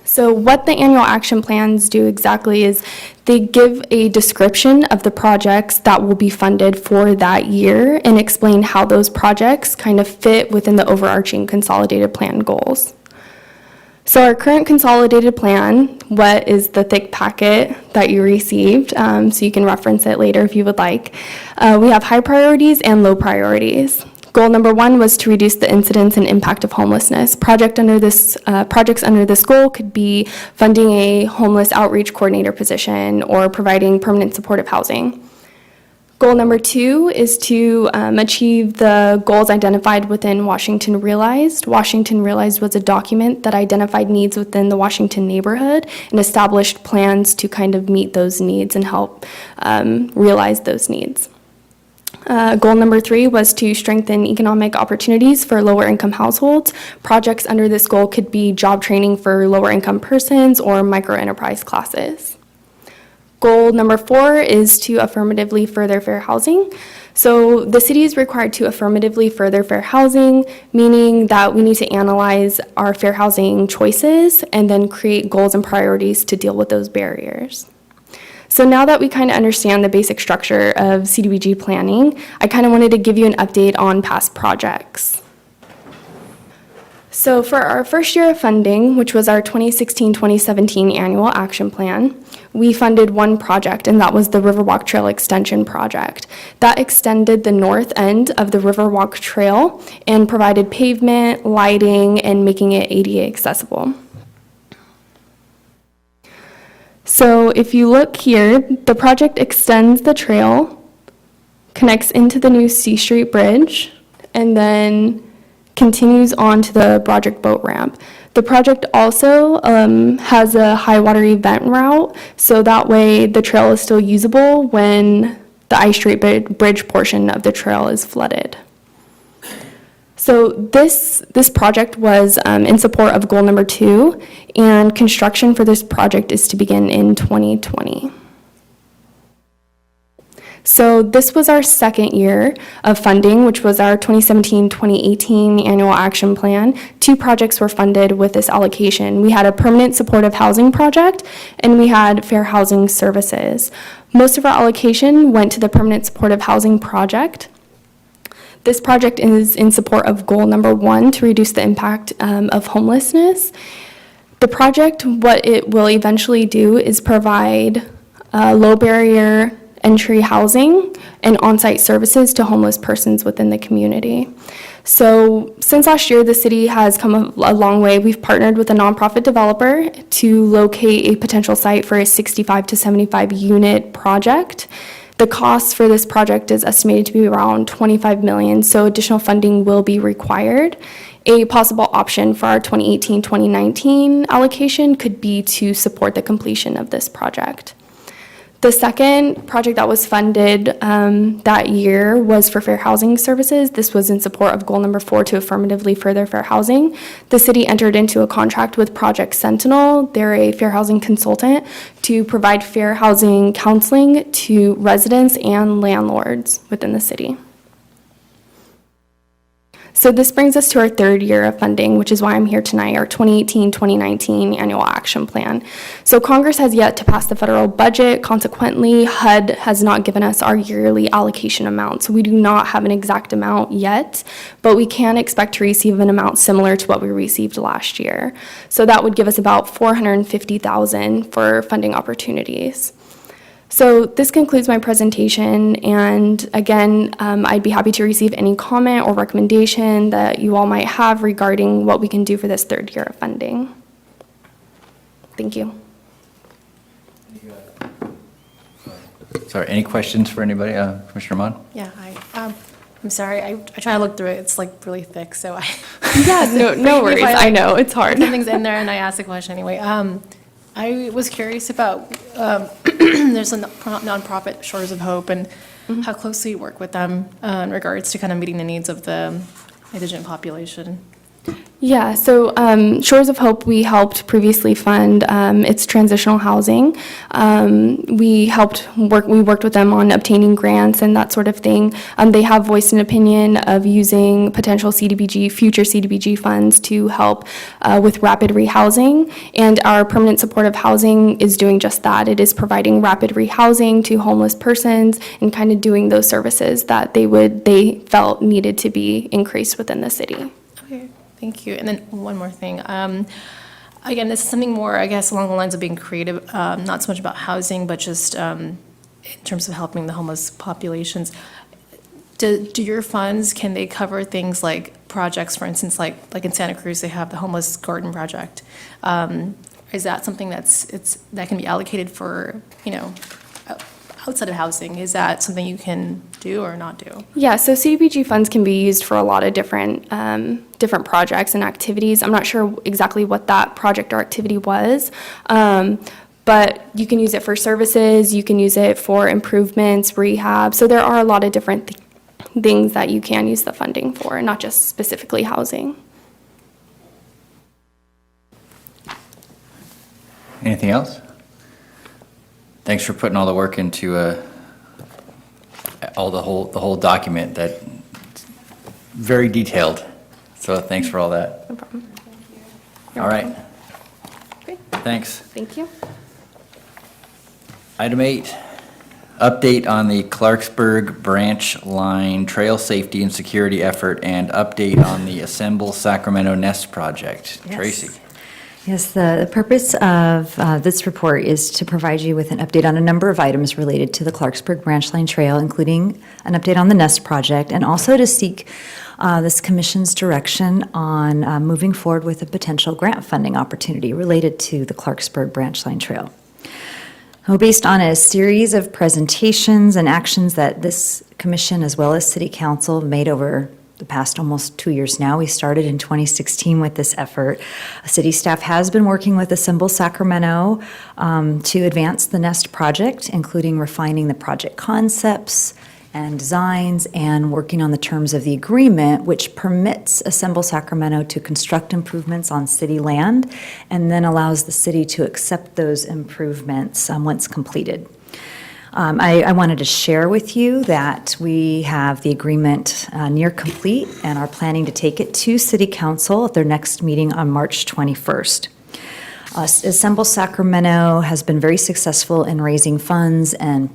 So what the annual action plans do exactly is they give a description of the projects that will be funded for that year and explain how those projects kind of fit within the overarching consolidated plan goals. So our current consolidated plan, what is the thick packet that you received, so you can reference it later if you would like. We have high priorities and low priorities. Goal number 1 was to reduce the incidence and impact of homelessness. Projects under this goal could be funding a homeless outreach coordinator position or providing permanent supportive housing. Goal number 2 is to achieve the goals identified within Washington Realized. Washington Realized was a document that identified needs within the Washington neighborhood and established plans to kind of meet those needs and help realize those needs. Goal number 3 was to strengthen economic opportunities for lower income households. Projects under this goal could be job training for lower income persons or micro enterprise classes. Goal number 4 is to affirmatively further fair housing. So the city is required to affirmatively further fair housing, meaning that we need to analyze our fair housing choices and then create goals and priorities to deal with those barriers. So now that we kind of understand the basic structure of CDBG planning, I kind of wanted to give you an update on past projects. So for our first year of funding, which was our 2016-2017 annual action plan, we funded 1 project, and that was the Riverwalk Trail Extension Project. That extended the north end of the Riverwalk Trail and provided pavement, lighting, and making it ADA accessible. So if you look here, the project extends the trail, connects into the new C Street Bridge, and then continues on to the Broderick Boat Ramp. The project also has a high water event route, so that way the trail is still usable when the I Street Bridge portion of the trail is flooded. So this project was in support of goal number 2, and construction for this project is to begin in 2020. So this was our second year of funding, which was our 2017-2018 annual action plan. 2 projects were funded with this allocation. We had a permanent supportive housing project, and we had fair housing services. Most of our allocation went to the permanent supportive housing project. This project is in support of goal number 1, to reduce the impact of homelessness. The project, what it will eventually do is provide low barrier entry housing and on-site services to homeless persons within the community. So since last year, the city has come a long way. We've partnered with a nonprofit developer to locate a potential site for a 65 to 75 unit project. The cost for this project is estimated to be around $25 million, so additional funding will be required. A possible option for our 2018-2019 allocation could be to support the completion of this project. The second project that was funded that year was for fair housing services. This was in support of goal number 4, to affirmatively further fair housing. The city entered into a contract with Project Sentinel. They're a fair housing consultant to provide fair housing counseling to residents and landlords within the city. So this brings us to our third year of funding, which is why I'm here tonight, our 2018-2019 annual action plan. So Congress has yet to pass the federal budget. Consequently, HUD has not given us our yearly allocation amount. So we do not have an exact amount yet, but we can expect to receive an amount similar to what we received last year. So that would give us about $450,000 for funding opportunities. So this concludes my presentation, and again, I'd be happy to receive any comment or recommendation that you all might have regarding what we can do for this third year of funding. Thank you. Sorry, any questions for anybody? Commissioner Ahmad? Yeah, I'm sorry, I try to look through it, it's like really thick, so I. Yeah, no worries, I know, it's hard. Something's in there and I asked a question anyway. I was curious about, there's a nonprofit, Shores of Hope, and how closely you work with them in regards to kind of meeting the needs of the indigent population. Yeah, so Shores of Hope, we helped previously fund its transitional housing. We worked with them on obtaining grants and that sort of thing. They have voiced an opinion of using potential future CDBG funds to help with rapid rehousing. And our permanent supportive housing is doing just that. It is providing rapid rehousing to homeless persons and kind of doing those services that they felt needed to be increased within the city. Okay. Thank you. And then one more thing. Again, this is something more, I guess, along the lines of being creative, not so much about housing, but just in terms of helping the homeless populations. Do your funds, can they cover things like projects, for instance, like in Santa Cruz, they have the Homeless Garden Project. Is that something that can be allocated for, outside of housing? Is that something you can do or not do? Yeah, so CDBG funds can be used for a lot of different projects and activities. I'm not sure exactly what that project or activity was, but you can use it for services, you can use it for improvements, rehab. So there are a lot of different things that you can use the funding for, not just specifically housing. Anything else? Thanks for putting all the work into the whole document. That very detailed. So thanks for all that. No problem. All right. Great. Thanks. Thank you. Item 8, update on the Clarksburg branch line trail safety and security effort, and update on the Assemble Sacramento Nest project. Yes. Tracy. Yes, the purpose of this report is to provide you with an update on a number of items related to the Clarksburg Branch Line Trail, including an update on the Nest project, and also to seek this commission's direction on moving forward with a potential grant funding opportunity related to the Clarksburg Branch Line Trail. Based on a series of presentations and actions that this commission as well as City Council made over the past almost 2 years now. We started in 2016 with this effort. City staff has been working with Assemble Sacramento to advance the Nest project, including refining the project concepts and designs and working on the terms of the agreement, which permits Assemble Sacramento to construct improvements on city land and then allows the city to accept those improvements once completed. I wanted to share with you that we have the agreement near complete and are planning to take it to City Council at their next meeting on March 21st. Assemble Sacramento has been very successful in raising funds and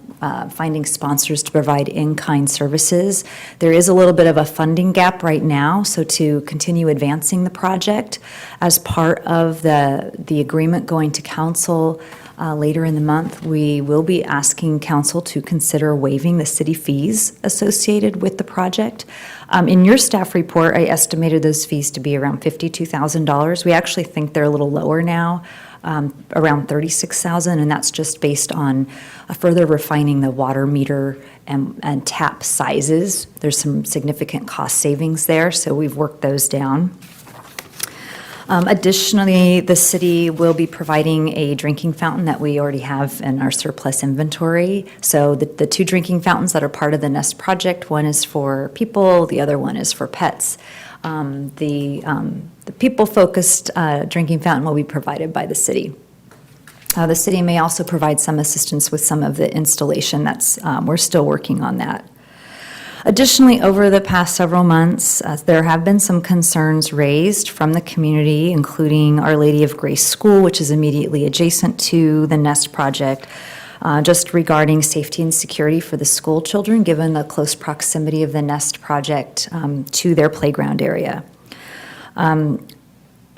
finding sponsors to provide in-kind services. There is a little bit of a funding gap right now, so to continue advancing the project, as part of the agreement going to council later in the month, we will be asking council to consider waiving the city fees associated with the project. In your staff report, I estimated those fees to be around $52,000. We actually think they're a little lower now, around $36,000, and that's just based on further refining the water meter and tap sizes. There's some significant cost savings there, so we've worked those down. Additionally, the city will be providing a drinking fountain that we already have in our surplus inventory. So the two drinking fountains that are part of the Nest project, one is for people, the other one is for pets. The people-focused drinking fountain will be provided by the city. The city may also provide some assistance with some of the installation. We're still working on that. Additionally, over the past several months, there have been some concerns raised from the community, including Our Lady of Grace School, which is immediately adjacent to the Nest project, just regarding safety and security for the school children, given the close proximity of the Nest project to their playground area.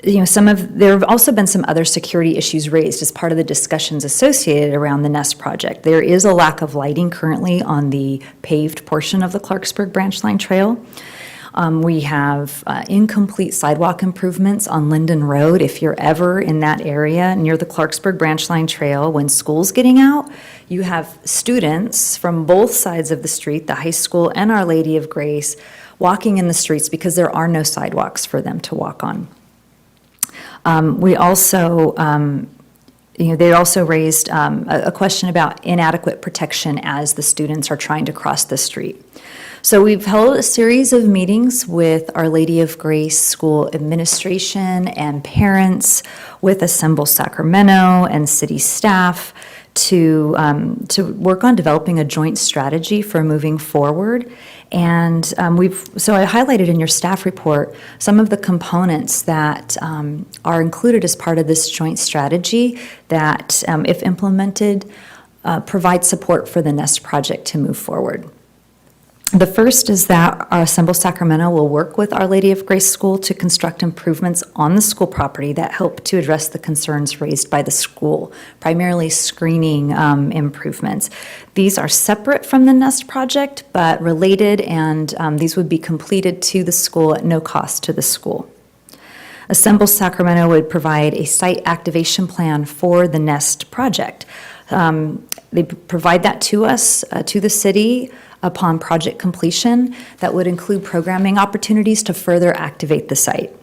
There have also been some other security issues raised as part of the discussions associated around the Nest project. There is a lack of lighting currently on the paved portion of the Clarksburg Branch Line Trail. We have incomplete sidewalk improvements on Linden Road. If you're ever in that area near the Clarksburg Branch Line Trail, when school's getting out, you have students from both sides of the street, the high school and Our Lady of Grace, walking in the streets because there are no sidewalks for them to walk on. They also raised a question about inadequate protection as the students are trying to cross the street. So we've held a series of meetings with Our Lady of Grace School administration and parents, with Assemble Sacramento and city staff to work on developing a joint strategy for moving forward. And so I highlighted in your staff report some of the components that are included as part of this joint strategy that, if implemented, provide support for the Nest project to move forward. The first is that our Assemble Sacramento will work with Our Lady of Grace School to construct improvements on the school property that help to address the concerns raised by the school, primarily screening improvements. These are separate from the Nest project, but related, and these would be completed to the school at no cost to the school. Assemble Sacramento would provide a site activation plan for the Nest project. They provide that to us, to the city, upon project completion. That would include programming opportunities to further activate the site.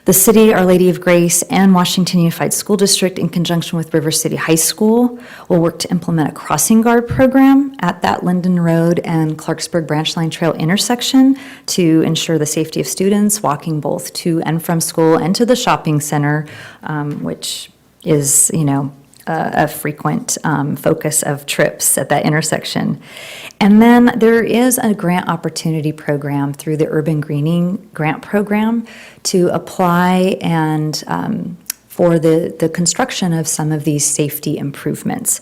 The city, Our Lady of Grace, and Washington Unified School District, in conjunction with River City High School, will work to implement a crossing guard program at that Linden Road and Clarksburg Branch Line Trail intersection to ensure the safety of students walking both to and from school and to the shopping center, which is, a frequent focus of trips at that intersection. And then there is a grant opportunity program through the Urban Greening Grant Program to apply and for the construction of some of these safety improvements.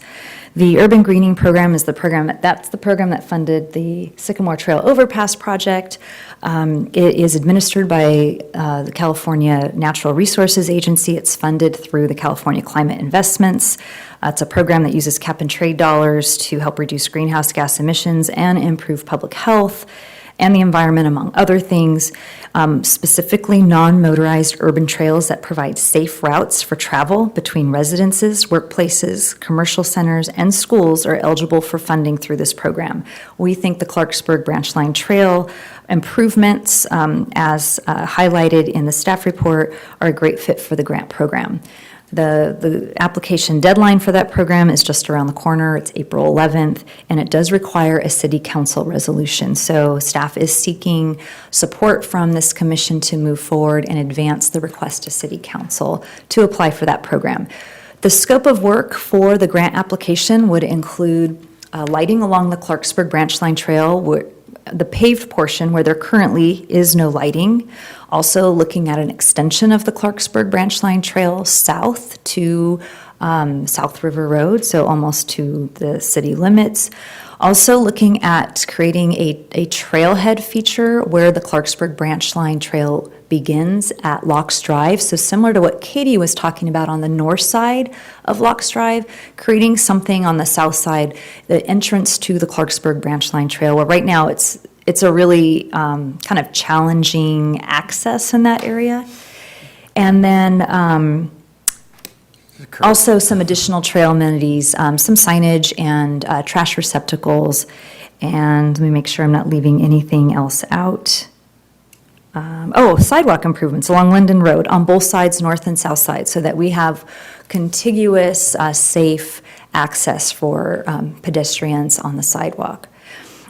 The Urban Greening Program is the program that funded the Sycamore Trail Overpass project. It is administered by the California Natural Resources Agency. It's funded through the California Climate Investments. It's a program that uses cap and trade dollars to help reduce greenhouse gas emissions and improve public health and the environment, among other things. Specifically, non-motorized urban trails that provide safe routes for travel between residences, workplaces, commercial centers, and schools are eligible for funding through this program. We think the Clarksburg Branch Line Trail improvements, as highlighted in the staff report, are a great fit for the grant program. The application deadline for that program is just around the corner. It's April 11th, and it does require a city council resolution. So staff is seeking support from this commission to move forward and advance the request to city council to apply for that program. The scope of work for the grant application would include lighting along the Clarksburg Branch Line Trail, the paved portion where there currently is no lighting. Also looking at an extension of the Clarksburg Branch Line Trail south to South River Road, so almost to the city limits. Also looking at creating a trailhead feature where the Clarksburg Branch Line Trail begins at Locks Drive. So similar to what Katie was talking about on the north side of Locks Drive, creating something on the south side, the entrance to the Clarksburg Branch Line Trail, where right now it's a really kind of challenging access in that area. And then also some additional trail amenities, some signage and trash receptacles. And let me make sure I'm not leaving anything else out. Sidewalk improvements along Linden Road on both sides, north and south side, so that we have contiguous, safe access for pedestrians on the sidewalk.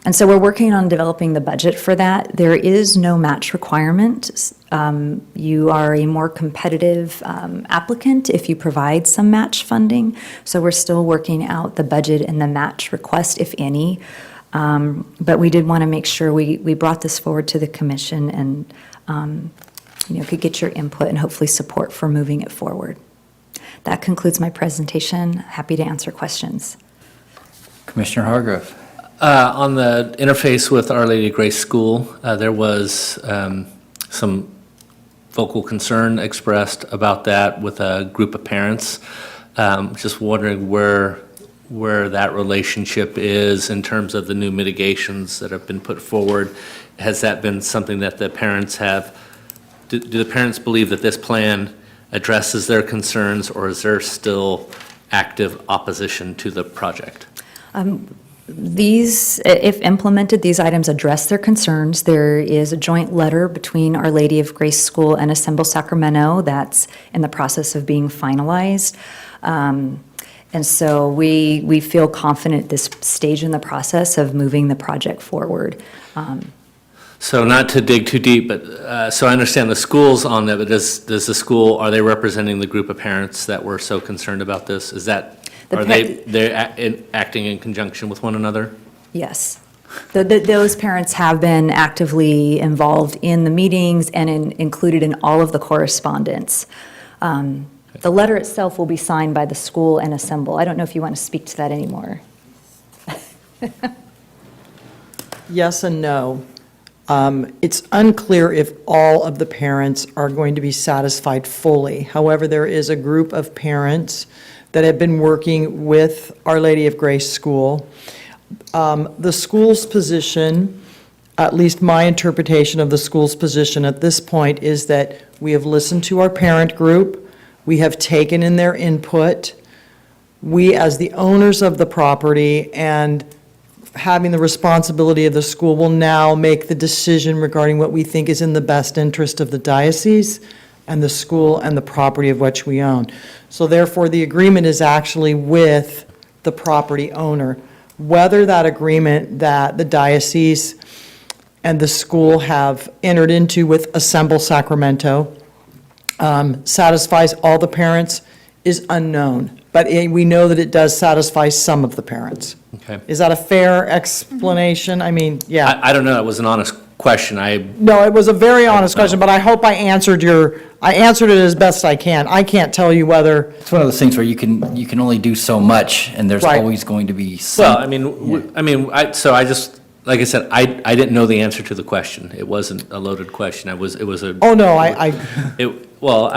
And so we're working on developing the budget for that. There is no match requirement. You are a more competitive applicant if you provide some match funding. So we're still working out the budget and the match request, if any. But we did want to make sure we brought this forward to the commission and could get your input and hopefully support for moving it forward. That concludes my presentation. Happy to answer questions. Commissioner Hargrove. On the interface with Our Lady of Grace School, there was some vocal concern expressed about that with a group of parents. Just wondering where that relationship is in terms of the new mitigations that have been put forward. Has that been something that the parents have? Do the parents believe that this plan addresses their concerns, or is there still active opposition to the project? These, if implemented, these items address their concerns. There is a joint letter between Our Lady of Grace School and Assemble Sacramento that's in the process of being finalized. And so we feel confident at this stage in the process of moving the project forward. So not to dig too deep, but so I understand the school's on that, but does the school, are they representing the group of parents that were so concerned about this? Is that, they're acting in conjunction with one another? Yes. Those parents have been actively involved in the meetings and included in all of the correspondence. The letter itself will be signed by the school and Assemble. I don't know if you want to speak to that anymore. Yes and no. It's unclear if all of the parents are going to be satisfied fully. However, there is a group of parents that have been working with Our Lady of Grace School. The school's position, at least my interpretation of the school's position at this point, is that we have listened to our parent group, we have taken in their input, we as the owners of the property and having the responsibility of the school will now make the decision regarding what we think is in the best interest of the diocese and the school and the property of which we own. So therefore, the agreement is actually with the property owner. Whether that agreement that the diocese and the school have entered into with Assemble Sacramento satisfies all the parents is unknown. But we know that it does satisfy some of the parents. Okay. Is that a fair explanation? I mean, yeah. I don't know, it was an honest question. No, it was a very honest question, but I hope I answered it as best I can. I can't tell you whether, It's one of those things where you can only do so much, and there's Right. always going to be some. Well, so I just, like I said, I didn't know the answer to the question. It wasn't a loaded question. It was a. oh, no, Well,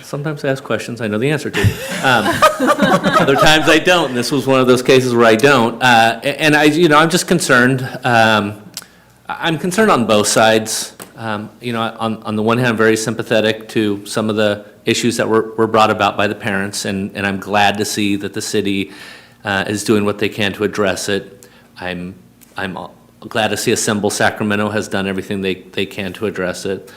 sometimes I ask questions I know the answer to. Other times I don't, and this was one of those cases where I don't. And I'm just concerned. I'm concerned on both sides. On the one hand, I'm very sympathetic to some of the issues that were brought about by the parents, and I'm glad to see that the city is doing what they can to address it. I'm glad to see Assemble Sacramento has done everything they can to address it.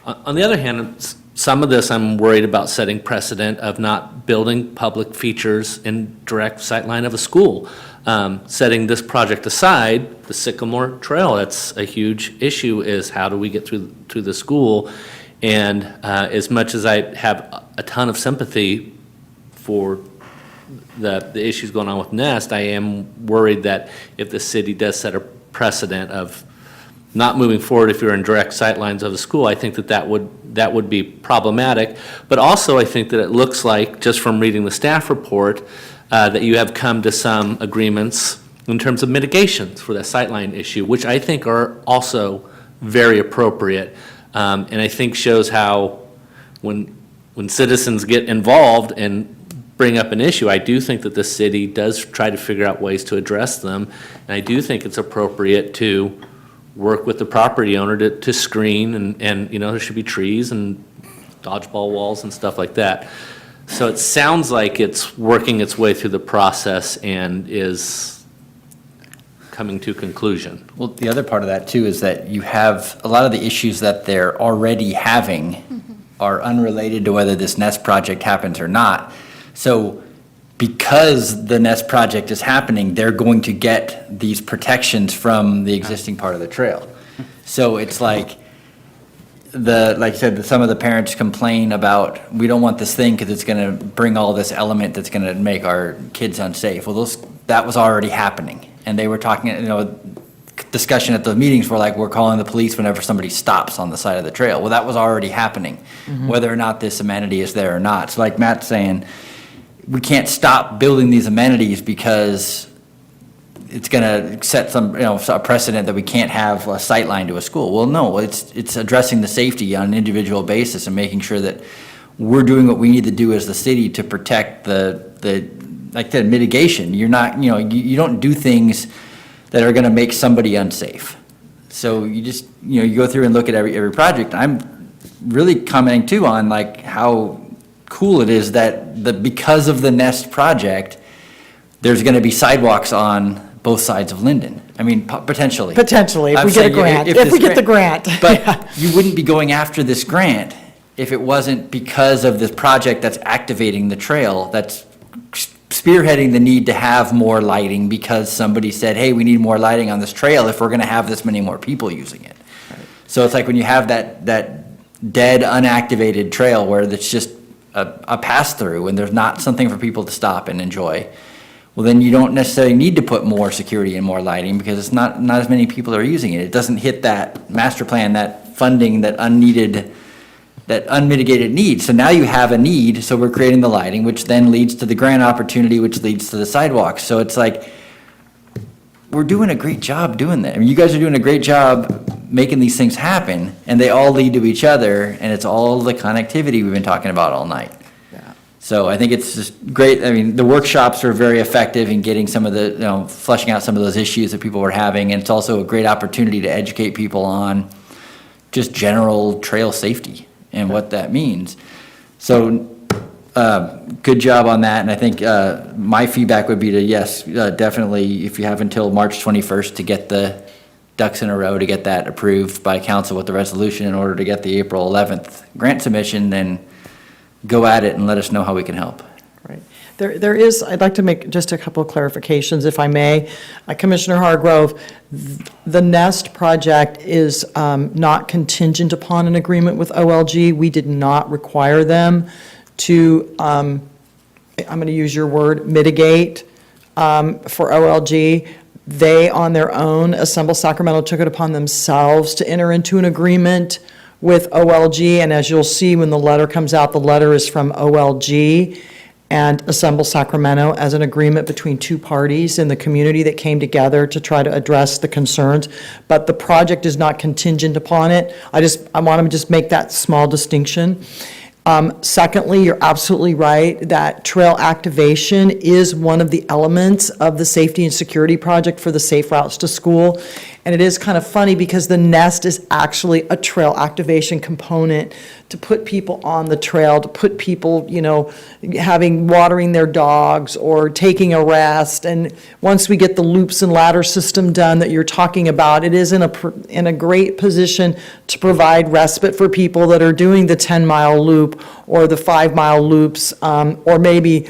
On the other hand, some of this I'm worried about setting precedent of not building public features in direct sightline of a school. Setting this project aside, the Sycamore Trail, that's a huge issue, is how do we get through the school? And as much as I have a ton of sympathy for the issues going on with Nest, I am worried that if the city does set a precedent of not moving forward if you're in direct sight lines of a school, I think that would be problematic. But also, I think that it looks like, just from reading the staff report, that you have come to some agreements in terms of mitigations for that sightline issue, which I think are also very appropriate, and I think shows how when citizens get involved and bring up an issue, I do think that the city does try to figure out ways to address them, and I do think it's appropriate to work with the property owner to screen, and there should be trees and dodgeball walls and stuff like that. So it sounds like it's working its way through the process and is coming to conclusion. Well, the other part of that too is that you have a lot of the issues that they're already having are unrelated to whether this Nest project happens or not. So because the Nest project is happening, they're going to get these protections from the existing part of the trail. So it's like like I said, some of the parents complain about, we don't want this thing because it's going to bring all this element that's going to make our kids unsafe. Well, that was already happening. And they were talking, discussion at the meetings were like, we're calling the police whenever somebody stops on the side of the trail. Well, that was already happening, whether or not this amenity is there or not. So like Matt's saying, we can't stop building these amenities because it's going to set a precedent that we can't have a sight line to a school. Well, no, it's addressing the safety on an individual basis and making sure that we're doing what we need to do as the city to protect the like the mitigation. You're not, you don't do things that are going to make somebody unsafe. So you just, you go through and look at every project. I'm really commenting too on like how cool it is that because of the Nest project, there's going to be sidewalks on both sides of Linden. I mean, potentially. Potentially, if I'm we get a saying grant, if this we get the grant. But you wouldn't be going after this grant if it wasn't because of this project that's activating the trail, that's spearheading the need to have more lighting because somebody said, hey, we need more lighting on this trail if we're going to have this many more people using it. So it's like when you have that dead, unactivated trail where it's just a pass-through and there's not something for people to stop and enjoy, well, then you don't necessarily need to put more security and more lighting because it's not as many people are using it. It doesn't hit that master plan, that funding, that unmitigated need. So now you have a need, so we're creating the lighting, which then leads to the grant opportunity, which leads to the sidewalks. So it's like, we're doing a great job doing that. I mean, you guys are doing a great job making these things happen, and they all lead to each other, and it's all the connectivity we've been talking about all night. Yeah. So I think it's just great. I mean, the workshops are very effective in getting some of the, fleshing out some of those issues that people were having, and it's also a great opportunity to educate people on just general trail safety and what that means. So good job on that, and I think my feedback would be to, yes, definitely, if you have until March 21st to get the ducks in a row to get that approved by council with the resolution in order to get the April 11th grant submission, then go at it and let us know how we can help. Right. There is, I'd like to make just a couple of clarifications, if I may. Commissioner Hargrove, the Nest project is not contingent upon an agreement with OLG. We did not require them to, I'm going to use your word, mitigate for OLG. They, on their own, Assemble Sacramento took it upon themselves to enter into an agreement with OLG, and as you'll see when the letter comes out, the letter is from OLG and Assemble Sacramento as an agreement between two parties in the community that came together to try to address the concerns. But the project is not contingent upon it. I want to just make that small distinction. Secondly, you're absolutely right that trail activation is one of the elements of the safety and security project for the Safe Routes to School. And it is kind of funny because the Nest is actually a trail activation component to put people on the trail, to put people, watering their dogs or taking a rest. And once we get the loops and ladder system done that you're talking about, it is in a great position to provide respite for people that are doing the 10-mile loop or the 5-mile loops, or maybe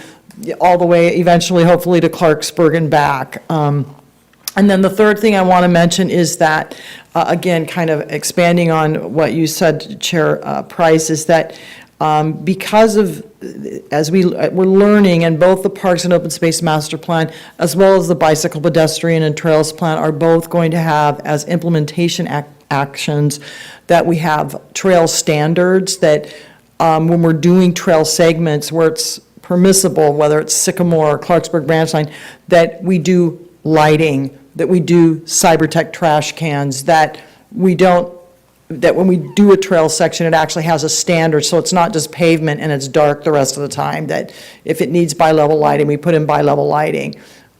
all the way eventually, hopefully, to Clarksburg and back. And then the third thing I want to mention is that, again, kind of expanding on what you said, Chair Price, is that Because of, as we're learning, and both the Parks and Open Space Master Plan, as well as the Bicycle, Pedestrian, and Trails Plan are both going to have as implementation actions that we have trail standards that when we're doing trail segments where it's permissible, whether it's Sycamore or Clarksburg Branch Line, that we do lighting, that we do cyber-tech trash cans, that we don't, that when we do a trail section, it actually has a standard, so it's not just pavement and it's dark the rest of the time, that if it needs bi-level lighting, we put in bi-level lighting.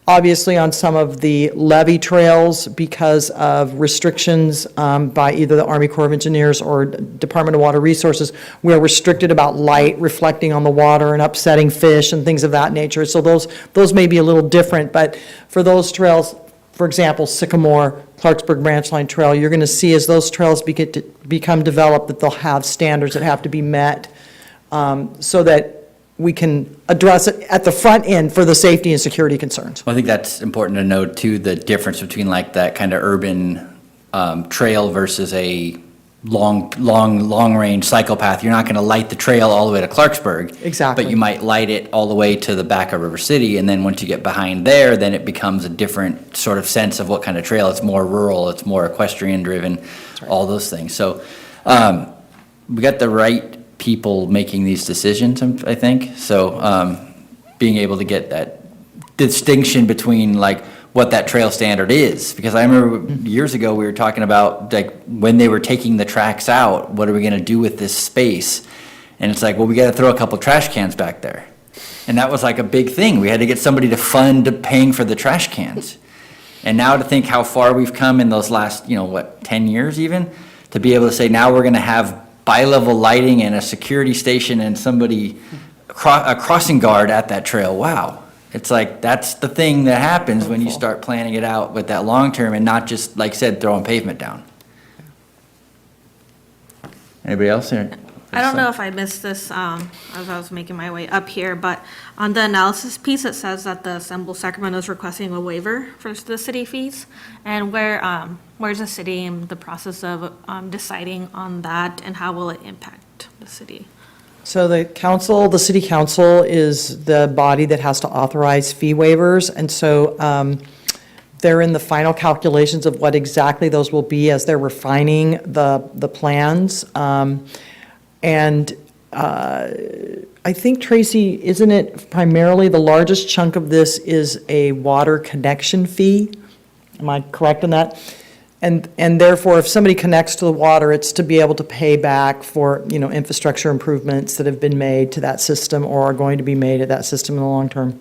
Obviously, on some of the levee trails, because of restrictions by either the Army Corps of Engineers or Department of Water Resources, we're restricted about light reflecting on the water and upsetting fish and things of that nature. So those may be a little different, but for those trails, for example, Sycamore, Clarksburg Branch Line Trail, you're going to see as those trails become developed that they'll have standards that have to be met so that we can address it at the front end for the safety and security concerns. Well, I think that's important to note too, the difference between like that kind of urban trail versus a long-range cycle path. You're not going to light the trail all the way to Clarksburg. Exactly. But you might light it all the way to the back of River City, and then once you get behind there, then it becomes a different sort of sense of what kind of trail. It's more rural, it's more equestrian-driven, all those things. So we got the right people making these decisions, I think. So being able to get that distinction between like what that trail standard is, because I remember years ago we were talking about like when they were taking the tracks out, what are we going to do with this space? And it's like, well, we got to throw a couple trash cans back there. And that was like a big thing. We had to get somebody to fund paying for the trash cans. And now to think how far we've come in those last, 10 years even, to be able to say now we're going to have bi-level lighting and a security station and somebody, a crossing guard at that trail. Wow. It's like, that's the thing that happens when you start planning it out with that long term and not just, like I said, throwing pavement down. Anybody else here? I don't know if I missed this as I was making my way up here, but on the analysis piece, it says that the Assemble Sacramento is requesting a waiver for the city fees. And where's the city in the process of deciding on that, and how will it impact the city? So the city council is the body that has to authorize fee waivers, and so they're in the final calculations of what exactly those will be as they're refining the plans. And I think, Tracy, isn't it primarily the largest chunk of this is a water connection fee? Am I correct in that? And therefore, if somebody connects to the water, it's to be able to pay back for, infrastructure improvements that have been made to that system or are going to be made at that system in the long term.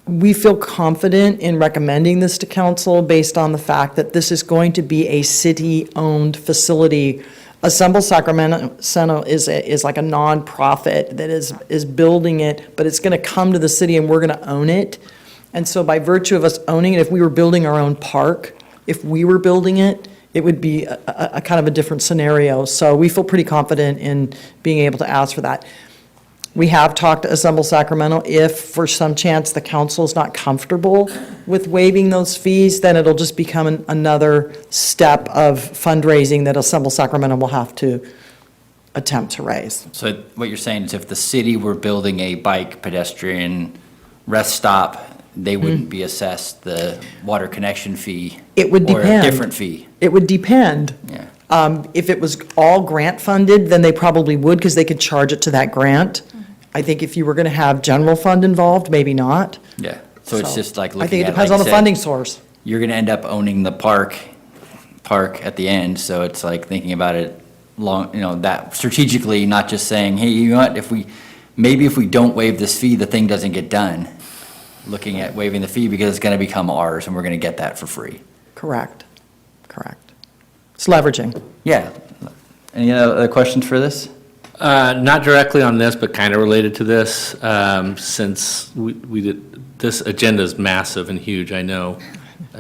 We feel confident in recommending this to council based on the fact that this is going to be a city-owned facility. Assemble Sacramento is like a nonprofit that is building it, but it's going to come to the city and we're going to own it. And so by virtue of us owning it, if we were building our own park, if we were building it, it would be a kind of a different scenario. So we feel pretty confident in being able to ask for that. We have talked to Assemble Sacramento. If for some chance the council is not comfortable with waiving those fees, then it'll just become another step of fundraising that Assemble Sacramento will have to attempt to raise. So what you're saying is if the city were building a bike, pedestrian, rest stop, they wouldn't be assessed the water connection fee? It would or depend. a different fee? It would depend. Yeah. If it was all grant funded, then they probably would because they could charge it to that grant. I think if you were going to have general fund involved, maybe not. Yeah. So it's just like looking at, I think it like depends you on the said, funding source. You're going to end up owning the park at the end. So it's like thinking about it long, that strategically, not just saying, hey, you know what, if we don't waive this fee, the thing doesn't get done. Looking at waiving the fee because it's going to become ours and we're going to get that for free. Correct. It's leveraging. Yeah. Any other questions for this? Not directly on this, but kind of related to this, since we did, this agenda is massive and huge, I know.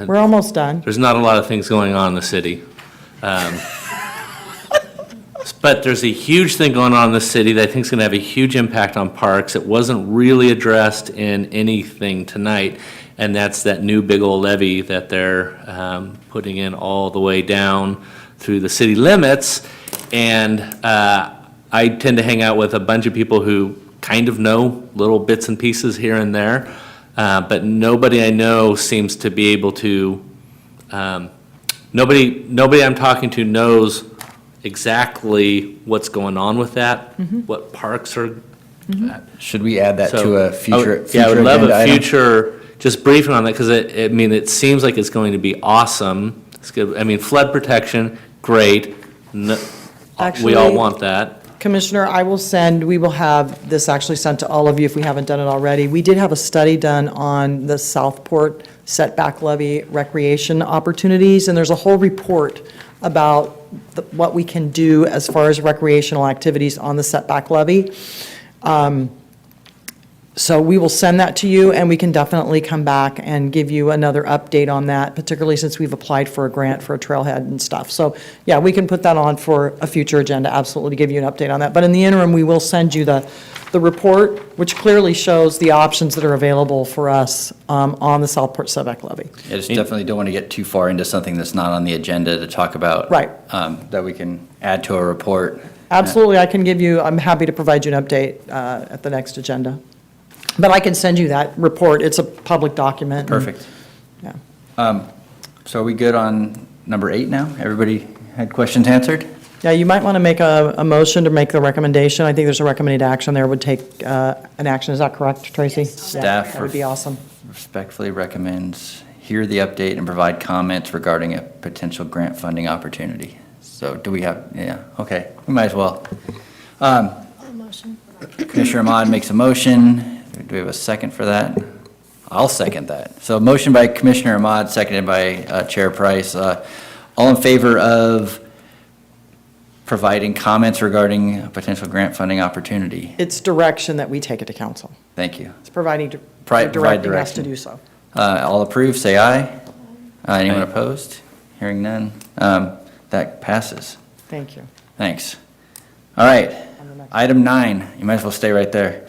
We're almost done. There's not a lot of things going on in the city. But there's a huge thing going on in the city that I think is going to have a huge impact on parks. It wasn't really addressed in anything tonight, and that's that new big old levee that they're putting in all the way down through the city limits. And I tend to hang out with a bunch of people who kind of know little bits and pieces here and there, but nobody I know seems to be able to, nobody I'm talking to knows exactly what's going on with that, what parks are. Should we add that So, to a future Yeah, I would love agenda a item? future, just briefing on that, because I mean, it seems like it's going to be awesome. It's good, I mean, flood protection, great. We all Actually- want that. Commissioner, we will have this actually sent to all of you if we haven't done it already. We did have a study done on the Southport setback levy recreation opportunities, and there's a whole report about what we can do as far as recreational activities on the setback levy. So we will send that to you, and we can definitely come back and give you another update on that, particularly since we've applied for a grant for a trailhead and stuff. So, yeah, we can put that on for a future agenda, absolutely, to give you an update on that. But in the interim, we will send you the report, which clearly shows the options that are available for us on the Southport setback levy. I just definitely don't want to get too far into something that's not on the agenda to talk about. Right. That we can add to a report. Absolutely, I'm happy to provide you an update at the next agenda. But I can send you that report. It's a public document. Perfect. Yeah. So are we good on number 8 now? Everybody had questions answered? Yeah, you might want to make a motion to make the recommendation. I think there's a recommended action there, would take an action. Is that correct, Tracy? Yeah, Staff that would be awesome. respectfully recommends hear the update and provide comments regarding a potential grant funding opportunity. So do we have, yeah, okay, we might as well. Motion. Commissioner Ahmad makes a motion. Do we have a second for that? I'll second that. So motion by Commissioner Ahmad, seconded by Chair Price. All in favor of providing comments regarding a potential grant funding opportunity? It's direction that we take it to council. Thank you. It's providing, Provide directing us to direction. do so. All approved, say aye. Anyone opposed? Hearing none. That passes. Thank you. Thanks. All right, item 9, you might as well stay right there.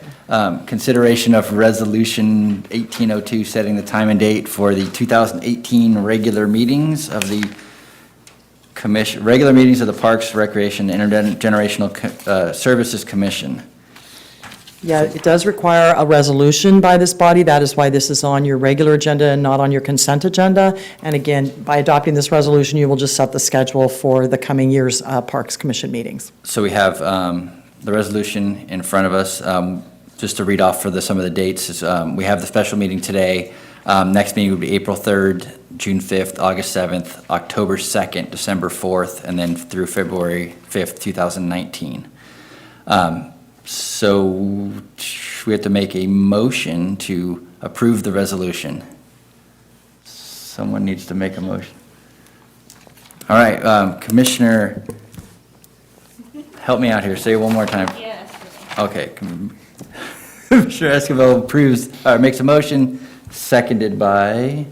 Consideration of Resolution 1802, setting the time and date for the 2018 regular meetings of the commission, regular meetings of the Parks, Recreation, and Intergenerational Services Commission. Yeah, it does require a resolution by this body. That is why this is on your regular agenda and not on your consent agenda. And again, by adopting this resolution, you will just set the schedule for the coming year's Parks Commission meetings. So we have the resolution in front of us. Just to read off for some of the dates, is, we have the special meeting today. Next meeting would be April 3rd, June 5th, August 7th, October 2nd, December 4th, and then through February 5th, 2019. So we have to make a motion to approve the resolution. Someone needs to make a motion. All right, Commissioner, help me out here. Say it one more time. Yes. Okay. Commissioner Escobar approves, or makes a motion, seconded by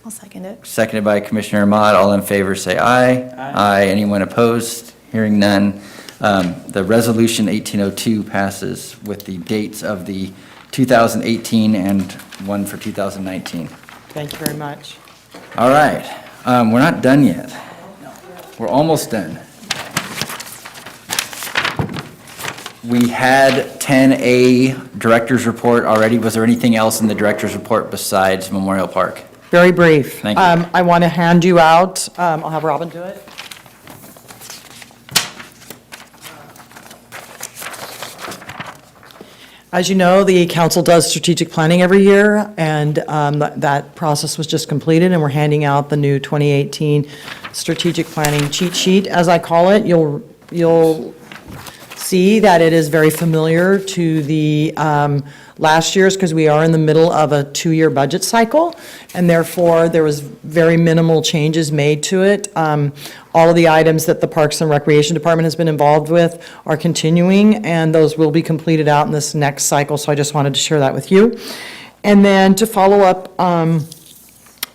I'll second it. Commissioner Ahmad. All in favor, say aye. Aye. Anyone opposed? Hearing none. The resolution 1802 passes with the dates of the 2018 and one for 2019. Thank you very much. All right, we're not done yet. We're almost done. We had 10A Director's Report already. Was there anything else in the Director's Report besides Memorial Park? Very brief. Thank you. I want to hand you out, I'll have Robin do it. As you know, the council does strategic planning every year, and that process was just completed, and we're handing out the new 2018 strategic planning cheat sheet, as I call it. You'll see that it is very familiar to the last year's, because we are in the middle of a 2-year budget cycle, and therefore there was very minimal changes made to it. All of the items that the Parks and Recreation Department has been involved with are continuing, and those will be completed out in this next cycle, so I just wanted to share that with you. And then to follow up,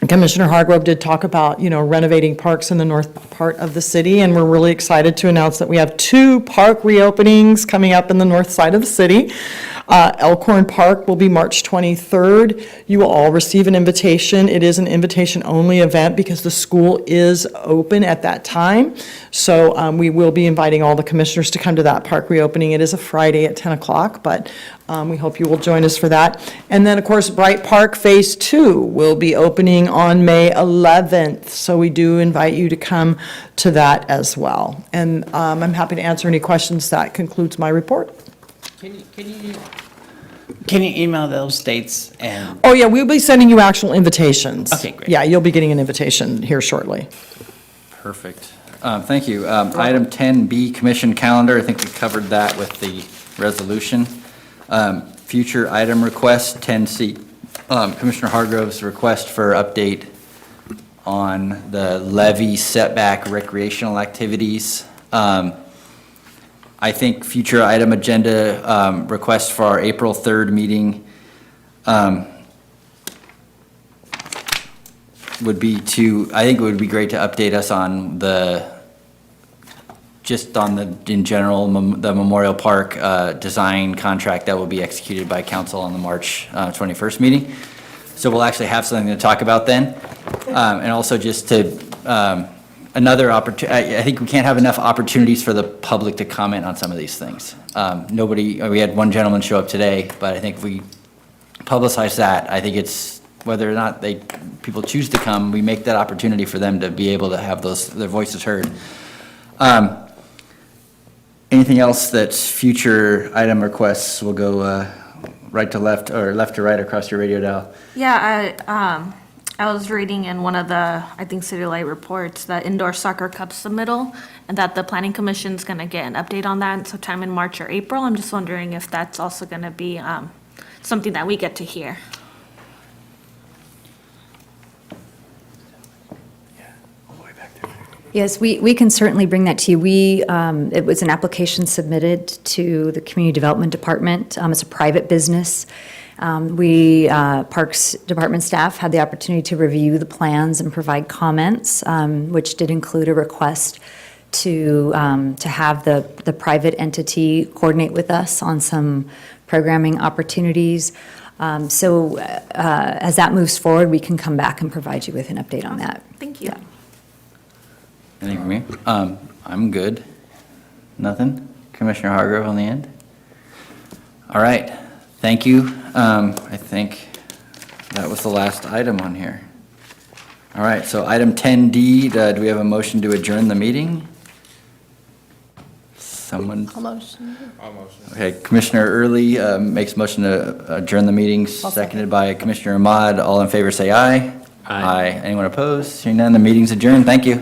Commissioner Hargrove did talk about, renovating parks in the north part of the city, and we're really excited to announce that we have 2 park reopenings coming up in the north side of the city. Elkhorn Park will be March 23rd. You will all receive an invitation. It is an invitation-only event because the school is open at that time. So we will be inviting all the commissioners to come to that park reopening. It is a Friday at 10 o'clock, but we hope you will join us for that. And then, of course, Bright Park Phase 2 will be opening on May 11th. So we do invite you to come to that as well. And I'm happy to answer any questions. That concludes my report. Can you email those dates and? Oh, yeah, we'll be sending you actual invitations. Okay, great. Yeah, you'll be getting an invitation here shortly. Perfect. Thank you. Item 10B, Commission Calendar, I think we covered that with the resolution. Future item request, 10C, Commissioner Hargrove's request for update on the levy setback recreational activities. I think future item agenda request for our April 3rd meeting would be I think it would be great to update us on in general, the Memorial Park design contract that will be executed by council on the March 21st meeting. So we'll actually have something to talk about then. And also just to, another opportunity, I think we can't have enough opportunities for the public to comment on some of these things. We had one gentleman show up today, but I think if we publicize that, I think it's, whether or not people choose to come, we make that opportunity for them to be able to have their voices heard. Anything else that's future item requests will go right to left or left to right across your radio dial? Yeah, I was reading in one of the, I think, City Light reports, the Indoor Soccer Cup submittal, and that the Planning Commission's gonna get an update on that sometime in March or April. I'm just wondering if that's also gonna be something that we get to hear. Yes, we can certainly bring that to you. It was an application submitted to the Community Development Department. It's a private business. Parks Department staff had the opportunity to review the plans and provide comments, which did include a request to have the private entity coordinate with us on some programming opportunities. So as that moves forward, we can come back and provide you with an update on that. Thank you. Yeah. Anything from me? I'm good. Nothing? Commissioner Hargrove on the end? All right, thank you. I think that was the last item on here. All right, so item 10D, do we have a motion to adjourn the meeting? Someone? I'll motion. Okay, Commissioner Early makes motion to adjourn the meeting, seconded by Commissioner Ahmad. All in favor say aye. Aye. Anyone opposed? Hearing none, the meeting's adjourned. Thank you.